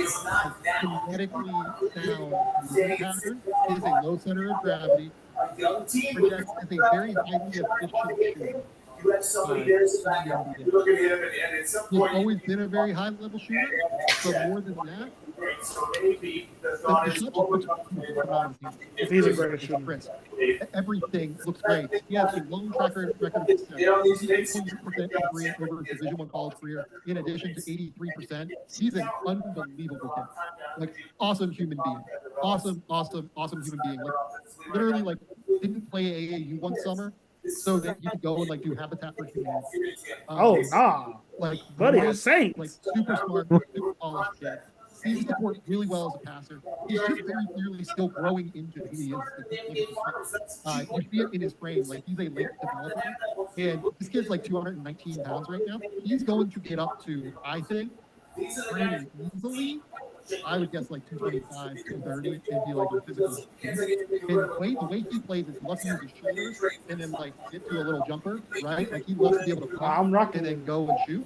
sound movement pattern. He is a low center of gravity. Projects as a very highly efficient shooter. He's always been a very high level shooter, but more than that, he's a great shooter. Everything looks great. He has a long record of success. 20% over his Division I college career, in addition to 83%. He's an unbelievable kid. Like, awesome human being. Awesome human being. Like, literally, like, didn't play AAU one summer so that you could go and like do Habitat for Humanity. Like, buddy, a saint. Like, super smart, super polished kid. Sees the court really well as a passer. He's just very clearly still growing into who he is. You see it in his frame. Like, he's a late developer. And this kid's like 219 pounds right now. He's going to get up to, I think, pretty easily, I would guess like 225, 230, and be like a physical. And the way he plays is he loves to use his shoulders and then like get to a little jumper, right? Like, he loves to be able to pump and then go and shoot.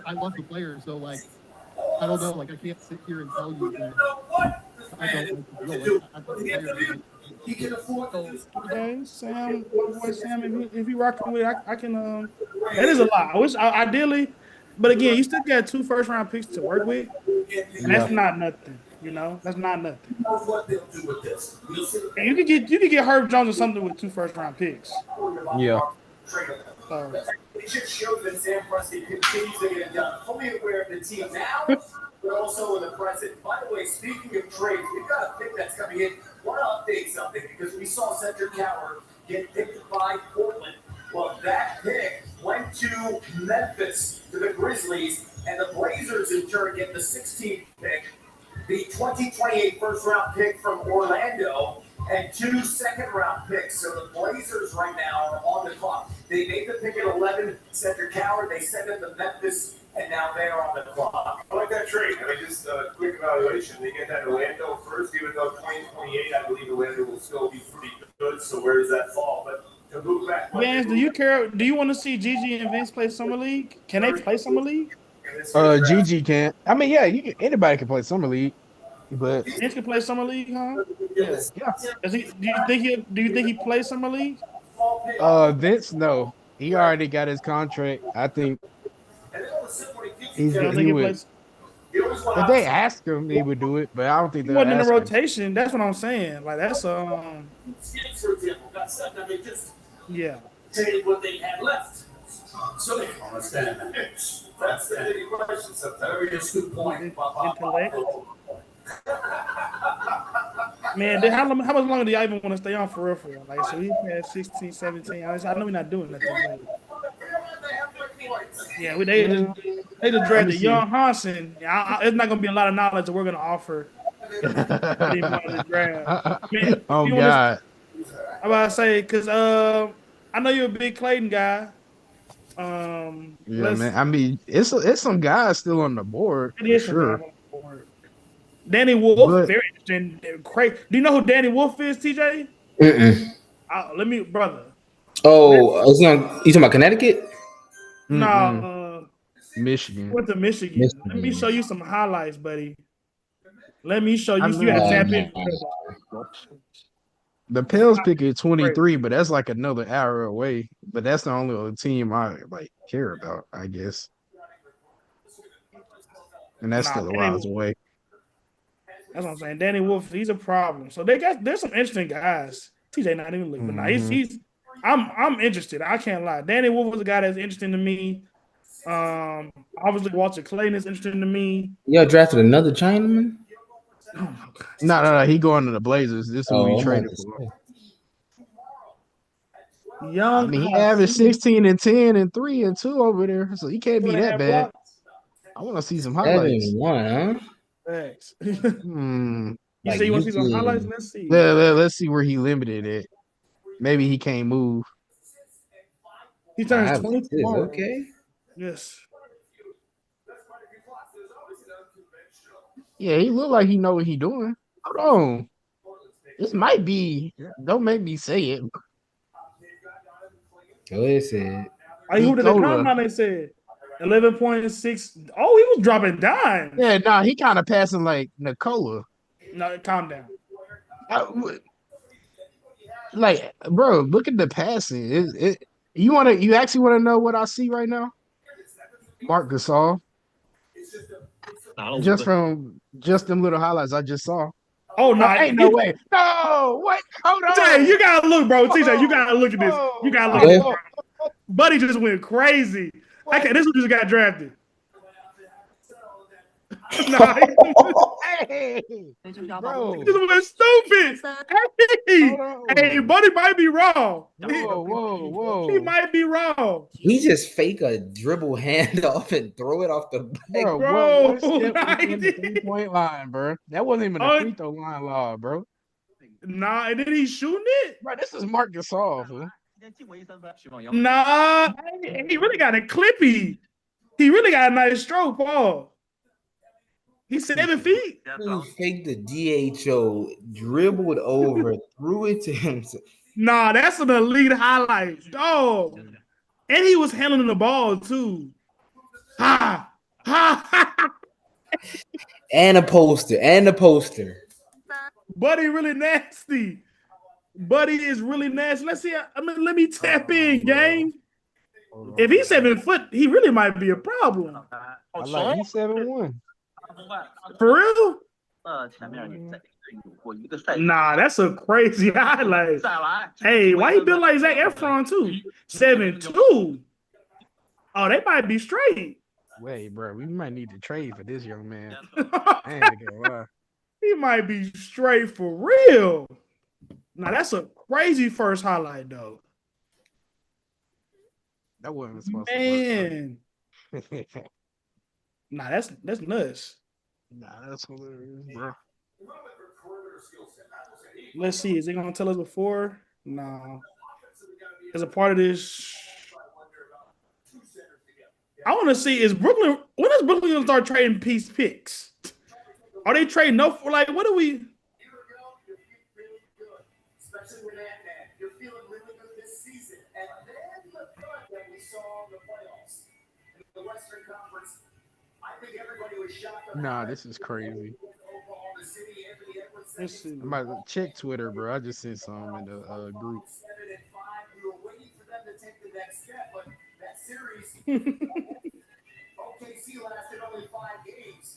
I love the player, so like, I don't know, like, I can't sit here and tell you that I don't like the He can afford to. Okay, Sam, my boy Sam, if you rocking with, I can. That is a lot. I wish, ideally, but again, you still got 2 first-round picks to work with, and that's not nothing. You know, that's not nothing. And you could get Herb Jones or something with 2 first-round picks. Yeah. It just shows that Sam Presti continues to get it done. Fully aware of the team now, but also in the present. By the way, speaking of trades, we've got a pick that's coming in. I want to update something because we saw Cedric Howard get picked by Portland. Well, that pick went to Memphis, to the Grizzlies, and the Blazers in turn get the 16th pick, the 2028 first-round pick from Orlando, and 2 second-round picks. So the Blazers right now are on the clock. They made the pick at 11, Cedric Howard. They sent him to Memphis, and now they are on the clock. I like that trade. I mean, just a quick evaluation. They get that Orlando first, even though 2028, I believe Orlando will still be pretty good. So where does that fall? But to move back, Vance, do you care? Do you want to see Gigi and Vince play summer league? Can they play summer league? Gigi can't. I mean, yeah, anybody can play summer league, but Vince can play summer league, huh? Yeah. Do you think he plays summer league? Vince, no. He already got his contract. I think he would. If they asked him, he would do it, but I don't think he they wasn't in the rotation. That's what I'm saying. Like, that's yeah. Tell you what they had left. So they understand that. That's the big question sometimes. Very good point. Man, how much longer do y'all even want to stay on for real? Like, so he had 16, 17. I know we're not doing nothing. Like, yeah, they just drafted Young Hansen. It's not going to be a lot of knowledge that we're going to offer. Man, oh, God. I'm about to say, because I know you're a big Clayton guy. Yeah, man. I mean, it's some guys still on the board. It is sure. Danny Wolf, very interesting. Crazy. Do you know who Danny Wolf is, TJ? Brother. Oh, you talking about Connecticut? No, Michigan. Went to Michigan. Let me show you some highlights, buddy. Let me show you. You have to tap in. The Pels pick at 23, but that's like another hour away. But that's the only team I care about, I guess. And that's still a while away. That's what I'm saying. Danny Wolf, he's a problem. So there's some interesting guys. TJ not even looking, but he's I'm interested. I can't lie. Danny Wolf was a guy that's interesting to me. Obviously Walter Clayton is interesting to me. Y'all drafted another Chinaman? Oh my God. No. He going to the Blazers. This is who he traded for. Young, he averaged 16 and 10 and 3 and 2 over there, so he can't be that bad. I want to see some highlights. 7-1, huh? Thanks. You say you want to see some highlights? Let's see. Let's see where he limited it. Maybe he can't move. He turns 22. Okay. Yes. Yeah, he look like he know what he doing. Hold on. This might be. Don't make me say it. Oh, it said. Who did they combine? They said 11.6. Oh, he was dropping dimes. Yeah, he kind of passing like Nikola. No, calm down. Bro, look at the passing. You actually want to know what I see right now? Marc Gasol. Just from them little highlights I just saw. Oh no! Ain't no way. No, what? Hold on. TJ, you gotta look, bro. TJ, you gotta look at this. You gotta look at this. Bro. Buddy just went crazy. This one just got drafted. Hey, bro. He just went stupid. Hey, Buddy might be wrong. Whoa. He might be wrong. He just fake a dribble handoff and throw it off the back. Bro, what step within the 3-point line, bro? That wasn't even a free throw line law, bro. Nah, and then he's shooting it? Bro, this is Marc Gasol, bro. Nah, he really got a clippy. He really got a nice stroke, Paul. He's 7 feet. He faked the DHO, dribbled over, threw it to him. Nah, that's an elite highlight, dog. And he was handling the ball too. And a poster. Buddy really nasty. Buddy is really nasty. Let's see. Let me tap in, gang. If he's 7 foot, he really might be a problem. He's 7'1". For real? Nah, that's a crazy highlight. Hey, why he built like Zac Efron too? 7'2". Oh, they might be straight. Wait, bro, we might need to trade for this young man. I ain't gonna lie. He might be straight for real. Now that's a crazy first highlight though. That wasn't supposed to work. Nah, that's nuts. Nah, that's hilarious, bro. Let's see. Is they gonna tell us before? No. As a part of this, I want to see when is Brooklyn gonna start trading piece picks? Are they trading what do we? Especially with Ant-Man, you're feeling really good this season, and then the thought that we saw in the playoffs in the Western Conference. I think everybody was shocked. Nah, this is crazy. Let's see. I'm about to check Twitter, bro. I just sent some in the group. 7-5, we were waiting for them to take the next step, but that series, OKC lasted only 5 games.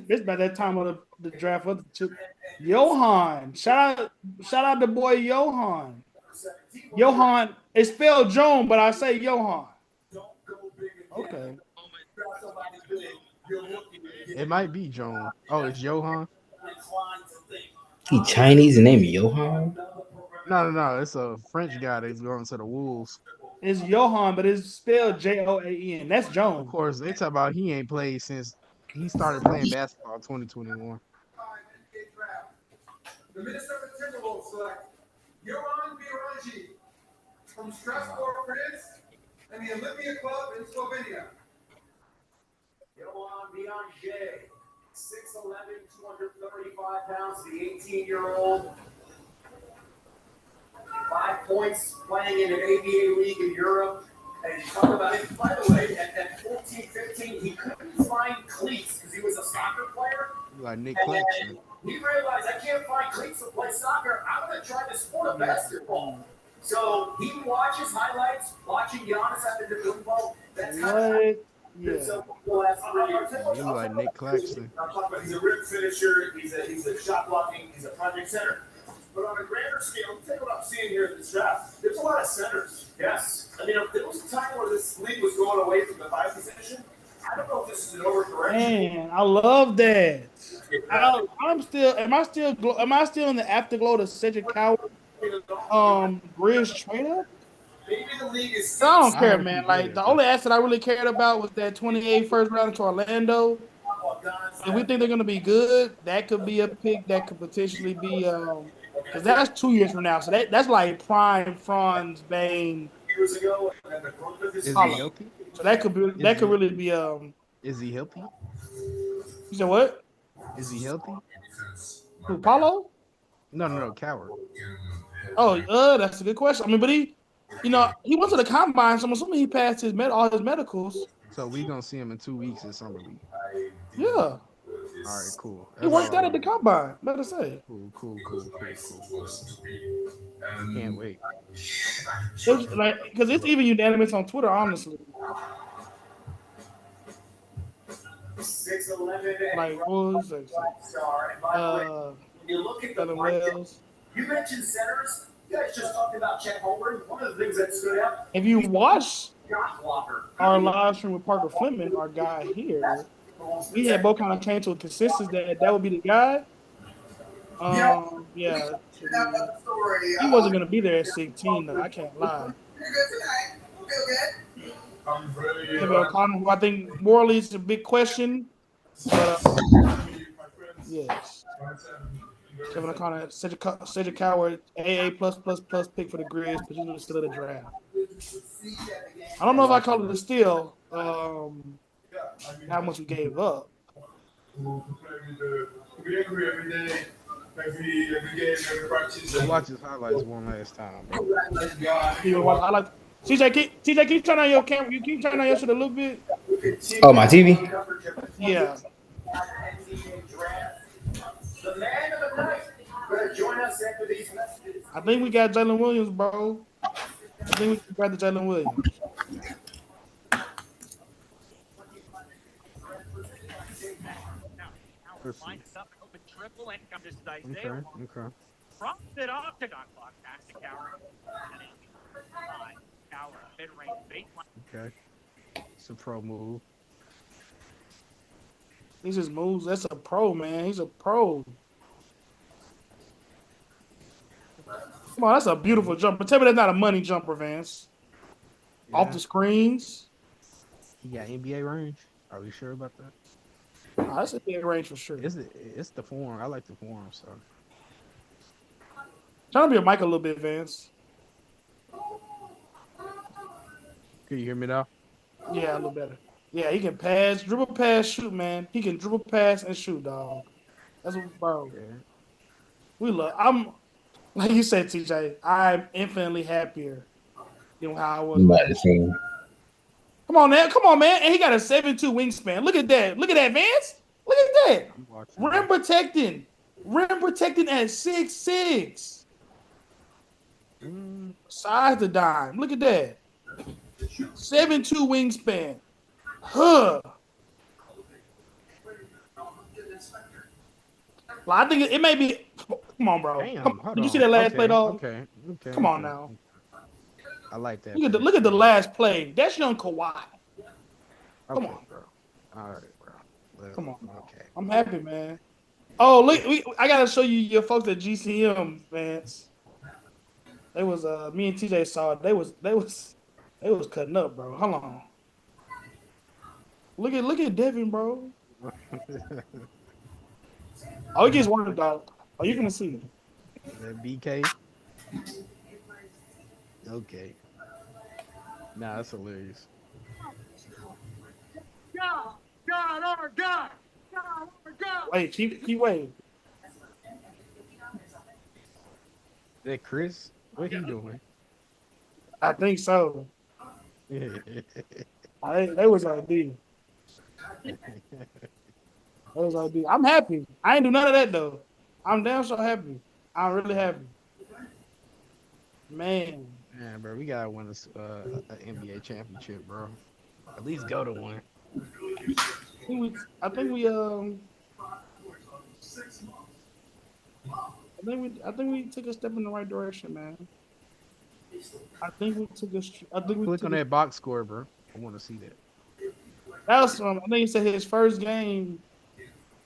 It's about that time of the draft. Johan, shout out the boy Johan. Johan, it's spelled Joan, but I say Johan. Okay. It might be Joan. Oh, it's Johan. He Chinese and name Johan? No. It's a French guy that's going to the Wolves. It's Johan, but it's spelled Joan. That's Joan. Of course, they talk about he ain't played since he started playing basketball in 2021. The Minnesota Timberwolves select Jovan Biraji from Strasbourg, France, and the Olympia Club in Slovenia. Jovan Biraji, 6'11", 235 pounds, the 18-year-old. 5 points playing in an ABA league in Europe. And you talk about it, by the way, at 14, 15, he couldn't find cleats because he was a soccer player. Like Nick Claxton. And he realized, I can't find cleats to play soccer. I'm going to try the sport of basketball. So he watches highlights, watching Giannis at the Dumbo. That's what? Yeah. So the last 3 years. He look like Nick Claxton. I'm talking about he's a rim finisher. He's a shot blocking. He's a project center. But on a grander scale, take what I'm seeing here in this draft. There's a lot of centers. Yes. I mean, there was a time where this league was going away from the 5 position. I don't know if this is an overcorrection. Man, I love that. Am I still in the afterglow to Cedric Coward Bridge trade up? Maybe the league is. I don't care, man. Like the only asset I really cared about was that 28 first round to Orlando. If we think they're gonna be good, that could be a pick that could potentially be because that's 2 years from now. So that's like prime Franz Bain. Years ago, and the growth of Is his he healthy? So that could really be Is he healthy? You said what? Is he healthy? Who, Paulo? No, Coward. Oh, that's a good question. I mean, but he went to the combine, so I'm assuming he passed all his medicals. So we gonna see him in 2 weeks in summer league. Yeah. All right, cool. He worked out at the combine. Better say. Cool. Can't wait. Because it's even unanimous on Twitter, honestly. 6'11" Like Wolves, star. And by the way, when you look at the market, you mentioned centers. You guys just talked about Chet Holmgren. One of the things that stood out. If you watch Shot blocker. our live stream with Parker Fleming, our guy here, we had both kind of came to a consensus that would be the guy. Yeah. He wasn't gonna be there at 16, though. I can't lie. Kevin O'Connor, who I think morally is a big question. But, yes. Kevin O'Connor, Cedric Coward, AA plus pick for the Grizz, but he's still in the draft. I don't know if I call it a steal. How much we gave up. Watch his highlights one last time. TJ, keep turning on your camera. You keep turning on your shit a little bit. Oh, my TV? Yeah. The man of the night. Better join us after these messages. I think we got Jalen Williams, bro. I think we can grab the Jalen Williams. Okay. From the octagon clock, pass to Coward. Coward, mid-range baseline. Okay. It's a pro move. He just moves. That's a pro, man. He's a pro. Come on, that's a beautiful jumper. Tell me that's not a money jumper, Vance. Yeah. Off the screens. He got NBA range. Are we sure about that? Oh, that's NBA range for sure. It's the form. I like the form, so. Trying to be a mic a little bit, Vance. Can you hear me now? Yeah, a little better. Yeah, he can pass, dribble, pass, shoot, man. He can dribble, pass, and shoot, dog. That's what, bro. Yeah. I'm like you said, TJ. I'm infinitely happier than how I was. Come on, man. And he got a 7'2" wingspan. Look at that, Vance. Look at that. Rim protecting at 6'6". Size the dime. Look at that. 7'2" wingspan. Huh. Well, I think it may be. Come on, bro. Damn, Did you see that last play, dog? Okay. Come on now. I like that. Look at the last play. That's young Kawhi. Come on, bro. All right, bro. Come on. Okay. I'm happy, man. Oh, look, I gotta show you your folks at GCM, Vance. They was me and TJ saw it. They was cutting up, bro. Hold on. Look at Devin, bro. Oh, he gets one dog. Oh, you're gonna see. That BK. Okay. Nah, that's hilarious. God, our God. Wait, keep waiting. That Chris? What he doing? I think so. They was ID. I'm happy. I ain't do none of that though. I'm damn so happy. I'm really happy. Man. Man, bro, we gotta win an NBA championship, bro. At least go to one. I think we took a step in the right direction, man. I think we took a. I think we Click took on that box score, bro. I want to see that. That's I think he said his first game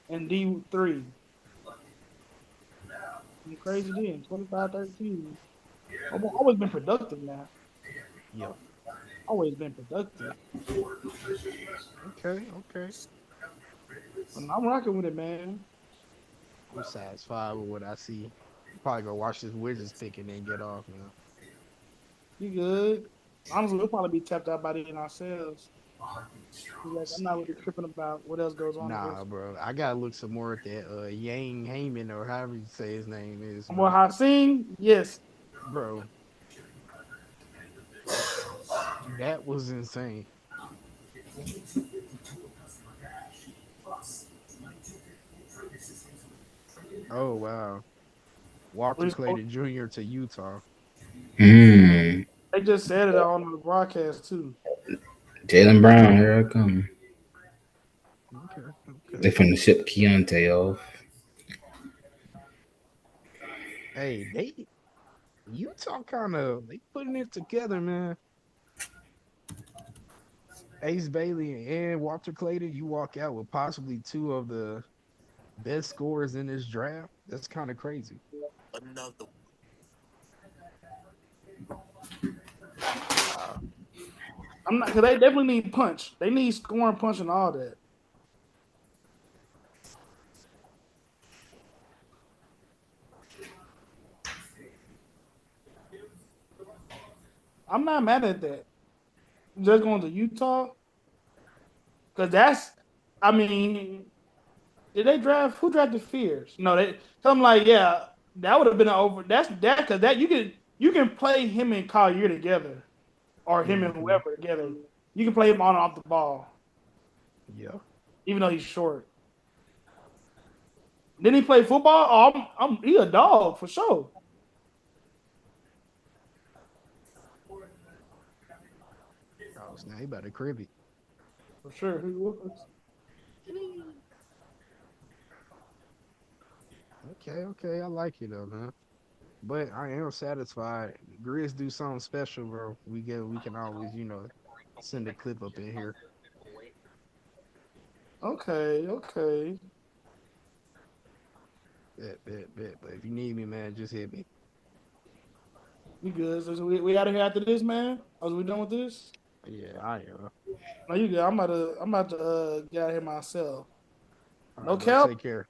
in D3. Crazy then, 25-13. I've always been productive now. Yeah. Always been productive. Okay. And I'm rocking with it, man. I'm satisfied with what I see. Probably go watch this Wizards pick and then get off, man. You good? Honestly, we'll probably be tapped out by then ourselves. Like, I'm not really tripping about what else goes on. Nah, bro. I gotta look some more at that Yang Heyman or however you say his name is. More Hassan? Yes. Bro. That was insane. Oh wow. Walker Clayton Jr. to Utah. Mm. They just said it on the broadcast too. Jaylen Brown, here I come. Okay. They finna ship Keontae off. Hey, Utah they putting it together, man. Ace Bailey and Walter Clayton, you walk out with possibly two of the best scorers in this draft. That's kind of crazy. Another. I'm not, because they definitely need punch. They need scoring, punch, and all that. I'm not mad at that. Just going to Utah, because did they draft? Who drafted Fears? No, they. So I'm like, yeah, that would have been an over. That's that because that you can play him and Collier together, or him and whoever together. You can play him on and off the ball. Yeah. Even though he's short. Didn't he play football? Oh, he a dog for sure. Oh, now he about to crib it. For sure. Okay. I like it though, man. But I am satisfied. Grizz do something special, bro. We can always, send a clip up in here. Okay. Bet. But if you need me, man, just hit me. You good? So we out of here after this, man? Are we done with this? Yeah, I am. No, you good. I'm about to get out of here myself. All No right, bro, cap. take care.